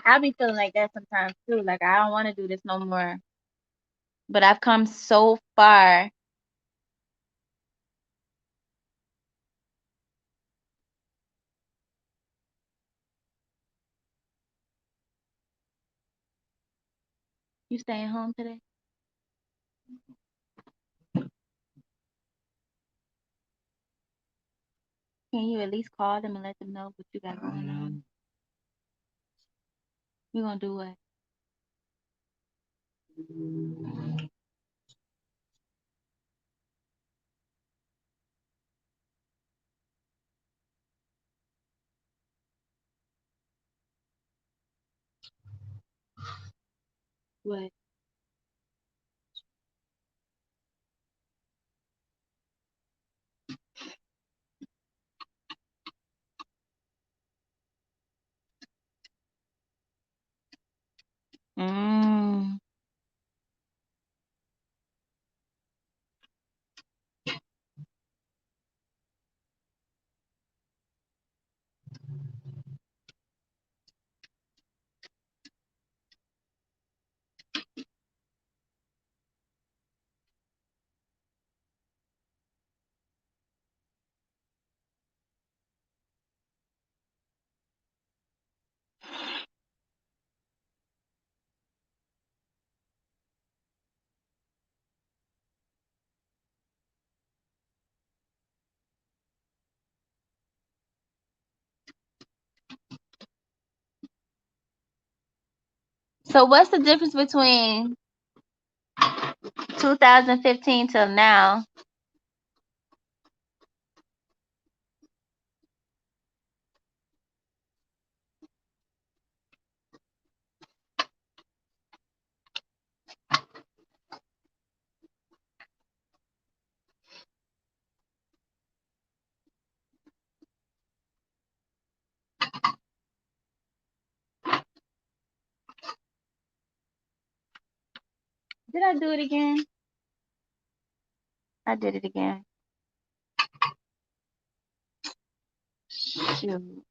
I be feeling like that sometimes too. Like I don't want to do this no more. But I've come so far. You staying home today? Can you at least call them and let them know what you got going on? You gonna do what? What? Mm. So what's the difference between 2015 till now? Did I do it again? I did it again. Shoot.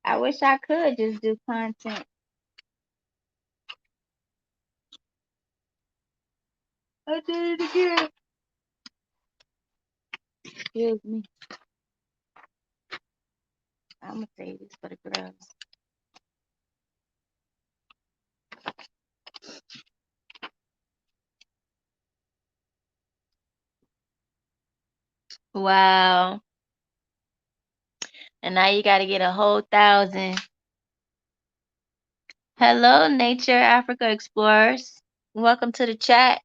I wish I could just do content. I did it again. Excuse me. I'm gonna save this for the girls. Wow. And now you gotta get a whole 1,000. Hello, Nature Africa Explorers. Welcome to the chat.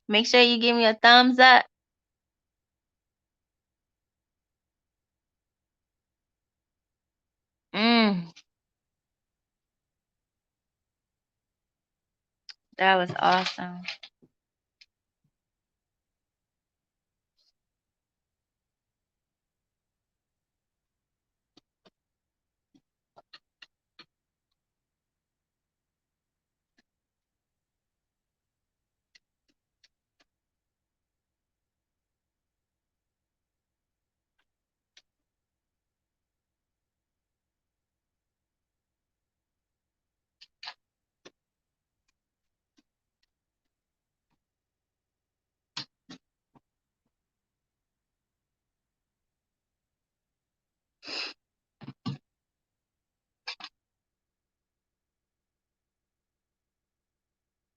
Make sure you give me a thumbs up. Mm, that was awesome.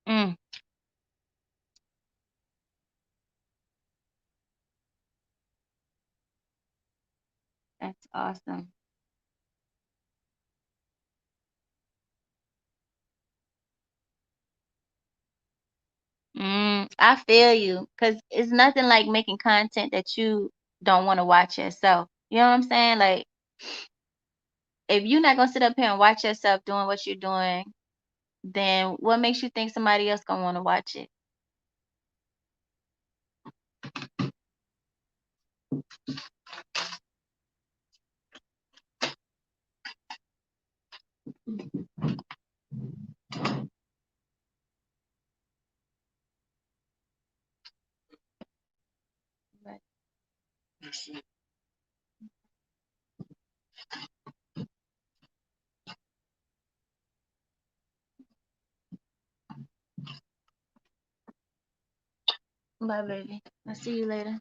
Mm, that's awesome. I feel you, because it's nothing like making content that you don't want to watch yourself. You know what I'm saying? Like, if you're not gonna sit up here and watch yourself doing what you're doing, then what makes you think somebody else gonna want to watch it? Bye, baby. I'll see you later.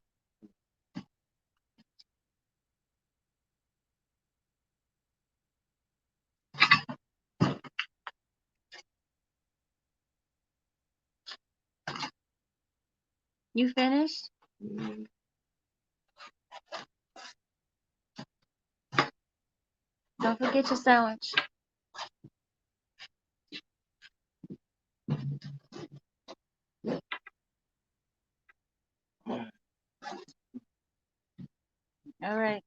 You finished? Don't forget your sandwich. All right.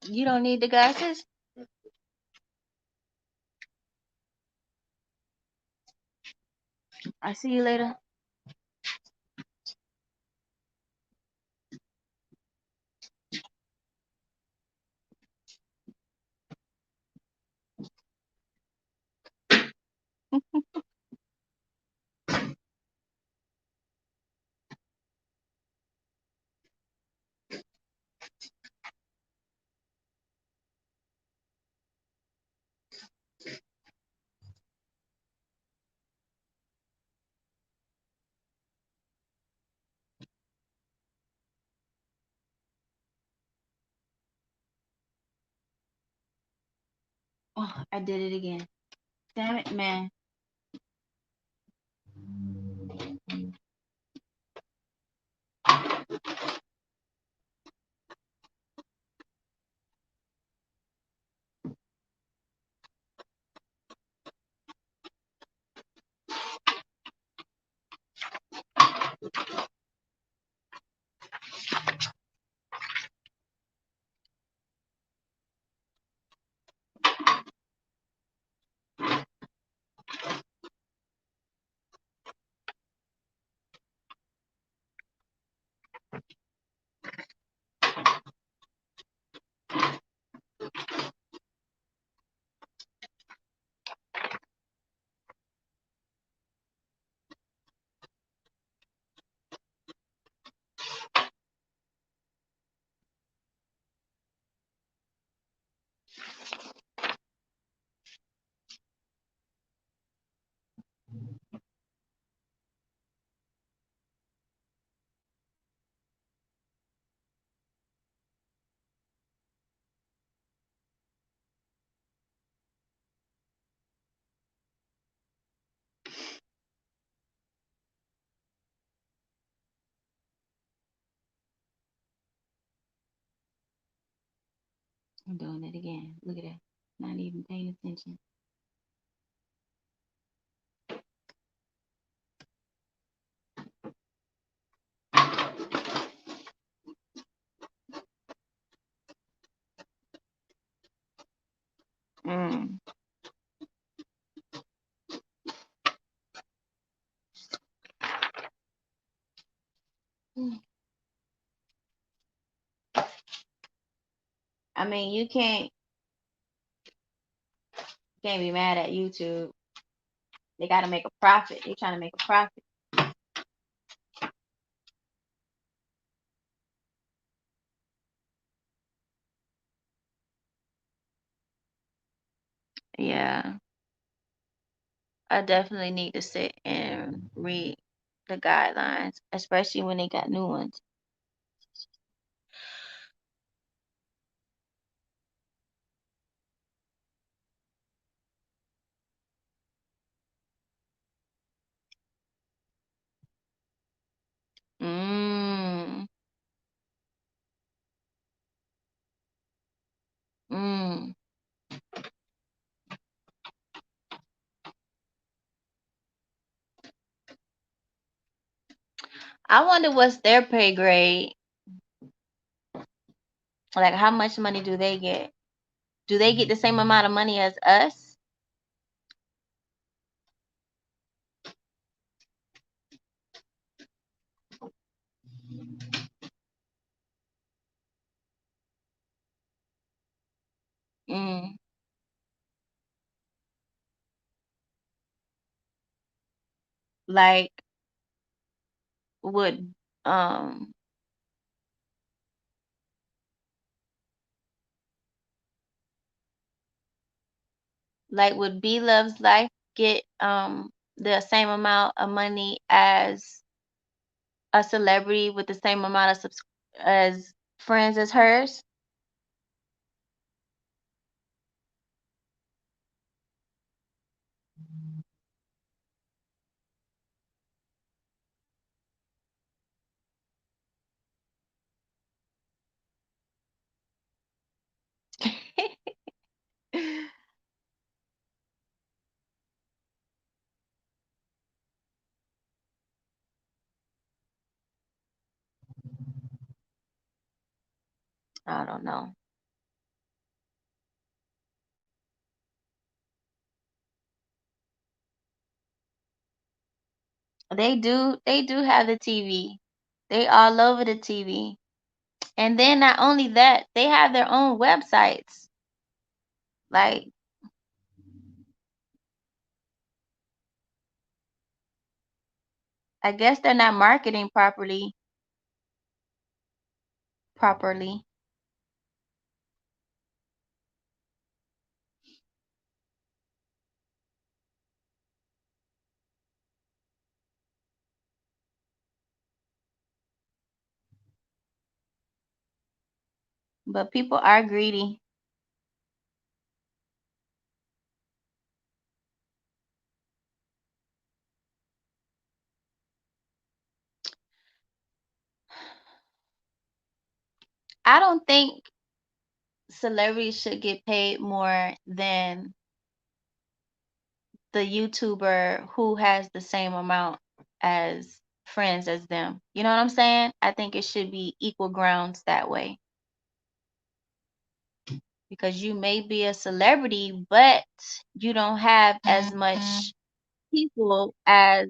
You don't need the glasses? I'll see you later. Oh, I did it again. Damn it, man. I'm doing it again. Look at that. Not even paying attention. Mm. I mean, you can't be mad at YouTube. They gotta make a profit. They trying to make a profit. Yeah. I definitely need to sit and read the guidelines, especially when they got new ones. Mm. Mm. I wonder what's their pay grade. Like, how much money do they get? Do they get the same amount of money as us? Mm. like would um would Be Love's Life get the same amount of money as a celebrity with the same amount of as friends as hers? I don't know. They do have the TV. They all over the TV. And then not only that, they have their own websites. Like, I guess they're not marketing properly. But people are greedy. I don't think celebrities should get paid more than the YouTuber who has the same amount as friends as them. You know what I'm saying? I think it should be equal grounds that way. Because you may be a celebrity, but you don't have as much people as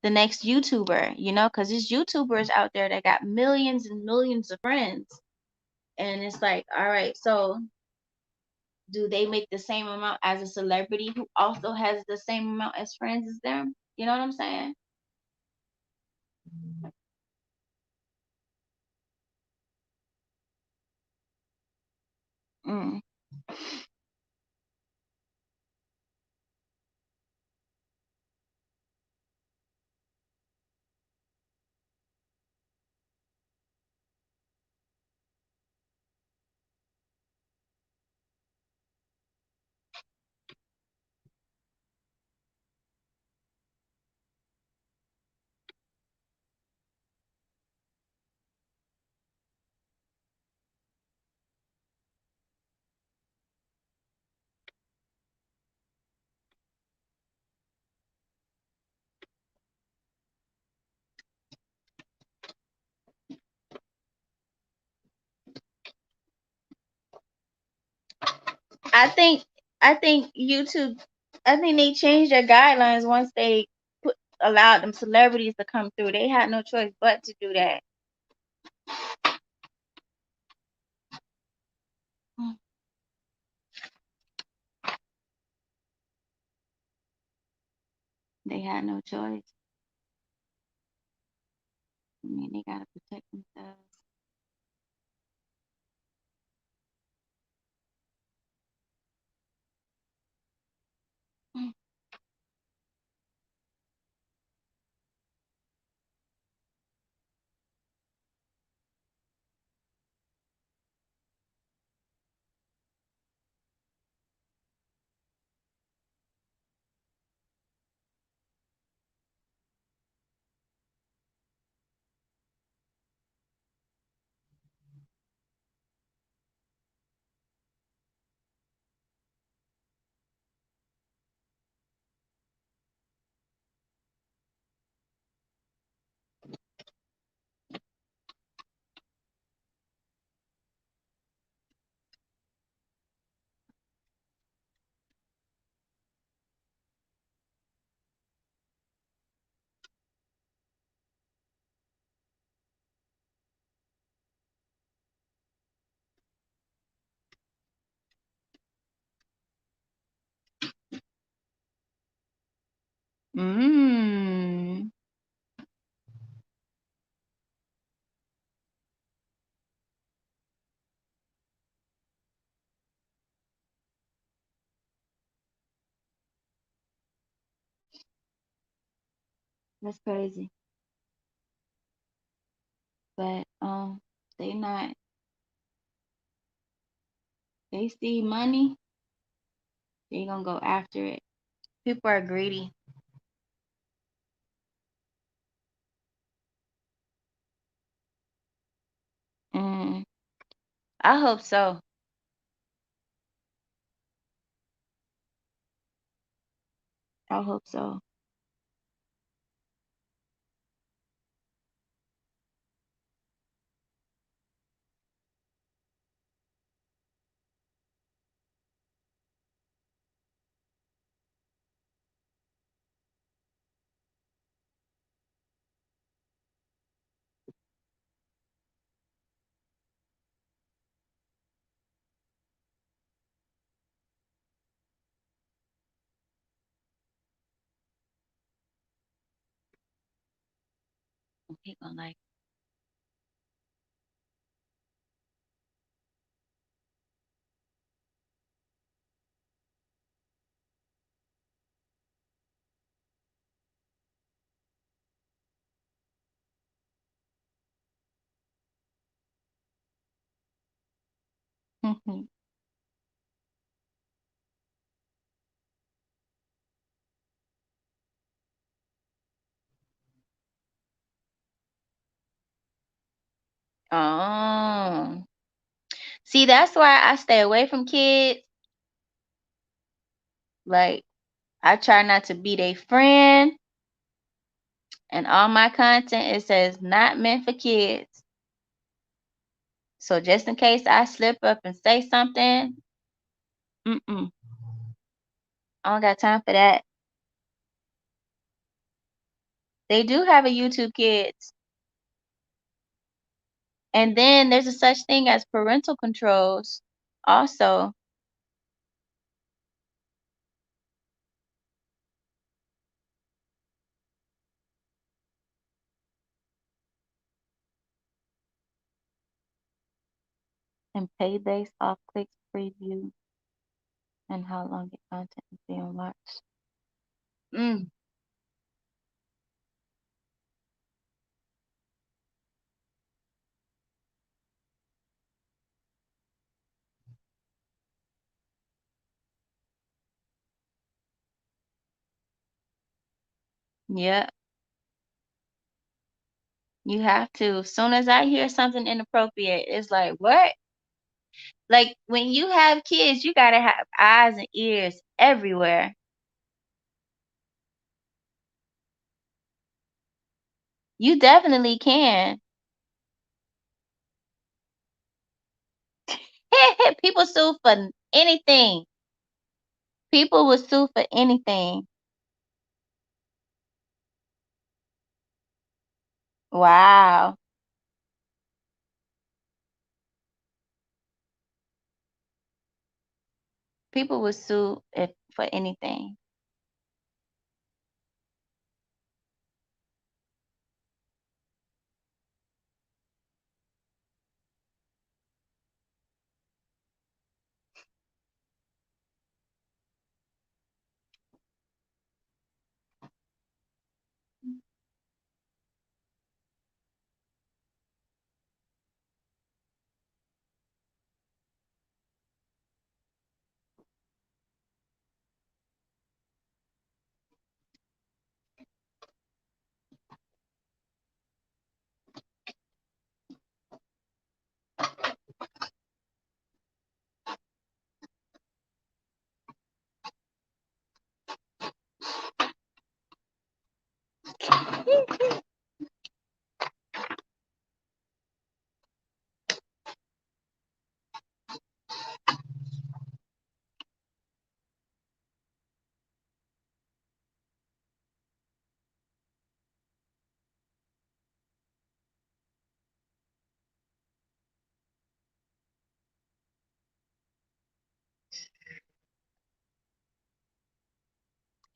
the next YouTuber, because there's YouTubers out there that got millions and millions of friends. And it's like, all right, so do they make the same amount as a celebrity who also has the same amount as friends as them? You know what I'm saying? Mm. I think I think YouTube I think they changed their guidelines once they put allowed them celebrities to come through. They had no choice but to do that. They had no choice. I mean, they gotta protect themselves. Mm. That's crazy. But they not they see money, they gonna go after it. People are greedy. Mm. I hope so. I hope so. He gonna like Oh. See, that's why I stay away from kids. Like, I try not to be their friend, and all my content it says not meant for kids. So just in case I slip up and say something, I don't got time for that. They do have a YouTube Kids, and then there's a such thing as parental controls, also. And pay based off clicks preview and how long your content is being watched. Mm, yeah, you have to. As soon as I hear something inappropriate, it's like, what? Like when you have kids, you gotta have eyes and ears everywhere. You definitely can. People sue for anything. People will sue for anything. Wow. People will sue if for anything.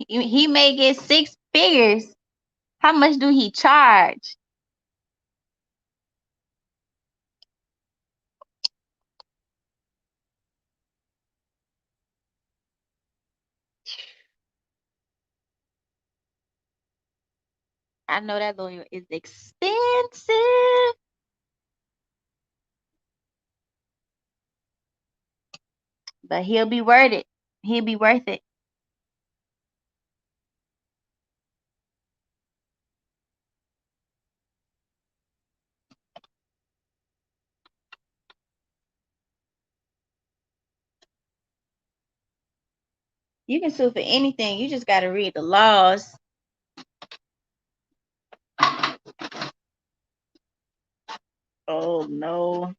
He may get figures. How much do he charge? I know that lawyer is expensive. But he'll be worth it. He'll be worth it. You can sue for anything. You just got to read the laws. Oh, no.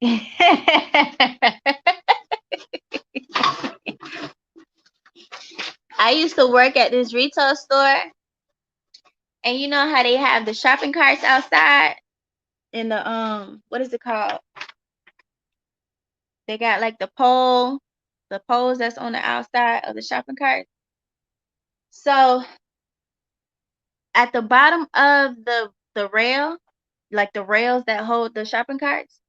I used to work at this retail store, and you know how they have the shopping carts outside in the what is it called? They got like the poles that's on the outside of the shopping cart. So at the bottom of the rail, like the rails that hold the shopping carts,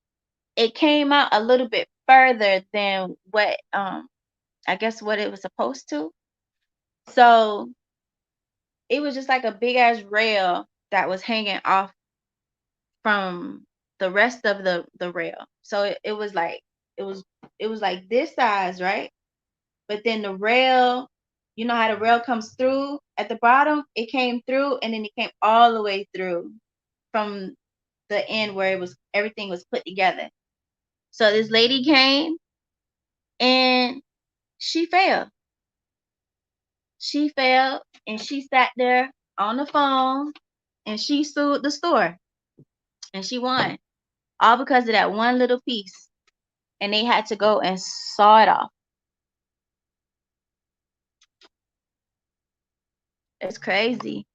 it came out a little bit further than what I guess what it was supposed to. So it was just like a big ass rail that was hanging off from the rest of the rail. So it was like it was it was like this size, right? But then the rail, you know how the rail comes through at the bottom? It came through and then it came all the way through from the end where it was everything was put together. So this lady came and she fell. She fell and she sat there on the phone and she sued the store and she won. All because of that one little piece. And they had to go and saw it off. It's crazy.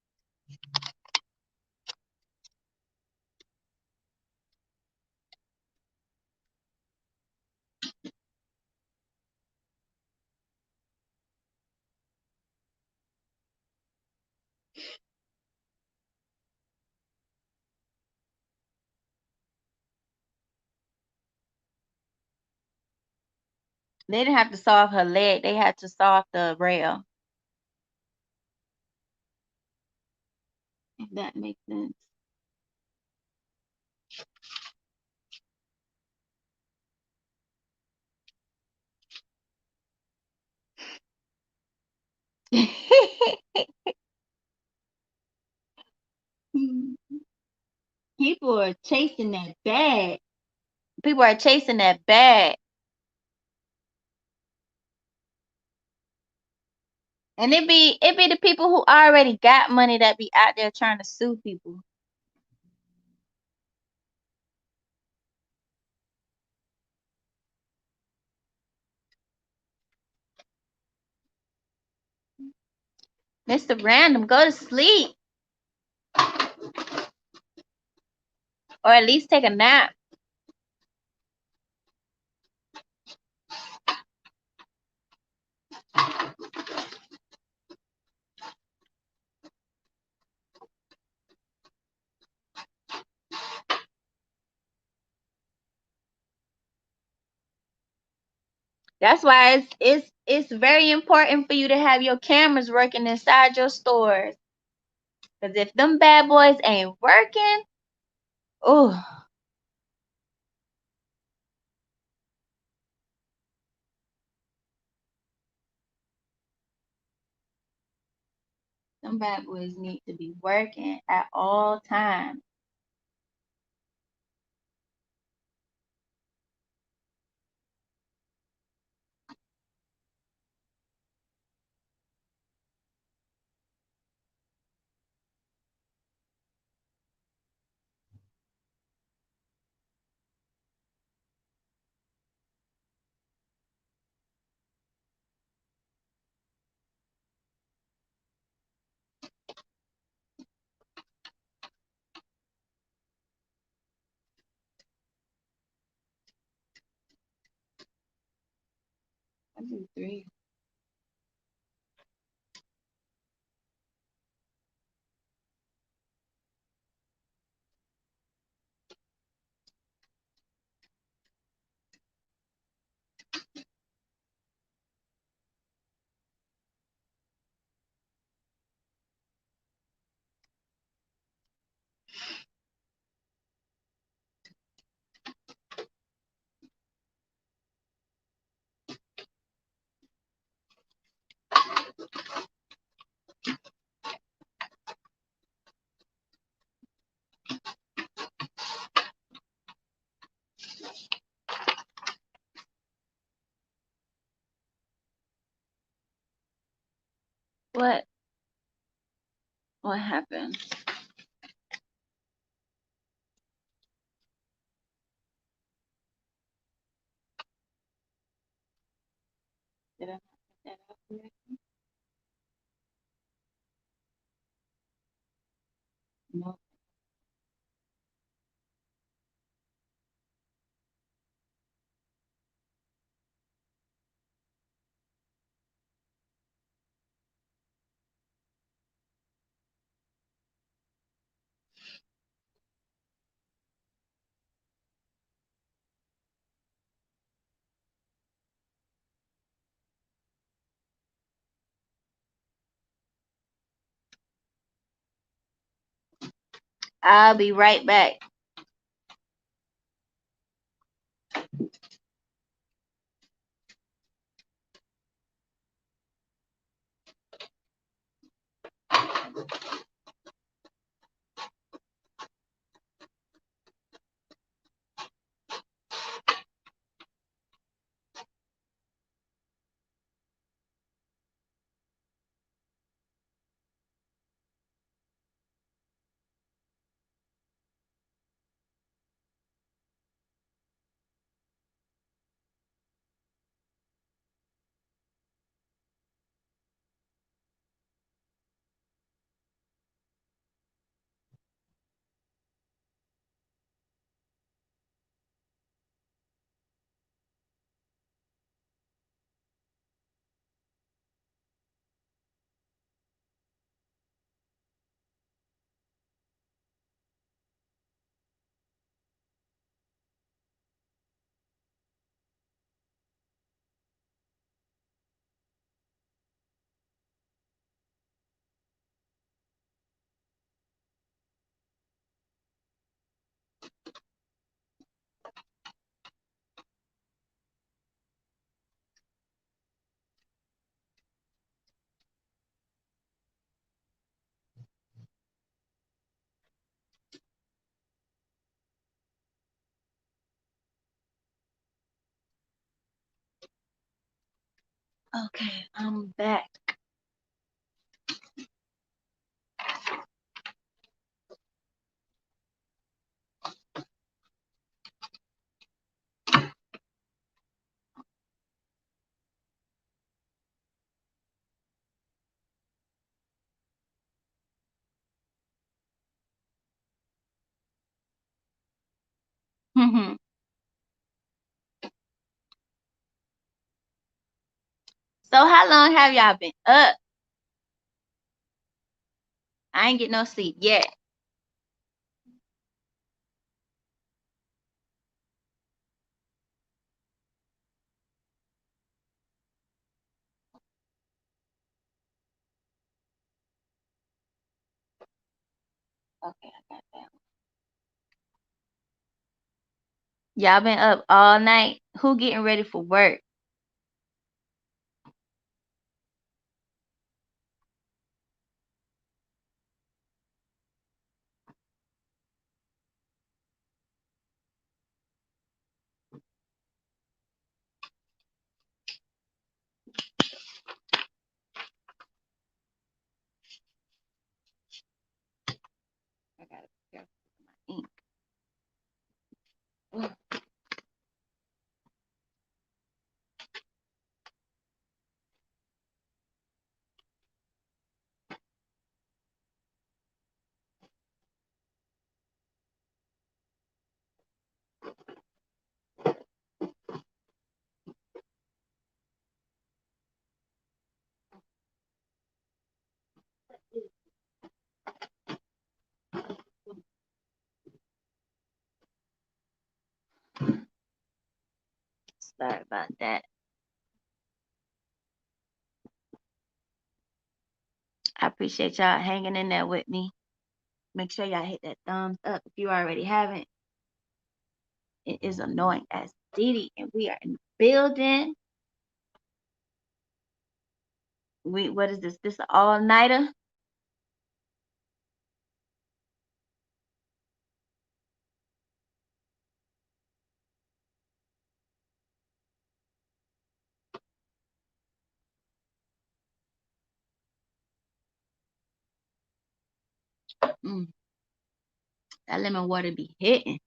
They didn't have to saw off her leg. They had to saw off the rail. If that makes sense. People are chasing that bag. People are chasing that bag. And it be the people who already got money that be out there trying to sue people. Mr. Random, go to sleep. Or at least take a nap. That's why it's very important for you to have your cameras working inside your stores. Cause if them bad boys ain't working, oh, Them bad boys need to be working at all times. I do 3. What? What happened? Did I not put that out correctly? No. I'll be right back. Okay, I'm back. So how long have y'all been up? I ain't get no sleep yet. Okay, I got that. Y'all been up all night. Who getting ready for work? about that. I appreciate y'all hanging in there with me. Make sure y'all hit that thumbs up if you already haven't. It is annoying as Didi, and we are in the building. What is this? This an all-nighter? Mm, that lemon water be hitting.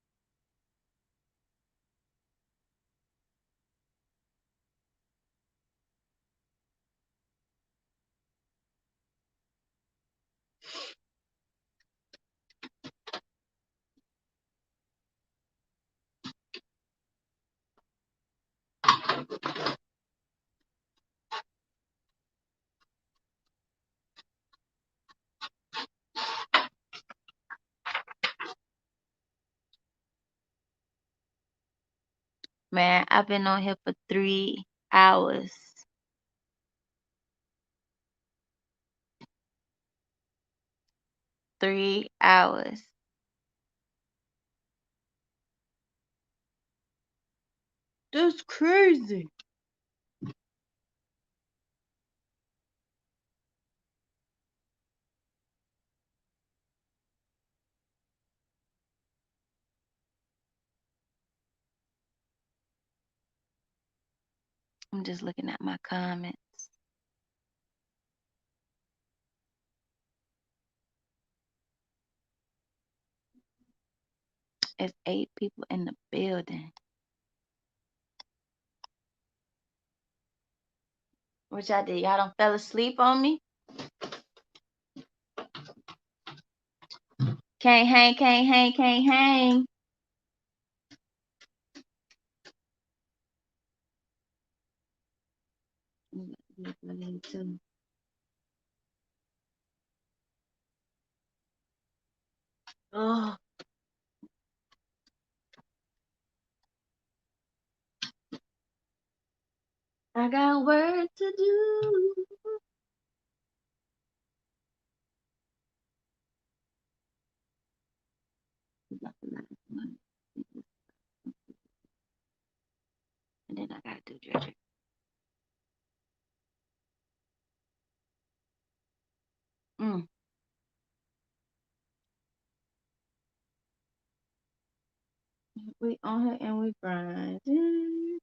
Man, I've been on here for 3 hours. 3 hours. That's crazy. I'm just looking at my comments. It's 8 people in the building. What y'all did? Y'all don't fell asleep on me? Can't hang, can't hang, can't hang. Oh, I got work to do. And then I gotta do Georgia. Mm. We on her and we grinding.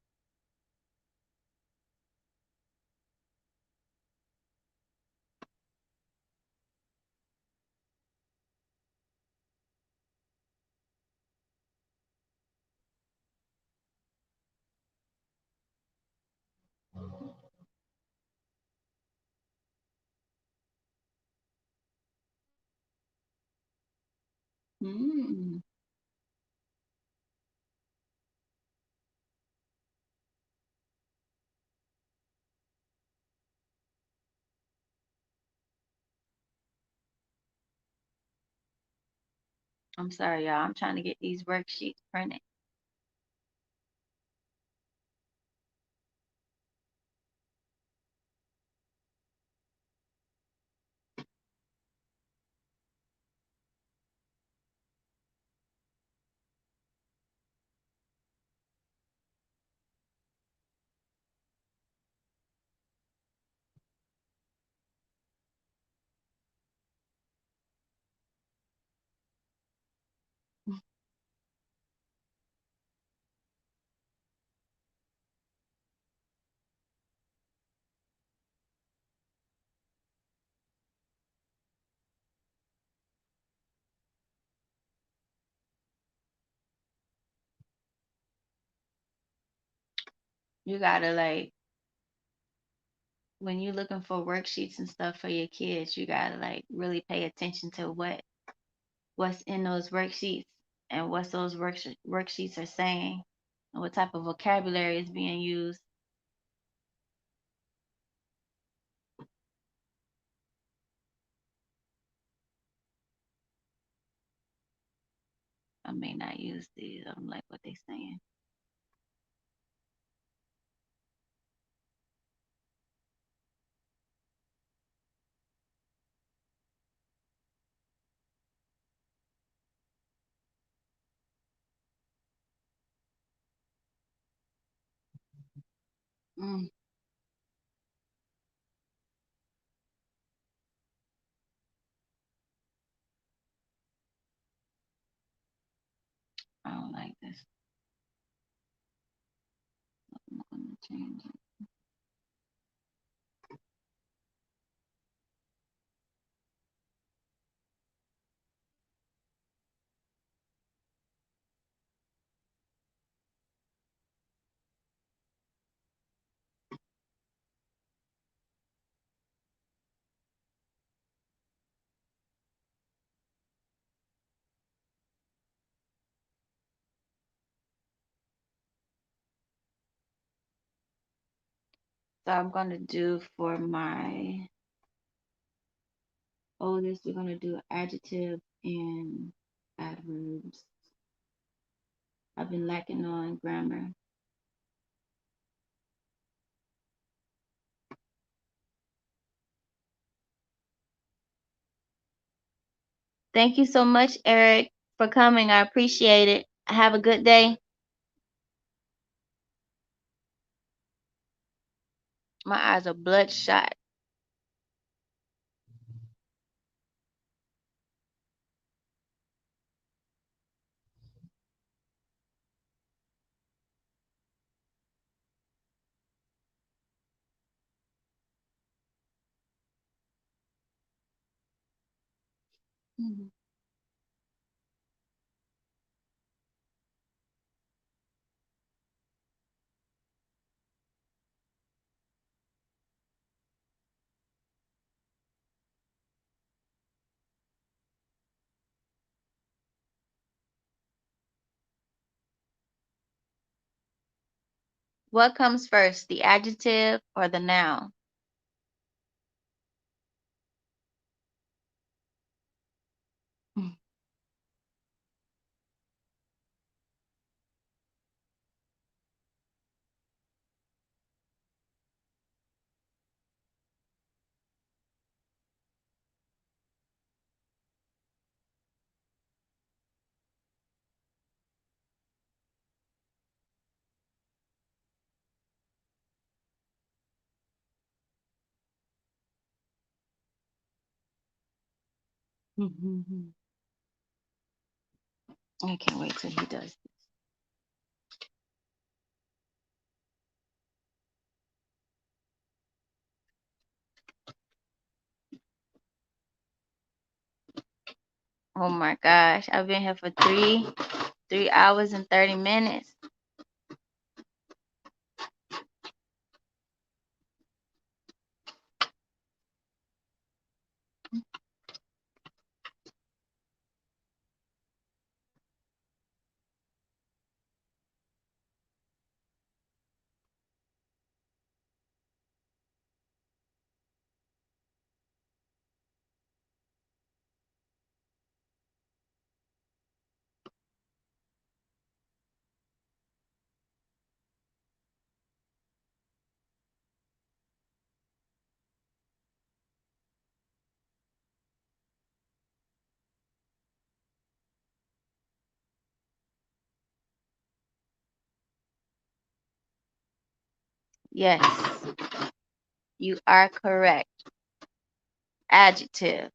Mm. I'm sorry, y'all. I'm trying to get these worksheets printed. You gotta like when you're looking for worksheets and stuff for your kids, you gotta like really pay attention to what's in those worksheets and what those worksheets are saying and what type of vocabulary is being used. I may not use these. I'm like what they saying. Mm, I don't like this. I'm gonna change it. So I'm gonna do for my oldest, we're gonna do adjective and adverbs. I've been lacking on grammar. Thank you so much, Eric, for coming. I appreciate it. Have a good day. My eyes are bloodshot. Mhm. What comes first, the adjective or the noun? Mhm. I can't wait till he does. Oh my gosh, I've been here for 3 hours and 30 minutes. Yes, you are correct. Adjective.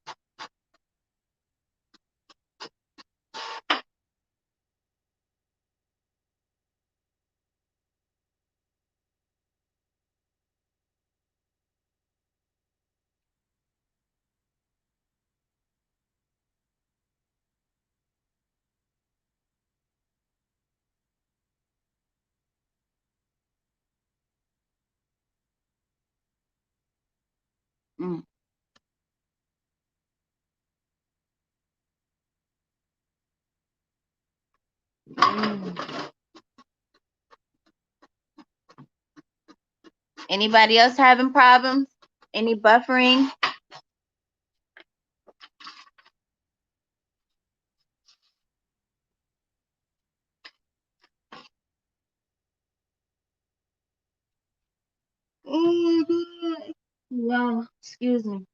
Mm. Mm. Anybody else having problems? Any buffering? Oh my God. Wow, excuse me.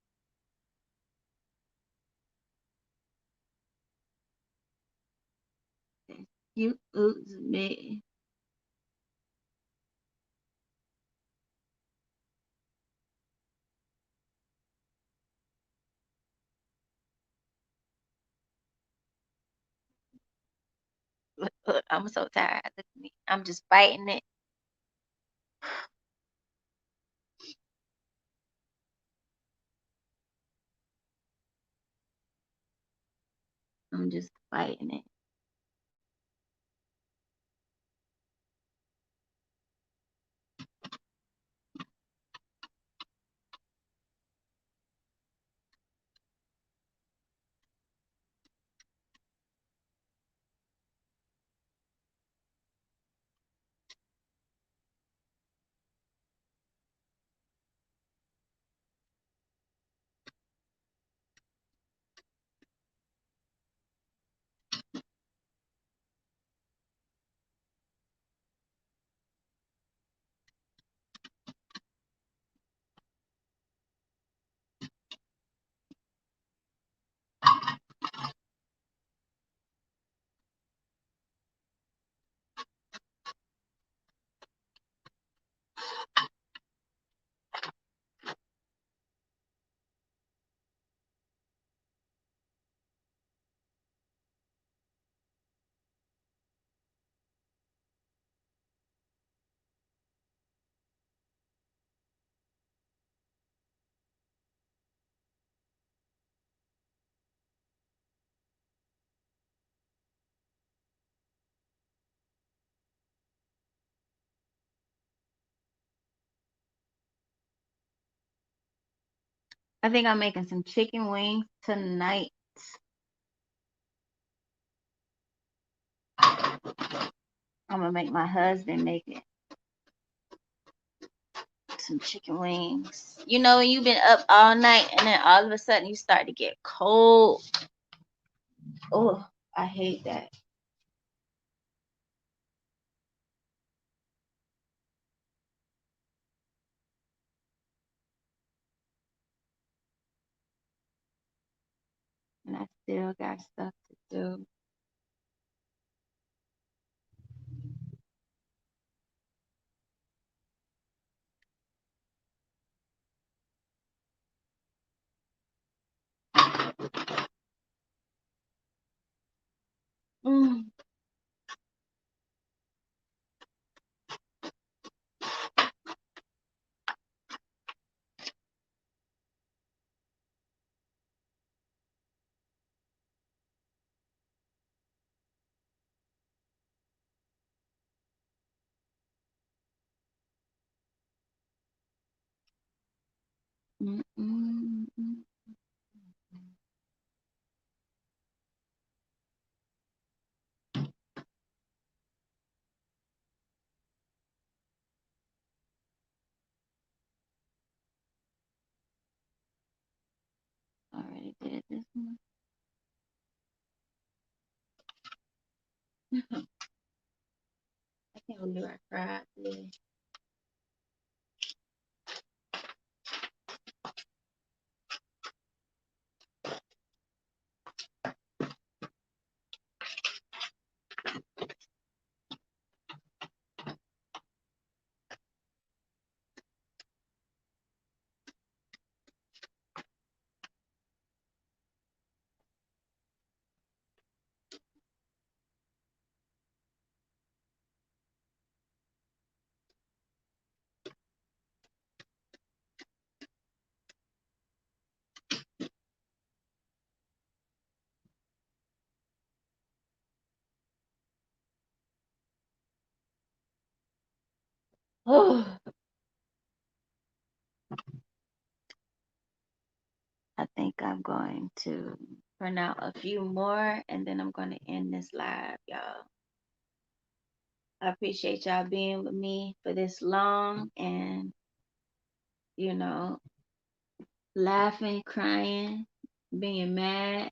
Excuse me. Look, I'm so tired. Look at me. I'm just fighting it. I'm just fighting it. I think I'm making some chicken wings tonight. I'm gonna make my husband make it some chicken wings. You know, when you've been up all night and then all of a sudden you start to get cold. Oh, I hate that. And I still got stuff to do. Mm. Mm, mm, mm. Already did this one. I can't believe I cried today. Oh, I think I'm going to print out a few more and then I'm going to end this live, y'all. I appreciate y'all being with me for this long and, you know, laughing, crying, being mad.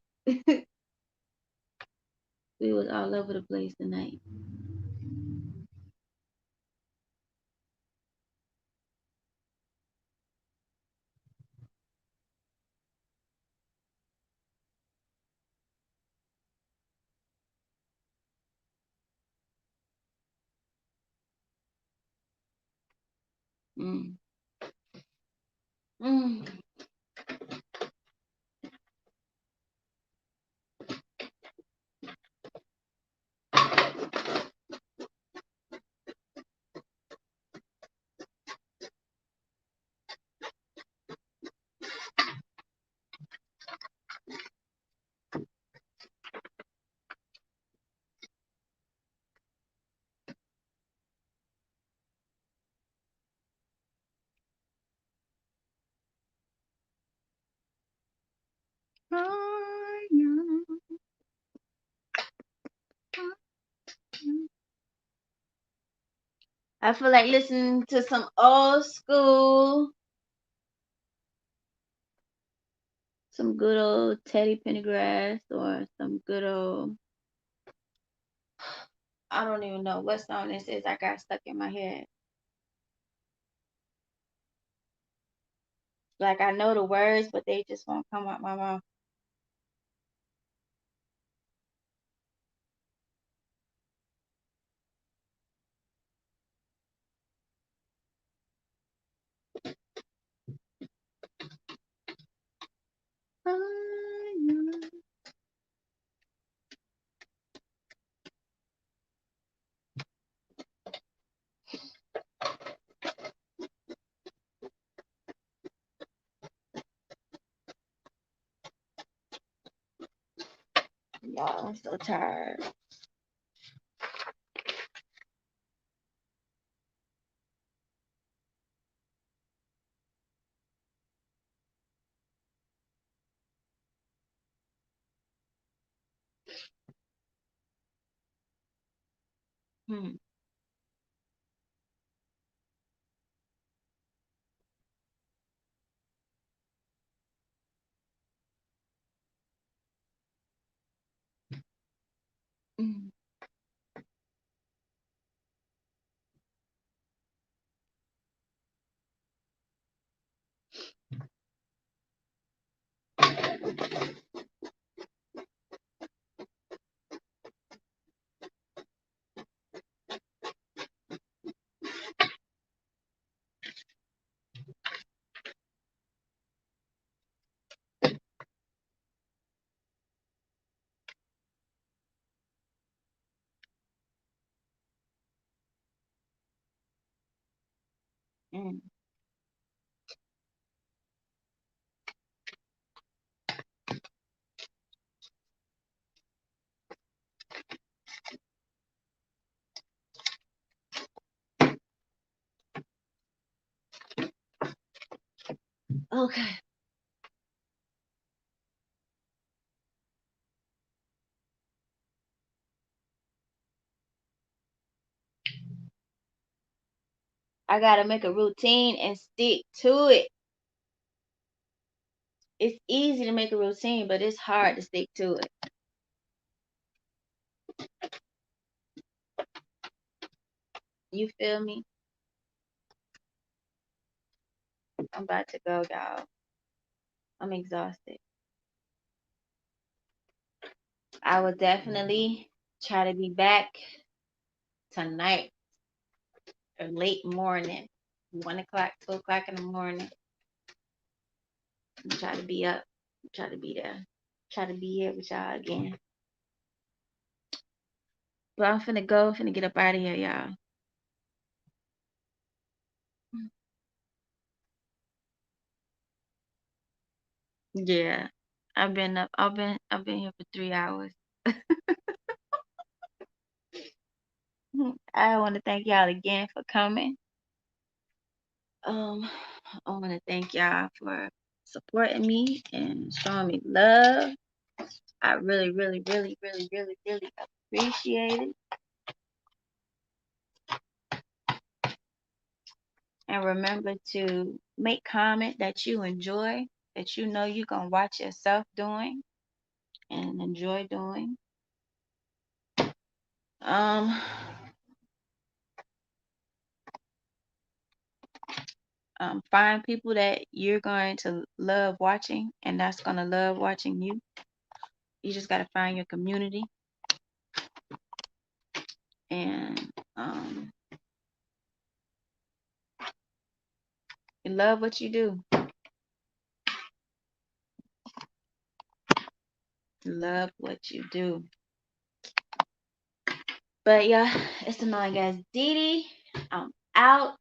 We was all over the place tonight. Mm. Mm. I feel like listening to some old school, some good old Teddy Pendergrass, or some good old, I don't even know what song this is. I got stuck in my head. Like I know the words, but they just won't come out my mouth. Y'all, I'm so tired. Hmm. Mm. Mm. Okay. I gotta make a routine and stick to it. It's easy to make a routine, but it's hard to stick to it. You feel me? I'm about to go, y'all. I'm exhausted. I will definitely try to be back tonight or late morning, 1 o'clock, 2 o'clock in the morning. Try to be up, try to be there, try to be here with y'all again. But I'm finna get up out of here, y'all. Yeah, I've been up. I've been here for 3 hours. I want to thank y'all again for coming. I want to thank y'all for supporting me and showing me love. I really, really, really, really, really, really appreciate it. And remember to make comment that you enjoy, that you know you're gonna watch yourself doing and enjoy doing. Um, find people that you're going to love watching, and that's gonna love watching you. You just gotta find your community, and you love what you do. Love what you do. But yeah, it's annoying, guys. Dee Dee, I'm out.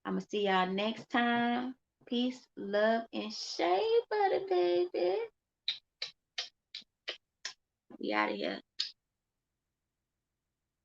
I'm gonna see y'all next time. Peace, love, and shade, buddy, baby. We out of here.